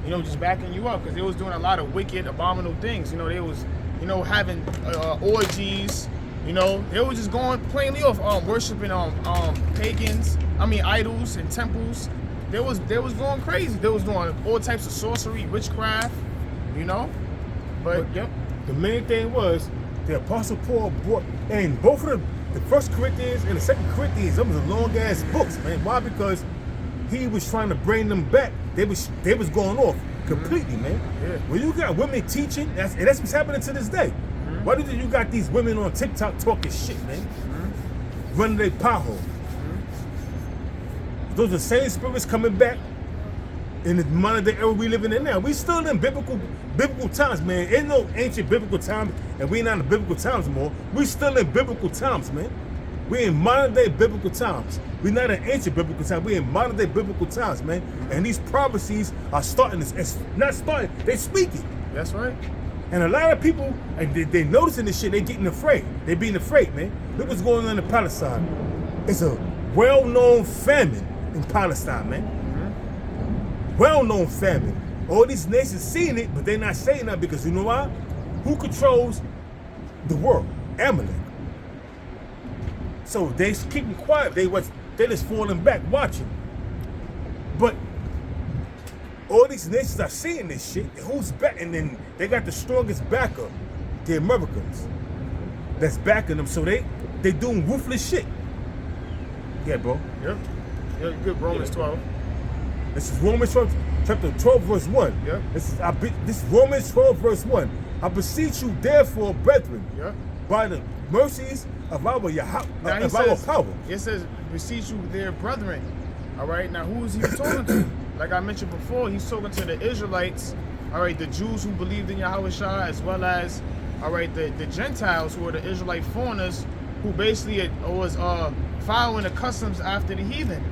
You know, just backing you up, because they was doing a lot of wicked, abominable things. You know, they was, you know, having orgies. You know, they were just going plainly off, worshiping pagans. Idols and temples. They was going crazy. They was doing all types of sorcery, witchcraft. You know, but yep. The main thing was the Apostle Paul brought, and both of the First Corinthians and the Second Corinthians, them was long ass books, man. Why? Because he was trying to bring them back. They was going off completely, man. Yeah. When you got women teaching, that's what's happening to this day. Why do you got these women on TikTok talking shit, man? Running their pothole. Those are the same spirits coming back in the modern day era we living in now. We still in biblical times, man. Ain't no ancient biblical times, and we not in biblical times anymore. We still in biblical times, man. We in modern day biblical times. We not in ancient biblical times. We in modern day biblical times, man. And these prophecies are starting. It's not starting. They speaking. That's right. And a lot of people, they noticing this shit. They getting afraid. They being afraid, man. Look what's going on in Palestine. It's a well-known famine in Palestine, man. Well-known famine. All these nations seeing it, but they're not saying that because you know why? Who controls the world? Amalek. So they keeping quiet. They just falling back watching. But all these nations are seeing this shit. And who's back? And then they got the strongest backer, the Americans, that's backing them. So they doing ruthless shit. Yeah, bro. Yep. Yeah, good. Romans 12. This is Romans 12, chapter 12, verse 1. Yeah. This is Romans 12, verse 1. I beseech you, therefore, brethren, by the mercies of our power. It says, beseech you, there, brethren. All right. Now, who is he talking to? Like I mentioned before, he's talking to the Israelites. All right, the Jews who believed in Yahweh Shah, as well as, all right, the Gentiles who were the Israelite foreigners, who basically was following the customs after the heathen.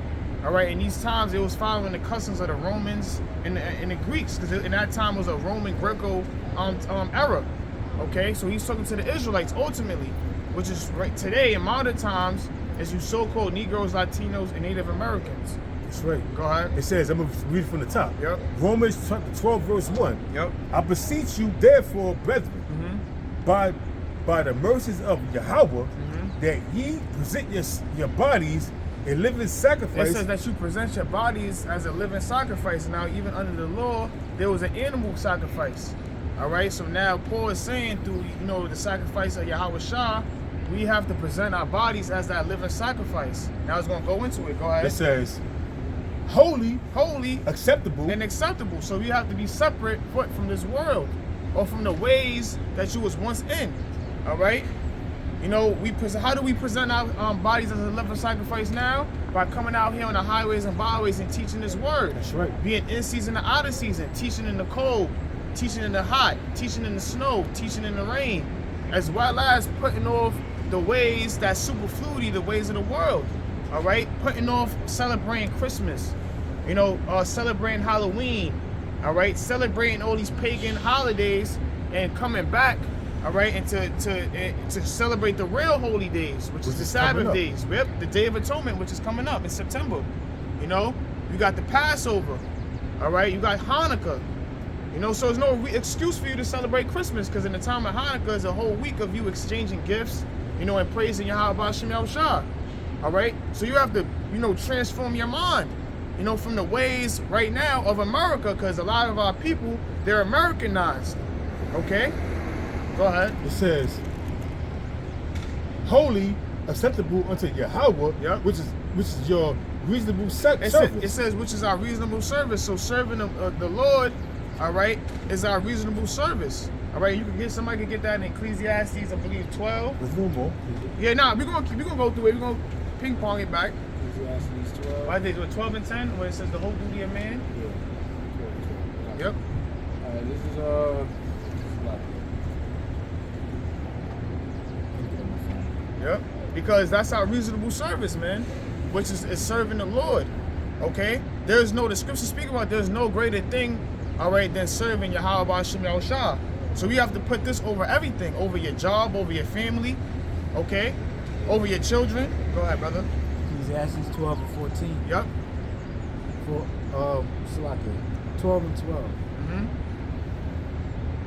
All right, in these times, it was following the customs of the Romans and the Greeks, because in that time it was a Roman Greco era. Okay, so he's talking to the Israelites ultimately, which is right today in modern times, as you so-called Negroes, Latinos, and Native Americans. That's right. Go ahead. It says, I'm going to read from the top. Yep. Romans chapter 12, verse 1. Yep. I beseech you, therefore, brethren, by the mercies of Yahweh, that ye present your bodies a living sacrifice. It says that you present your bodies as a living sacrifice. Now, even under the law, there was an animal sacrifice. All right, so now Paul is saying through, the sacrifice of Yahweh Shah, we have to present our bodies as that living sacrifice. Now it's going to go into it. Go ahead. It says, holy, acceptable. So you have to be separate from this world, or from the ways that you was once in. All right. How do we present our bodies as a living sacrifice now? By coming out here on the highways and byways and teaching this word. That's right. Being in season and out of season, teaching in the cold, teaching in the hot, teaching in the snow, teaching in the rain, as well as putting off the ways that superfluity, the ways of the world. All right, putting off celebrating Christmas, celebrating Halloween. All right, celebrating all these pagan holidays and coming back. All right, and to celebrate the real holy days, which is the Sabbath days. Yep, the Day of Atonement, which is coming up in September. You got the Passover. All right, you got Hanukkah. So there's no excuse for you to celebrate Christmas, because in the time of Hanukkah is a whole week of you exchanging gifts, and praising Yahweh Shem Shah. All right, so you have to, transform your mind. you know, from the ways right now of America, because a lot of our people, they're Americanized. Okay? Go ahead. It says, holy, acceptable unto Yahweh, Yep. which is your reasonable service. It says, which is our reasonable service. So serving the Lord, all right, is our reasonable service. All right, somebody can get that in Ecclesiastes, I believe 12. There's no more. Yeah, nah, we're gonna go through it. We're gonna ping pong it back. Ecclesiastes 12. Why they do it 12 and 10, where it says the whole duty of man? Yeah. Yep. Alright, this is Yep. Because that's our reasonable service, man, which is serving the Lord. Okay? The scriptures speak about there's no greater thing, all right, than serving Yahweh B'Shem Yahushua. So we have to put this over everything, over your job, over your family, okay? Over your children. Go ahead, brother. Ecclesiastes 12 and 14. Yep. For Salaki, 12 and 12. Mm-hmm.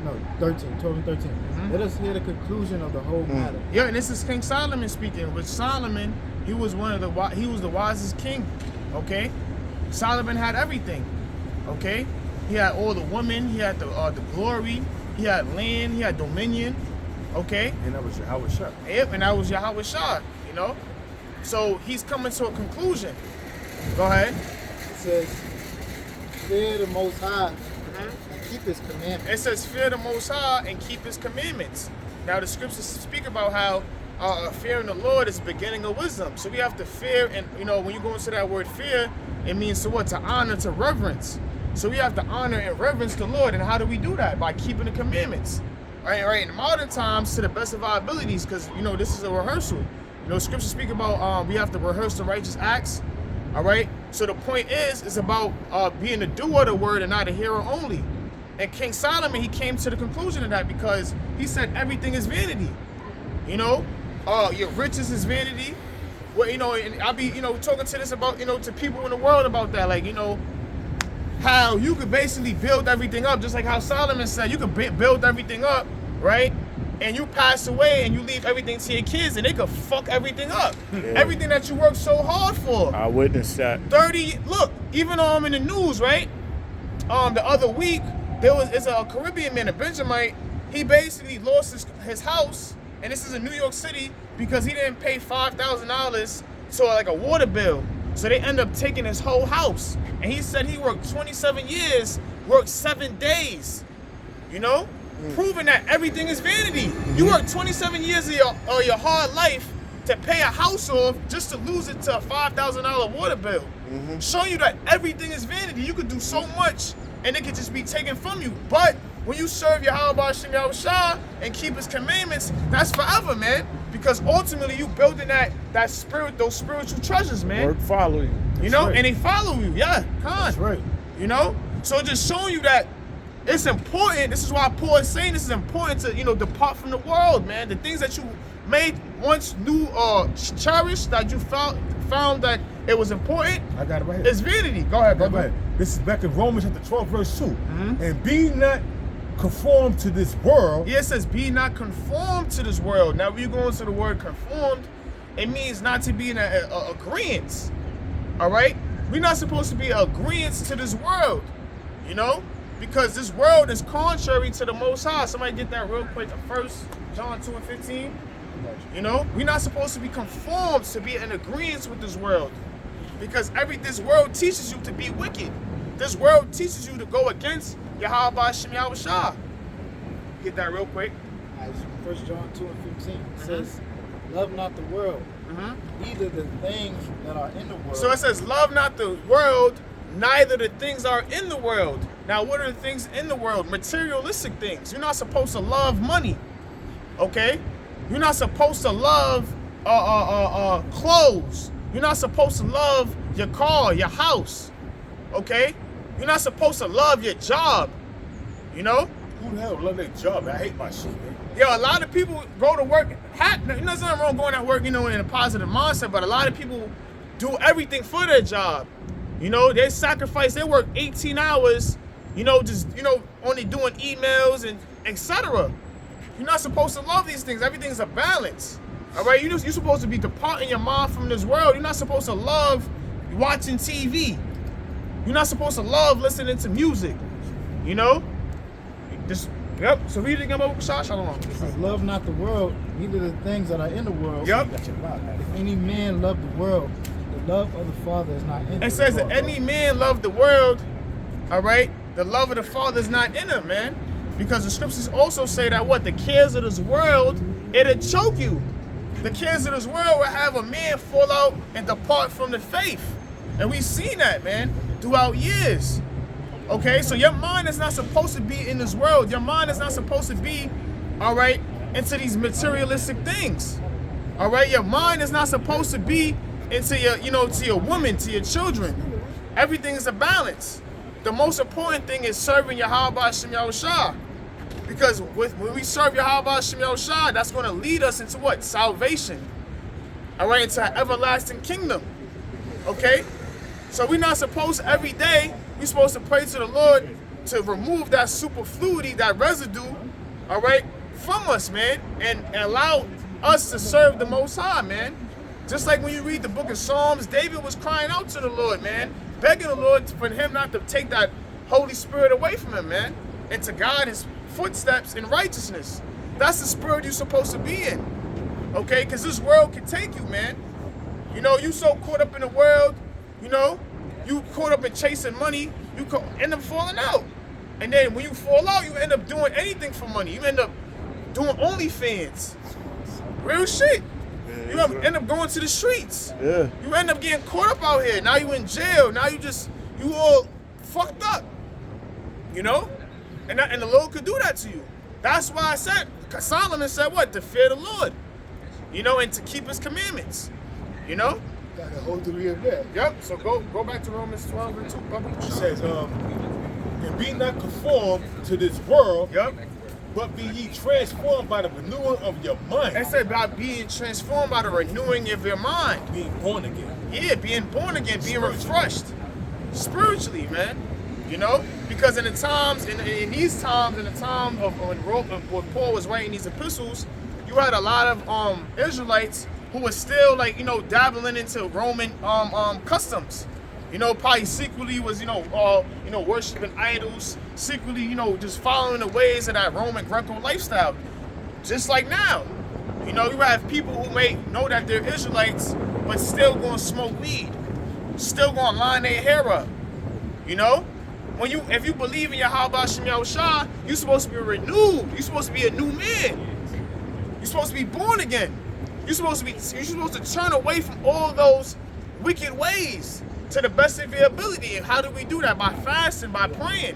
No, 13, 12 and 13. Let us hear the conclusion of the whole matter. Yeah, and this is King Solomon speaking. Which Solomon, he was the wisest king. Okay, Solomon had everything. Okay, he had all the women, he had the glory, he had land, he had dominion. Okay, And that was Yahweh Shah. yep, and that was Yahweh Shah. You know, so he's coming to a conclusion. Go ahead. It says, fear the Most High and keep His commandments. It says, fear the Most High and keep His commandments. Now, the scriptures speak about how fearing the Lord is the beginning of wisdom. So we have to fear, and you know, when you go into that word fear, it means to what? To honor, to reverence. So we have to honor and reverence the Lord. And how do we do that? By keeping the commandments. Right. In modern times, to the best of our abilities, because you know this is a rehearsal. You know, scriptures speak about we have to rehearse the righteous acts. All right. So the point is about being a doer of the word and not a hearer only. And King Solomon, he came to the conclusion of that because he said everything is vanity. You know, your riches is vanity. Well, you know, and I'll be, you know, talking to this about, you know, to people in the world about that, like, you know, how you could basically build everything up, just like how Solomon said, you could build everything up, right? And you pass away and you leave everything to your kids and they could fuck everything up. Yeah. Everything that you worked so hard for. I witnessed that. Look, even in the news, right? The other week, it's a Caribbean man, a Benjamite, he basically lost his house, and this is in New York City, because he didn't pay $5,000 to like a water bill. So they end up taking his whole house. And he said he worked 27 years, worked 7 days, you know? Proving that everything is vanity. You work 27 years of your hard life to pay a house off just to lose it to a $5,000 water bill. Showing you that everything is vanity. You could do so much and it could just be taken from you. But when you serve Yahweh B'Shem Yahushua and keep His commandments, that's forever, man. Because ultimately you building that spirit, those spiritual treasures, man. Word follow you. You know, and they follow you. Yeah, That's right. you know? So just showing you that it's important. This is why Paul is saying this is important to, you know, depart from the world, man. The things that you made once knew or cherished, that you found that it was important. I got it right here. It's vanity. Go ahead, brother. Right. This is back in Romans chapter 12, verse 2. And be not conformed to this world. Yeah, it says, be not conformed to this world. Now, when you go into the word conformed, it means not to be in agreement. All right? We're not supposed to be agreeant to this world, you know? Because this world is contrary to the Most High. Somebody get that real quick. 1 John 2 and 15. You know? We're not supposed to be conformed, to be in agreement with this world. Because this world teaches you to be wicked. This world teaches you to go against Yahweh B'Shem Yahushua. Get that real quick. 1 John 2 and 15 says, love not the world, neither the things that are in the world. So it says, love not the world, neither the things are in the world. Now, what are the things in the world? Materialistic things. You're not supposed to love money, okay? You're not supposed to love clothes. You're not supposed to love your car, your house, okay? You're not supposed to love your job, you know? Who the hell love their job? I hate my shit, man. Yo, a lot of people go to work, you know, there's nothing wrong going to work, you know, in a positive mindset, but a lot of people do everything for their job. You know, they sacrifice, they work 18 hours, you know, just, you know, only doing emails and etc. You're not supposed to love these things. Everything's a balance. All right, you're supposed to be departing your mind from this world. You're not supposed to love watching TV. You're not supposed to love listening to music. You know? Just, yep. So read it again, Baruch Shah. Shalom. It says, love not the world, neither the things that are in the world. Yep. If any man love the world, the love of the Father is not in him. It says that any man love the world, all right, the love of the Father is not in him, man. Because the scriptures also say that what? The cares of this world, it'll choke you. The cares of this world will have a man fall out and depart from the faith. And we've seen that, man, throughout years. Okay, so your mind is not supposed to be in this world. Your mind is not supposed to be, all right, into these materialistic things. All right, your mind is not supposed to be into your, you know, to your woman, to your children. Everything is a balance. The most important thing is serving Yahweh Hashem Yahushua. Because when we serve Yahweh Hashem Yahushua, that's going to lead us into what? Salvation. All right, into an everlasting kingdom. Okay? So we're not supposed every day, we're supposed to pray to the Lord to remove that superfluity, that residue, all right, from us, man, and allow us to serve the Most High, man. Just like when you read the book of Psalms, David was crying out to the Lord, man, begging the Lord for him not to take that Holy Spirit away from him, man, and to guide his footsteps in righteousness. That's the spirit you're supposed to be in, okay? Because this world can take you, man. You know, you so caught up in the world, you know, you caught up in chasing money, you could end up falling out. And then when you fall out, you end up doing anything for money. You end up doing OnlyFans. Real shit. You end up going to the streets. Yeah. You end up getting caught up out here. Now you in jail. Now you all fucked up. You know? And the Lord could do that to you. That's why I said, Solomon said what? To fear the Lord. You know, and to keep his commandments. You know? Got a whole degree of that. Yep. So go back to Romans 12 and 2. It says, and be not conformed to this world, Yep. but be ye transformed by the renewing of your mind. It said about being transformed by the renewing of your mind. Being born again. Yeah, being born again, being refreshed spiritually, man. You know, because in the times, in these times, in the time of when Paul was writing these epistles, you had a lot of Israelites who were still, like, you know, dabbling into Roman customs. You know, probably secretly was, worshiping idols, secretly, you know, just following the ways of that Roman Greco lifestyle. Just like now, you know, you have people who may know that they're Israelites, but still going to smoke weed, still going to line their hair up. You know, if you believe in Yahweh Hashem Yahushua, you're supposed to be renewed. You're supposed to be a new man. You're supposed to be born again. You're supposed to turn away from all those wicked ways to the best of your ability. And how do we do that? By fasting, by praying.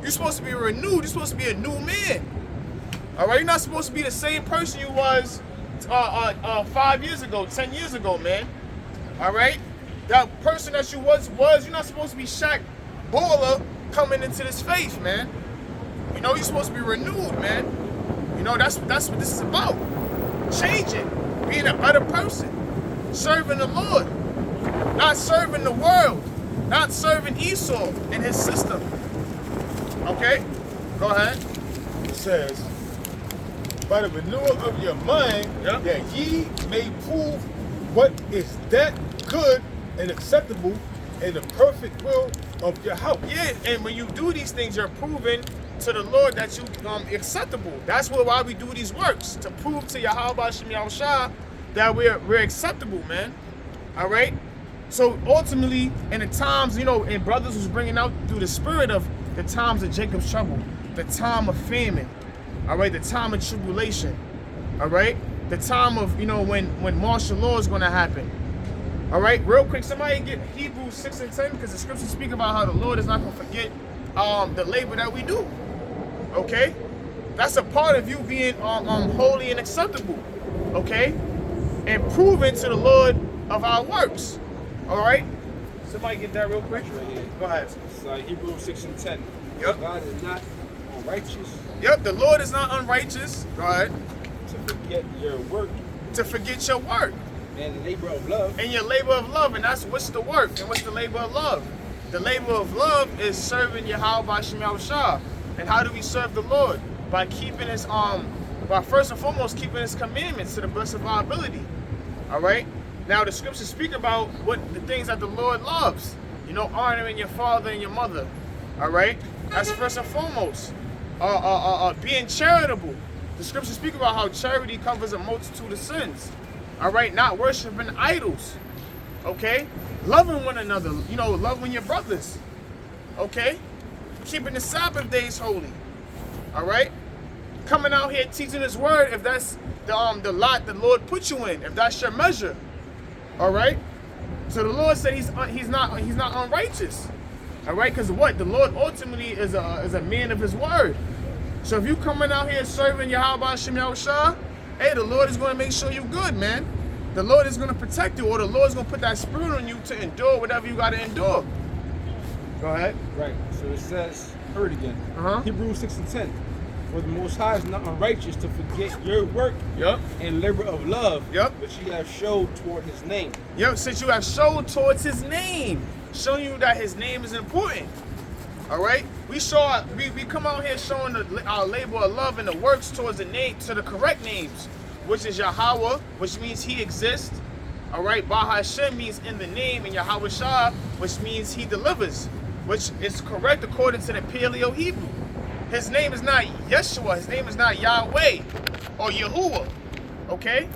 You're supposed to be renewed. You're supposed to be a new man. All right, you're not supposed to be the same person you was 5 years ago, 10 years ago, man. All right, that person that you was you're not supposed to be Shaq Baller coming into this faith, man. You know, you're supposed to be renewed, man. You know, that's what this is about. Changing, being a better person, serving the Lord, not serving the world, not serving Esau and his system. Okay, go ahead. It says, by the renewal of your mind, Yep. that ye may prove what is that good and acceptable and the perfect will of your house. Yeah, and when you do these things, you're proving to the Lord that you acceptable. That's why we do these works, to prove to Yahweh Hashem Yahushua that we're acceptable, man. All right. So ultimately, in the times, you know, and brothers was bringing out through the spirit of the times of Jacob's trouble, the time of famine, all right, the time of tribulation, all right, the time of, you know, when martial law is going to happen. All right, real quick, somebody get Hebrews 6 and 10, because the scriptures speak about how the Lord is not going to forget the labor that we do. Okay, that's a part of you being holy and acceptable. Okay, and proven to the Lord of our works. All right, somebody get that real quick. Go ahead. It's Hebrews 6 and 10. Yep. God is not unrighteous Yep, the Lord is not unrighteous. Go ahead. to forget your work To forget your work and the labor of love. and your labor of love, and that's what's the work and what's the labor of love. The labor of love is serving Yahweh Hashem Yahushua. And how do we serve the Lord? By keeping his by first and foremost keeping his commandments to the best of our ability. All right. Now the scriptures speak about what the things that the Lord loves. You know, honoring your father and your mother. All right? That's first and foremost. Being charitable. The scriptures speak about how charity covers a multitude of sins. All right? Not worshiping idols. Okay? Loving one another. You know, loving your brothers. Okay? Keeping the Sabbath days holy. All right? Coming out here teaching his word if that's the lot the Lord put you in, if that's your measure. All right? So the Lord said he's not unrighteous. All right? Because what? The Lord ultimately is a man of his word. So if you coming out here serving Yahweh Shem Yahushua, hey, the Lord is going to make sure you good, man. The Lord is going to protect you, or the Lord is going to put that spirit on you to endure whatever you got to endure. Go ahead. Right. So it says, heard again. Uh-huh. Hebrews 6:10. For the Most High is not unrighteous to forget your work Yep. and labor of love, Yep. which ye have showed toward his name. Yep, since you have showed towards his name, showing you that his name is important. All right, we come out here showing our labor of love and the works towards the name, to the correct names, which is Yahweh, which means he exists. All right, Bahashem means in the name, and Yahweh Shah, which means he delivers, which is correct according to the Paleo Hebrew. His name is not Yeshua, his name is not Yahweh or Yahuwah. Okay,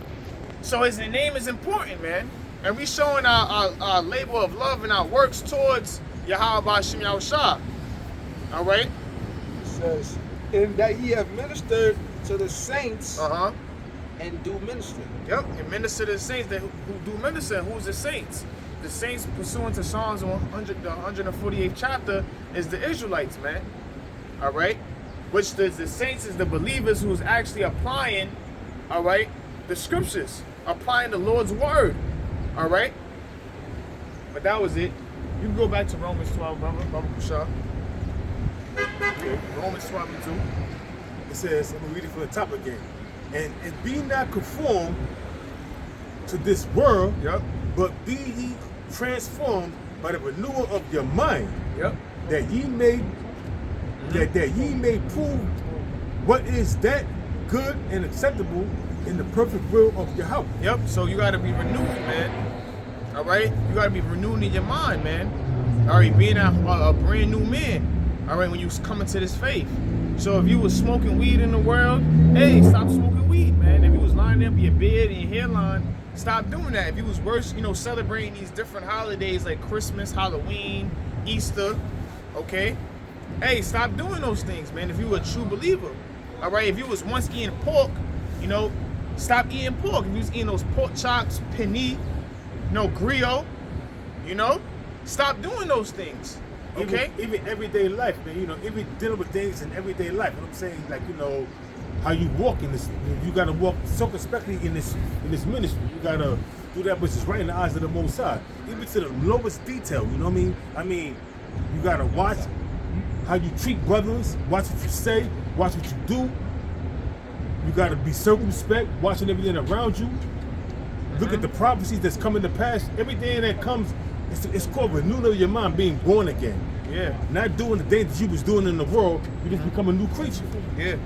so his name is important, man, and we showing our labor of love and our works towards Yahweh Shem Yahushua. All right. It says, in that ye have ministered to the saints and do minister. Yep, and minister to the saints who do minister. Who's the saints? The saints, pursuant to Psalms 100, the 148th chapter, is the Israelites, man. All right, which the saints is the believers who's actually applying, all right, the scriptures, applying the Lord's word. All right. But that was it. You can go back to Romans 12, Baba Kusha. Romans 12 and 2. It says, I'm going to read it from the top again. And be not conformed to this world, Yep. but be ye transformed by the renewal of your mind, Yep. that ye may that ye may prove what is that good and acceptable in the perfect will of Yahweh. Yep. So you got to be renewed, man. All right. You got to be renewed in your mind, man. All right, being a brand new man. All right, when you come into this faith. So if you was smoking weed in the world, hey, stop smoking weed, man. If you was lining up your beard and your hairline, stop doing that. If you was worse, celebrating these different holidays like Christmas, Halloween, Easter, okay? Hey, stop doing those things, man. If you were a true believer, all right. If you was once eating pork, stop eating pork. If you was eating those pork chops, penne, griot, stop doing those things. Okay. Even everyday life, man. Even dealing with things in everyday life. You know what I'm saying? Like, how you walk in this. You gotta walk circumspectly in this ministry. You gotta do that which is right in the eyes of the Most High, even to the lowest detail. You know what I mean? I mean, you gotta watch how you treat brothers. Watch what you say. Watch what you do. You gotta be circumspect, watching everything around you. Look at the prophecies that's coming to pass. Everything that comes. It's called renewal of your mind, being born again. Yeah. Not doing the things that you was doing in the world. You just become a new creature. Yeah.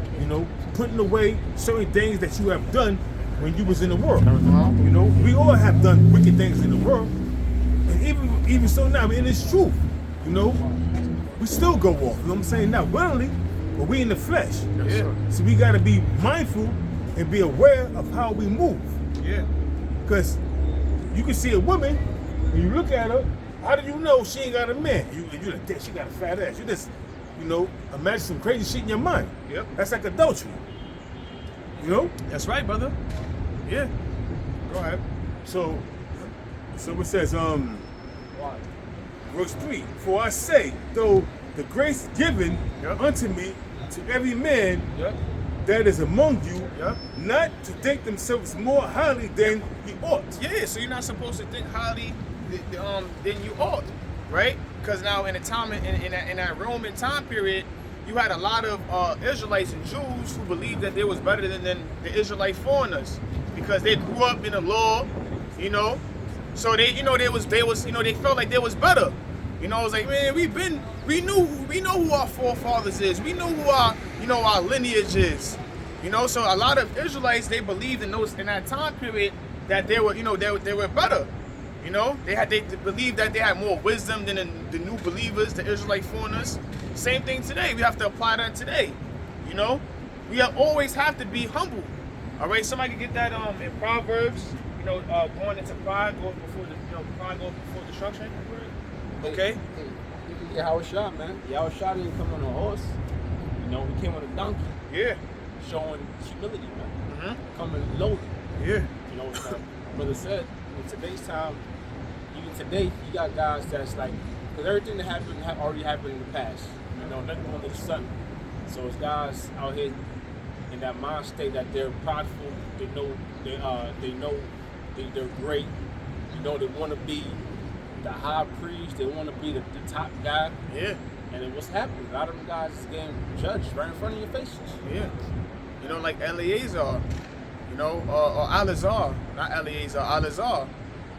Putting away certain things that you have done when you was in the world. We all have done wicked things in the world. And even so now, and it's true. We still go off. You know what I'm saying? Not willingly, but we in the flesh. Yeah. So we gotta be mindful and be aware of how we move. Yeah. Because you can see a woman, when you look at her, how do you know she ain't got a man? You like, damn, she got a fat ass. You just, imagine some crazy shit in your mind. Yep. That's like adultery. That's right, brother. Yeah. Go ahead. So it says, verse 3, for I say, though the grace given unto me to every man that is among you, not to think themselves more highly than he ought. Yeah, so you're not supposed to think highly than you ought, right? Because now in the time in that Roman time period, you had a lot of Israelites and Jews who believed that they was better than the Israelite foreigners because they grew up in the law, So they felt like they was better. It's like, man, we know who our forefathers is. We know who our lineage is. So a lot of Israelites, they believed in that time period that they were better. You know, they believed that they had more wisdom than the new believers, the Israelite foreigners. Same thing today. We have to apply that today. You know, we always have to be humble. All right, somebody can get that in Proverbs. You know, going into pride goes before pride goes before destruction. Okay. Yahweh Shah, man. Yahweh Shah didn't come on a horse. You know, he came on a donkey. Yeah. Showing humility, man. Mm-hmm. Coming lowly. Yeah. You know, like brother said, in today's time, even today, you got guys that's like, because everything that happened already happened in the past. You know, nothing under the sun. So it's guys out here in that mind state that they're prideful. They know they're great. You know, they want to be the high priest. They want to be the top guy. Yeah. And then what's happening? A lot of them guys is getting judged right in front of your faces. Yeah. You know, like Eleazar. You know, or Alazar, not Eleazar, Alazar.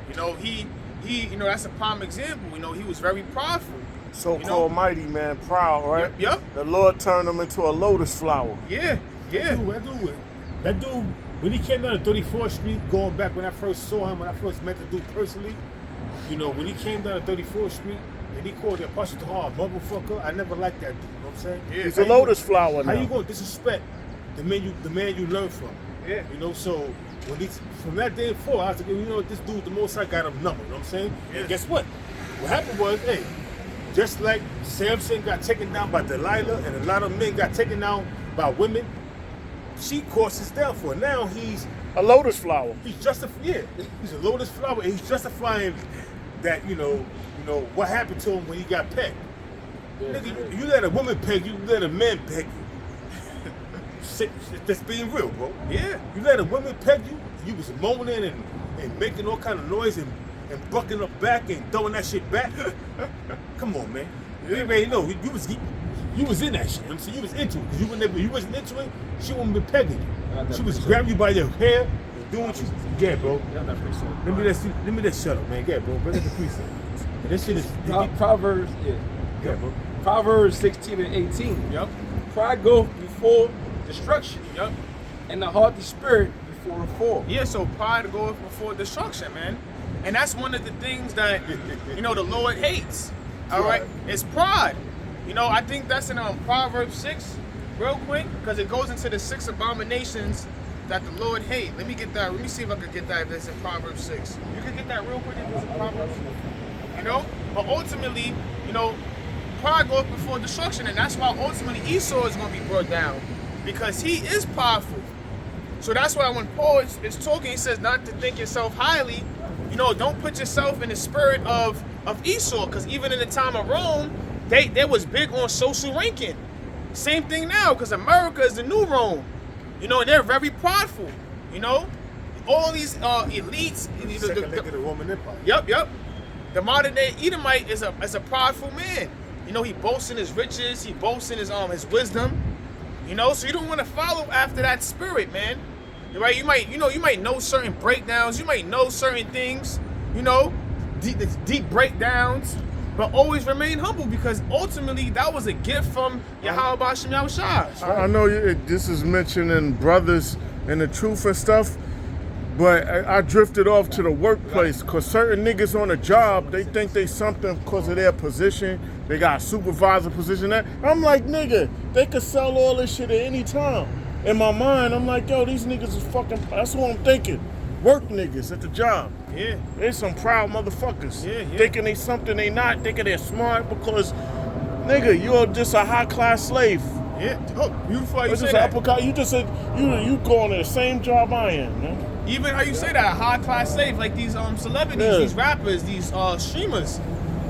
You know, he, you know, that's a prime example. You know, he was very prideful. So-called mighty man, proud, right? Yep. The Lord turned him into a lotus flower. Yeah. That dude, when he came down to 34th Street, going back when I first saw him, when I first met the dude personally, you know, when he came down to 34th Street and he called the Apostle Tahar a motherfucker, I never liked that dude. You know what I'm saying? Yeah. He's a lotus flower now. How you gonna disrespect the man you learn from? Yeah. You know, so when from that day forward, I was like, you know, this dude, the Most High got him numbered. You know what I'm saying? Yeah. And guess what? What happened was, hey, just like Samson got taken down by Delilah and a lot of men got taken down by women, she caused his downfall. Now he's A lotus flower. he's a lotus flower, and he's justifying that, you know what happened to him when he got pegged. Nigga, you let a woman peg you, you let a man peg you. That's being real, bro. Yeah. You let a woman peg you, you was moaning and making all kind of noise and bucking up back and throwing that shit back. Come on, man. You already know you was in that shit. I'm saying you was into it. Because you wasn't into it, she wouldn't be pegging you. She was grabbing you by your hair and doing what you. Yeah, bro. Let me that shut up, man. Yeah, bro. Bring up the precinct. This shit is. Proverbs, Yeah, bro. Proverbs 16 and 18. Yep. Pride goeth before destruction. Yep. And the haughty spirit before a fall. Yeah, so pride goes before destruction, man. And that's one of the things that, you know, the Lord hates. All right? It's pride. You know, I think that's in Proverbs 6, real quick, because it goes into the 6 abominations that the Lord hates. Let me get that. Let me see if I can get that if it's in Proverbs 6. You can get that real quick if it's in Proverbs. You know? But ultimately, you know, pride goes before destruction, and that's why ultimately Esau is going to be brought down, because he is prideful. So that's why when Paul is talking, he says not to think yourself highly. You know, don't put yourself in the spirit of Esau, because even in the time of Rome, they was big on social ranking. Same thing now, because America is the new Rome. You know, and they're very prideful. You know, all these elites. Second leg of the Roman Empire. Yep. The modern day Edomite is a prideful man. You know, he boasts in his riches. He boasts in his wisdom. You know, so you don't want to follow after that spirit, man. Right? You might know certain breakdowns. You might know certain things. You know, deep breakdowns. But always remain humble, because ultimately that was a gift from Yahweh Bashem Yahushua. I know this is mentioning brothers and the truth and stuff, but I drifted off to the workplace, because certain niggas on a job, they think they something because of their position. They got a supervisor position there. I'm like, nigga, they could sell all this shit at any time. In my mind, I'm like, yo, these niggas is fucking, that's what I'm thinking. Work niggas at the job. Yeah. They some proud motherfuckers. Yeah. Thinking they something they not, thinking they're smart because, nigga, you're just a high class slave. Yeah. Oh, beautiful how you This say is that. uppercut. You just said you going to the same job I am, man. Even how you say that, high class slave, like these celebrities, these rappers, these streamers,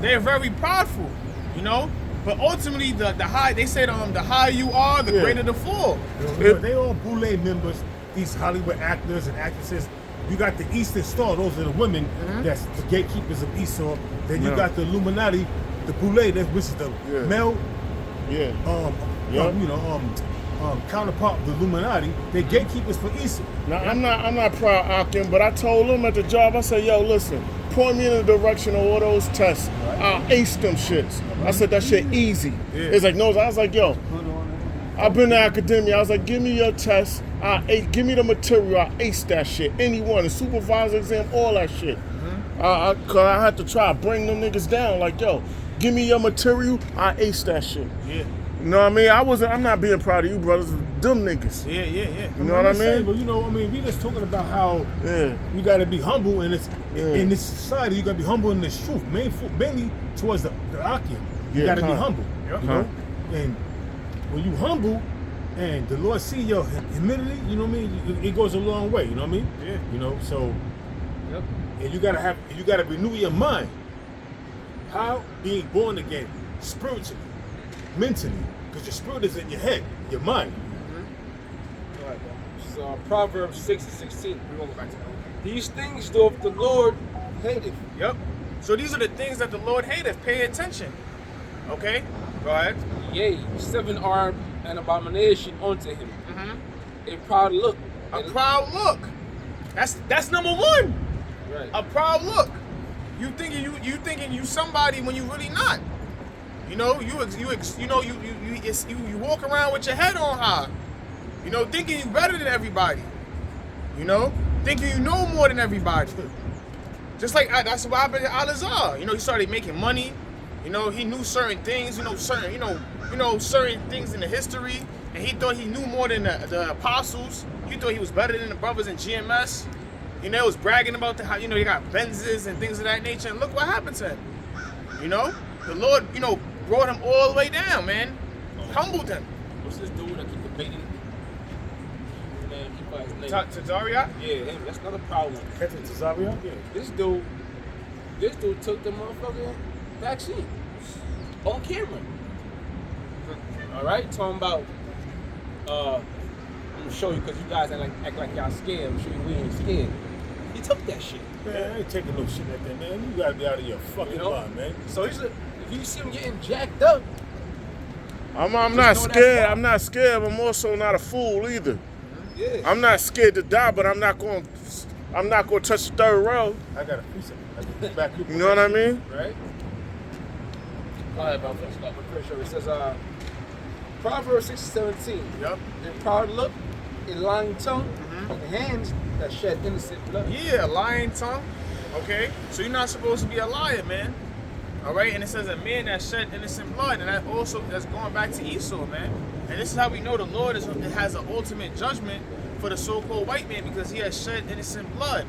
they're very prideful, you know. But ultimately, the high, they say the higher you are, the greater the fall. They all Boule members, these Hollywood actors and actresses. You got the Eastern Star, those are the women that's the gatekeepers of Esau. Then you got the Illuminati, the Boule, which is the male counterpart of the Illuminati. They're gatekeepers for Esau. Now I'm not proud Akim, but I told them at the job, I said, yo, listen, point me in the direction of all those tests. I'll ace them shits. I said that shit easy. It's like, no, I was like, yo, I've been to academia. I was like, give me your test. Give me the material. I ace that shit. Anyone, a supervisor exam, all that shit. Cause I had to try to bring them niggas down. Like, yo, give me your material, I ace that shit. Yeah. You know what I mean? I'm not being proud of you, brothers. Them niggas. Yeah. You know what I mean? But we just talking about how you got to be humble, and it's in this society you got to be humble in this truth, mainly towards the Akim. You got to be humble. You know, and when you humble, and the Lord see your humility, you know what I mean? It goes a long way. You know what I mean? Yeah. You know, so and you gotta renew your mind. How? Being born again, spiritually, mentally, because your spirit is in your head, your mind. All right, so Proverbs 6:16. We're gonna go back to that. These things doth the Lord hateth. Yep. So these are the things that the Lord hateth. Pay attention. Okay? Go ahead. Yea, 7 are an abomination unto him. A proud look. A proud look. That's number one. Right. A proud look. You thinking you somebody when you really not. You know, you walk around with your head on high. You know, thinking you better than everybody. You know, thinking you know more than everybody. Just like that's what happened to Al-Azhar. You know, he started making money. You know, he knew certain things. Certain things in the history, and he thought he knew more than the apostles. He thought he was better than the brothers in GMS. You know, was bragging about how they got Benzes and things of that nature. And look what happened to him. You know, the Lord, brought him all the way down, man. Humbled him. What's this dude that keep debating? Tazaria? Yeah, him. That's another problem. Captain Tazaria? Yeah. This dude took the motherfucking vaccine on camera. All right, talking about. I'm gonna show you because you guys act like y'all scared. I'm sure we ain't scared. He took that shit. Man, I ain't taking no shit like that, man. You gotta be out of your fucking mind, man. So if you see him getting jacked up, I'm not scared. I'm not scared. I'm also not a fool either. Yeah. I'm not scared to die, but I'm not going to touch the third row. I got a precept. You know what I mean? Right. Go ahead, I'm pretty sure it says Proverbs 6:17. Yep. A proud look, a lying tongue, and hands that shed innocent blood. Yeah, lying tongue. Okay, so you're not supposed to be a liar, man. All right, and it says a man that shed innocent blood, and that's going back to Esau, man. And this is how we know the Lord has an ultimate judgment for the so-called white man because he has shed innocent blood.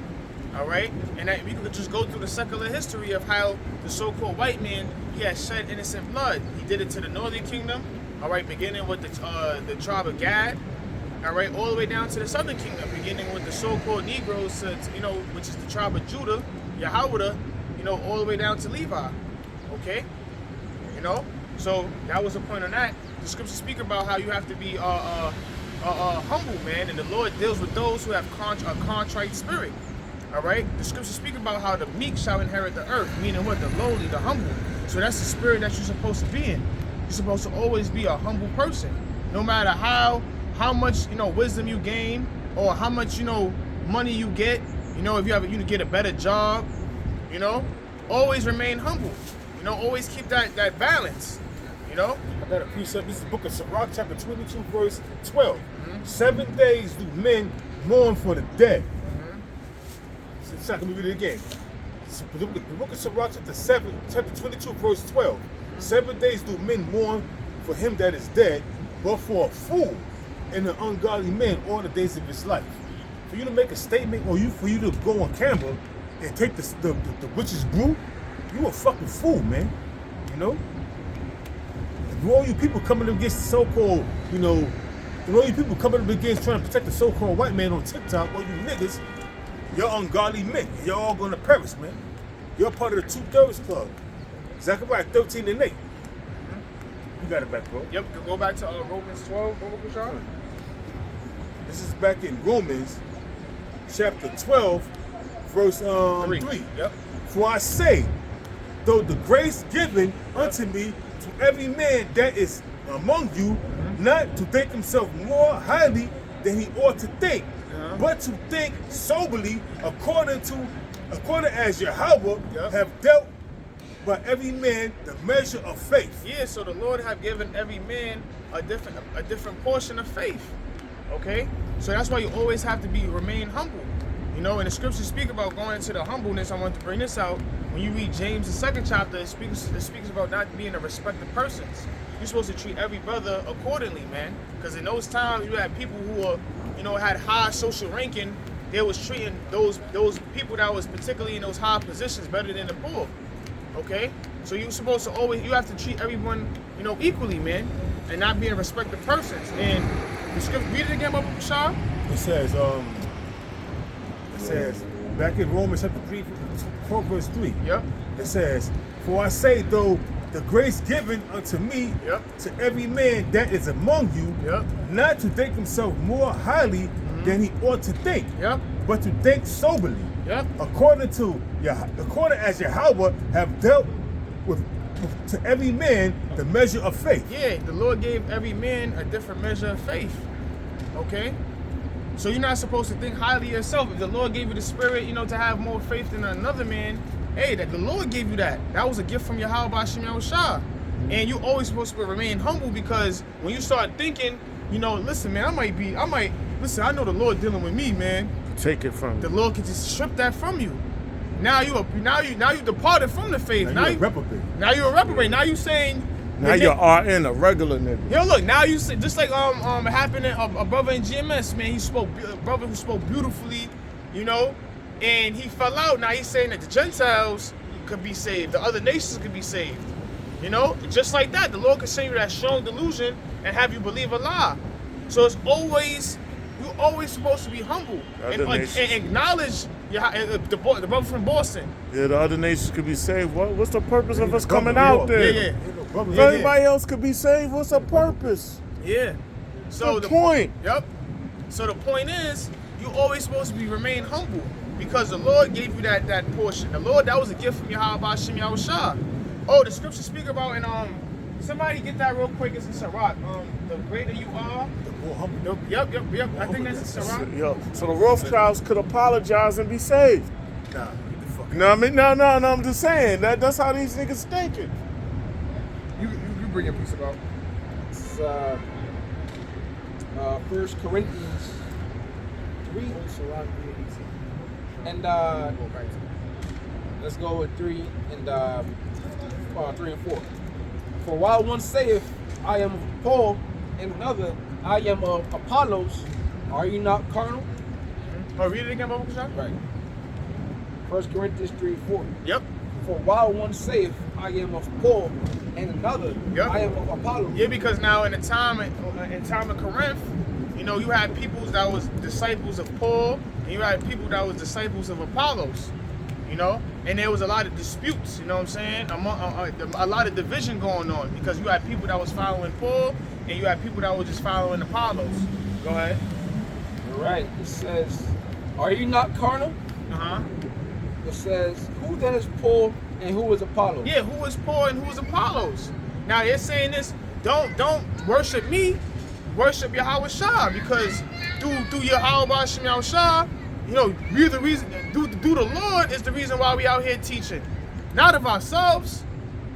All right, and that we could just go through the secular history of how the so-called white man he has shed innocent blood. He did it to the northern kingdom. All right, beginning with the tribe of Gad. All right, all the way down to the southern kingdom, beginning with the so-called Negroes, which is the tribe of Judah, Yahweh, all the way down to Levi. Okay, so that was the point on that. The scriptures speak about how you have to be humble, man, and the Lord deals with those who have a contrite spirit. All right, the scriptures speak about how the meek shall inherit the earth, meaning what? The lowly, the humble. So that's the spirit that you're supposed to be in. You're supposed to always be a humble person, no matter how much wisdom you gain or how much money you get. If you get a better job, always remain humble. Always keep that balance. I got a precept. This is the book of Sirach, chapter 22, verse 12. 7 days do men mourn for the dead. It's not going to read it again. The book of Sirach, chapter 22, verse 12. 7 days do men mourn for him that is dead, but for a fool and an ungodly man all the days of his life. For you to make a statement, or for you to go on camera and take the witch's brew, you a fucking fool, man. And all you people coming up against the so-called, and all you people coming up against trying to protect the so-called white man on TikTok, all you niggas, you're ungodly men. You're all gonna perish, man. You're part of the 2/3 club. Zechariah 13:8. You got it back, bro. Yep, go back to Romans 12, Sean. This is back in Romans chapter 12, verse 3. Yep. For I say, though the grace given unto me to every man that is among you, not to think himself more highly than he ought to think, but to think soberly according as Yahweh have dealt by every man the measure of faith. Yeah, so the Lord have given every man a different portion of faith. Okay? So that's why you always have to remain humble. You know, and the scriptures speak about going into the humbleness. I want to bring this out. When you read James, the 2nd chapter, it speaks about not being a respect of persons. You're supposed to treat every brother accordingly, man. Because in those times, you had people who were, you know, had high social ranking. They was treating those people that was particularly in those high positions better than the poor. Okay? So you're supposed to you have to treat everyone, you know, equally, man. And not being a respect of persons. And the scripture, read it again, Brother Bashar. It says, back in Romans chapter 3, 4 verse 3. Yep. It says, for I say, though the grace given unto me, to every man that is among you, not to think himself more highly than he ought to think, but to think soberly, according as Yahweh have dealt with to every man the measure of faith. Yeah, the Lord gave every man a different measure of faith. Okay? So you're not supposed to think highly of yourself. If the Lord gave you the spirit, you know, to have more faith than another man, hey, that the Lord gave you that. That was a gift from Yahweh Hashem Yahushua. And you're always supposed to remain humble, because when you start thinking, you know, listen, man, listen, I know the Lord dealing with me, man. Take it from the Lord can just strip that from you. Now you departed from the faith. Now you're a reprobate. Now you're a reprobate. Now you saying. Now you are in a regular nigga. Yo, look, now you say, just like it happened in a brother in GMS, man. A brother who spoke beautifully, you know, and he fell out. Now he's saying that the Gentiles could be saved, the other nations could be saved. You know, just like that, the Lord can send you that strong delusion and have you believe a lie. So you're always supposed to be humble and acknowledge the brother from Boston. Yeah, the other nations could be saved. What's the purpose of us coming out there? Yeah. If everybody else could be saved, what's the purpose? Yeah. So the point. Yep. So the point is, you're always supposed to remain humble, because the Lord gave you that portion. The Lord, that was a gift from Yahweh Hashem Yahushua. Oh, the scriptures speak about, and somebody get that real quick. It's in Sirach. The greater you are, the more humble. Yep. I think that's in Sirach. Yo, so the Rothschilds could apologize and be saved. Nah, get the fuck out. No, I mean, no, I'm just saying that's how these niggas thinking. You bring your piece about. It's 1 Corinthians 3. And let's go with 3 and 3 and 4. For while one saith, I am of Paul, and another, I am of Apollos, are you not carnal? Oh, read it again, Baba Kushak? Right. 1 Corinthians 3 and 4. Yep. For while one saith, I am of Paul, and another, I am of Apollos. Yeah, because now in the time of Corinth, you know, you had people that was disciples of Paul, and you had people that was disciples of Apollos. You know, and there was a lot of disputes, you know what I'm saying, a lot of division going on, because you had people that was following Paul, and you had people that were just following Apollos. Go ahead. All right. It says, are you not carnal? It says, who then is Paul and who is Apollos? Yeah, who is Paul and who is Apollos? Now they're saying this, don't worship me, worship Yahweh Shah, because through Yahweh Hashem Yahushua, you know, we're the reason, do the Lord is the reason why we out here teaching, not of ourselves.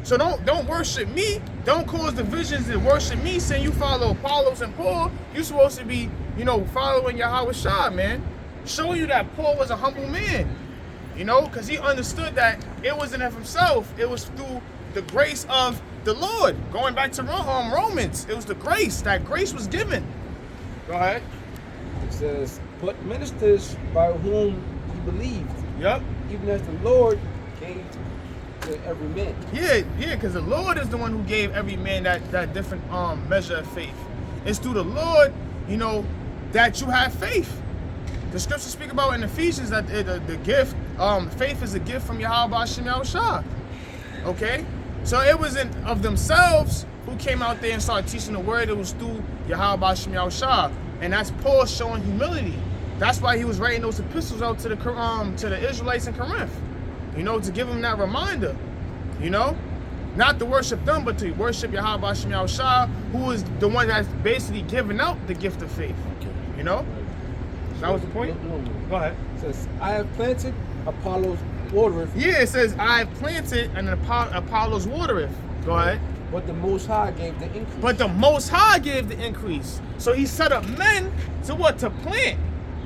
So don't worship me. Don't cause divisions and worship me, saying you follow Apollos and Paul. You're supposed to be, you know, following Yahweh Shah, man. Showing you that Paul was a humble man, you know, because he understood that it wasn't of himself. It was through the grace of the Lord. Going back to Romans, it was the grace. That grace was given. Go ahead. It says, but ministers by whom he believed. Yep. Even as the Lord gave to every man. Yeah, because the Lord is the one who gave every man that different measure of faith. It's through the Lord, you know, that you have faith. The scriptures speak about in Ephesians that the gift, faith is a gift from Yahweh Hashem Yahushua. Okay? So it wasn't of themselves who came out there and started teaching the word. It was through Yahweh Hashem Yahushua. And that's Paul showing humility. That's why he was writing those epistles out to the Israelites in Corinth. You know, to give them that reminder. You know? Not to worship them, but to worship Yahweh Hashem Yahushua, who is the one that's basically giving out the gift of faith. You know? That was the point? No. Go ahead. It says, I have planted, Apollos watereth. Yeah, it says, I have planted, and Apollos watereth. Go ahead. But the Most High gave the increase. But the Most High gave the increase. So he set up men to what? To plant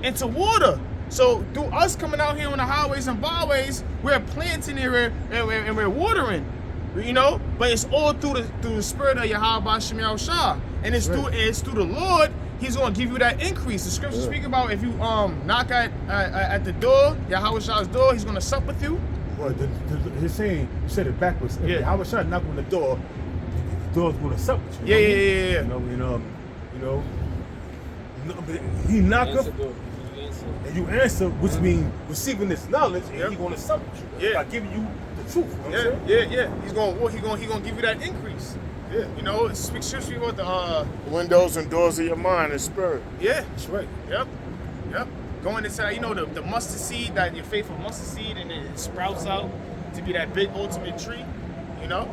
and to water. So through us coming out here on the highways and byways, we're planting and we're watering, you know. But it's all through the spirit of Yahweh Shem Yahushua, and it's through the Lord. He's gonna give you that increase. The scriptures speak about if you knock at the door, Yahweh's door, he's gonna sup with you. Well, he's saying, you said it backwards. If Yahweh knock on the door's gonna sup with you. Yeah. You know, but he knock up and you answer, which means receiving this knowledge, and he's gonna sup with you by giving you the truth. You know what I'm saying? Yeah. He's gonna give you that increase. Yeah. You know, it speaks about the windows and doors of your mind and spirit. Yeah. That's right. Yep. Going inside, you know, the mustard seed, that your faithful mustard seed, and it sprouts out to be that big ultimate tree, you know?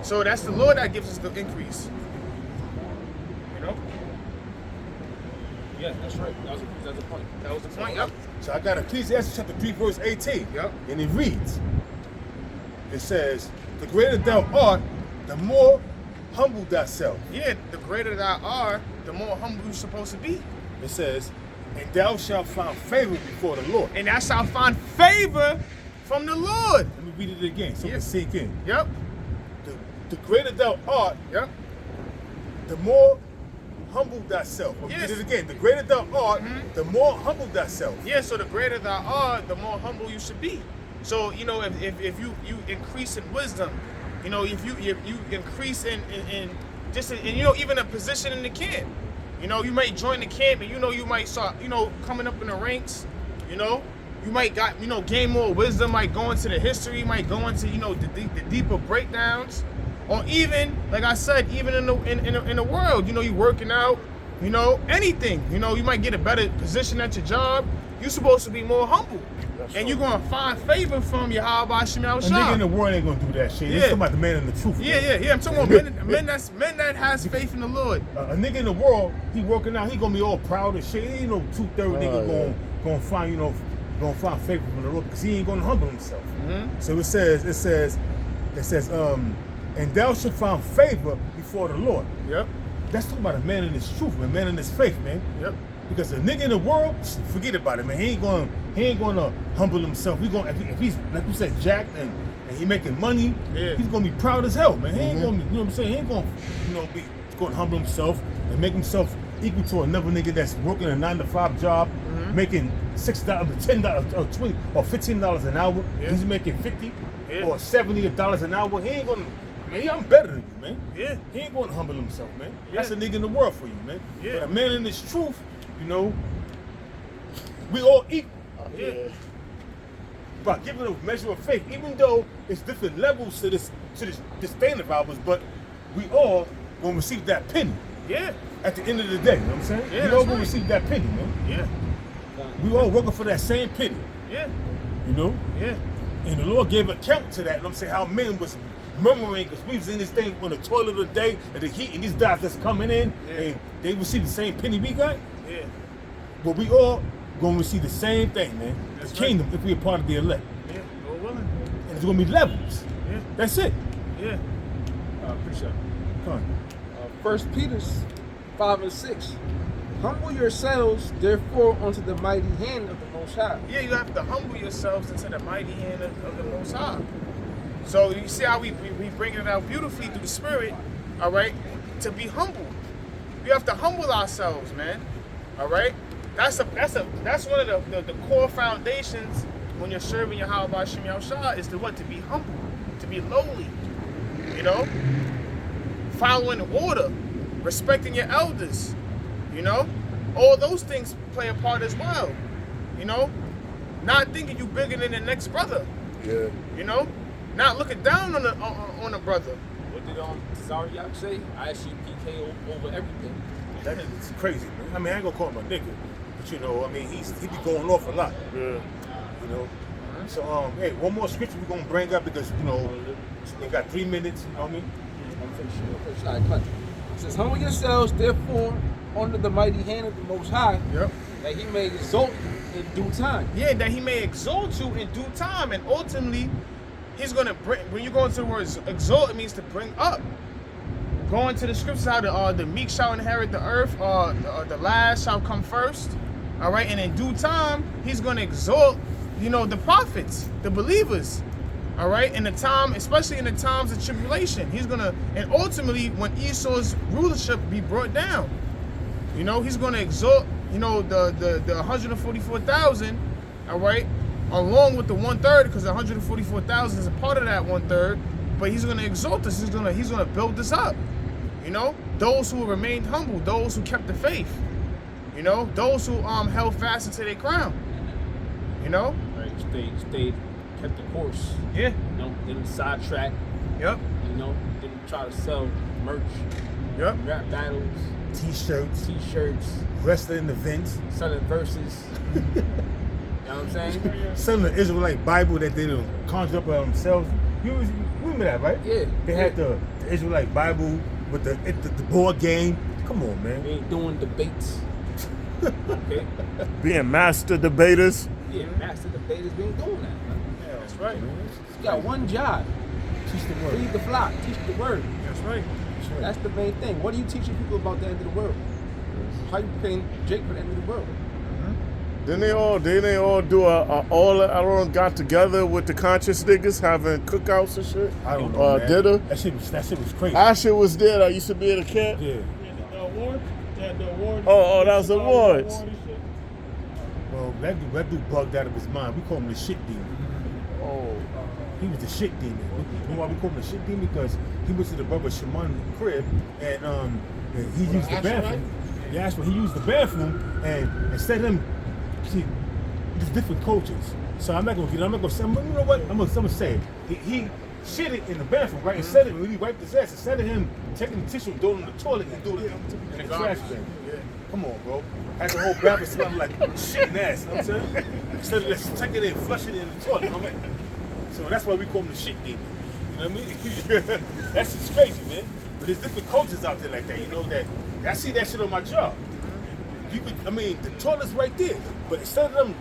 So that's the Lord that gives us the increase. You know? Yeah, that's right. That was the point. That was the point, yep. So I got Ecclesiastes chapter 3, verse 18. Yep. And it reads, it says, the greater thou art, the more humble thyself. Yeah, the greater thou art, the more humble you're supposed to be. It says, and thou shalt find favor before the Lord. And thou shalt find favor from the Lord. Let me read it again so it can sink in. Yep. The greater thou art, the more humble thyself. Read it again. The greater thou art, the more humble thyself. Yeah, so the greater thou art, the more humble you should be. So, you know, if you increase in wisdom, you know, if you increase in you know, even a position in the camp. You know, you might join the camp and, you know, you might start, you know, coming up in the ranks, you know. You might gain more wisdom, might go into the history, might go into, you know, the deeper breakdowns. Or even, like I said, even in the world, you know, you working out, you know, anything. You know, you might get a better position at your job. You're supposed to be more humble. And you're going to find favor from Yahweh Shem Yahushua. A nigga in the world ain't going to do that shit. It's talking about the man in the truth. Yeah. I'm talking about men that has faith in the Lord. A nigga in the world, he working out, he going to be all proud and shit. He ain't no 2-3 nigga going to find, you know, going to find favor from the Lord because he ain't going to humble himself. So it says, and thou shalt find favor before the Lord. Yep. That's talking about a man in his truth, man, man in his faith, man. Yep. Because a nigga in the world, forget about it, man. He ain't going to humble himself. If he's like you said, jacked and he making money, he's going to be proud as hell, man. He ain't going to, you know what I'm saying? He ain't going to, you know, be going to humble himself and make himself equal to another nigga that's working a 9-to-5 job, making $6, $10, or $20, or $15 an hour. He's making $50 or $70 an hour. He ain't going to. Man, I'm better than you, man. Yeah. He ain't going to humble himself, man. That's a nigga in the world for you, man. Yeah. But a man in his truth, you know, we all equal. By giving a measure of faith, even though it's different levels to this thing of ours, but we all gonna receive that penny. Yeah. At the end of the day, you know what I'm saying? Yeah, we all gonna receive that penny, man. Yeah. We all working for that same penny. Yeah. You know? Yeah. And the Lord gave account to that. And I'm saying how men was murmuring because we was in this thing on the toilet of the day and the heat and these guys that's coming in and they receive the same penny we got. Yeah. But we all gonna receive the same thing, man. That's the kingdom if we're part of the elect. Yeah, Lord willing. And it's gonna be levels. Yeah. That's it. Yeah. Appreciate it. Come on. 1 Peter 5:6. Humble yourselves, therefore, unto the mighty hand of the Most High. Yeah, you have to humble yourselves into the mighty hand of the Most High. So you see how we bring it out beautifully through the Spirit, all right? To be humble, we have to humble ourselves, man. All right. That's one of the core foundations when you're serving Yahweh Shem Yahushua is to what? To be humble, to be lowly. You know, following order, respecting your elders. You know, all those things play a part as well. You know, not thinking you bigger than the next brother. Yeah. You know, not looking down on a brother. What did Zariak say? I actually PK over everything. That is crazy, man. I mean, I ain't gonna call him a nigga, but you know, I mean, he be going off a lot. Yeah. You know. So, hey, one more scripture we're gonna bring up because you know we got 3 minutes. You know what I mean? All right, cut. It says, humble yourselves, therefore, under the mighty hand of the Most High, that he may exalt you in due time. Yeah, that he may exalt you in due time, and ultimately, he's gonna bring. When you go into the word exalt, it means to bring up. Going to the scriptures, how the meek shall inherit the earth, the last shall come first. All right, and in due time, he's going to exalt, you know, the prophets, the believers. All right, in the time, especially in the times of tribulation, he's going to, and ultimately, when Esau's rulership be brought down, you know, he's going to exalt, you know, the 144,000. All right, along with the 1/3, because the 144,000 is a part of that 1/3. But he's going to exalt us. He's going to build us up. You know, those who remained humble, those who kept the faith. You know, those who held fast into their crown. You know, Right, stayed, kept the course. yeah, You know, didn't sidetrack. yep, You know, didn't try to sell merch, yep. rap battles, T-shirts, T-shirts, wrestling events, selling verses. You know what I'm saying? selling the Israelite Bible that they done conjured up by themselves. You remember that, right? Yeah. They had the Israelite Bible with the board game. Come on, They man. ain't doing debates. Okay. Being master debaters. Yeah, master debaters been doing that. Man. That's right. You got one job. Teach the word. Feed the flock. Teach the word. That's right. That's the main thing. What are you teaching people about the end of the world? How you preparing Jake for the end of the world? Didn't they all do a all around got together with the conscious niggas having cookouts and shit? I don't know, man. Dinner. That shit was crazy. Asher was there. I used to be at a camp. Yeah. The award? The award. Oh, that was awards. Award and shit. Well, that dude bugged out of his mind. We call him the shit demon. Oh. He was the shit demon. You know why we call him the shit demon? Because he went to the brother Shaman crib and he used the bathroom. Yeah, that's what he used the bathroom and instead of him, see, there's different cultures. So I'm not gonna say, you know what? I'm gonna say it. He shit it in the bathroom, right? Instead of when he wiped his ass, instead of him taking the tissue and throwing it in the toilet, he threw it in the trash bin. Come on, bro. Had the whole bathroom smelling like shit and ass, you know what I'm saying? Instead of just taking it and flushing it in the toilet, you know what I mean? So that's why we call him the shit demon. You know what I mean? That's just crazy, man. But there's different cultures out there like that, you know, that I see that shit on my job. The toilet's right there. But instead of them,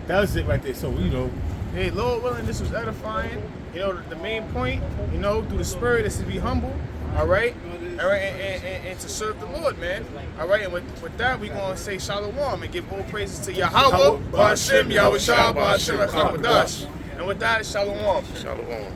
that was it right there. So, you know. Hey, Lord willing, this was edifying. You know, the main point, you know, through the spirit is to be humble. All right? All right, and to serve the Lord, man. All right, and with that, we're going to say shalom and give all praises to Yahweh, Ba'ashem, Yahweh Shah, Ba'ashem, Echad B'dash. And with that, shalom. Shalom.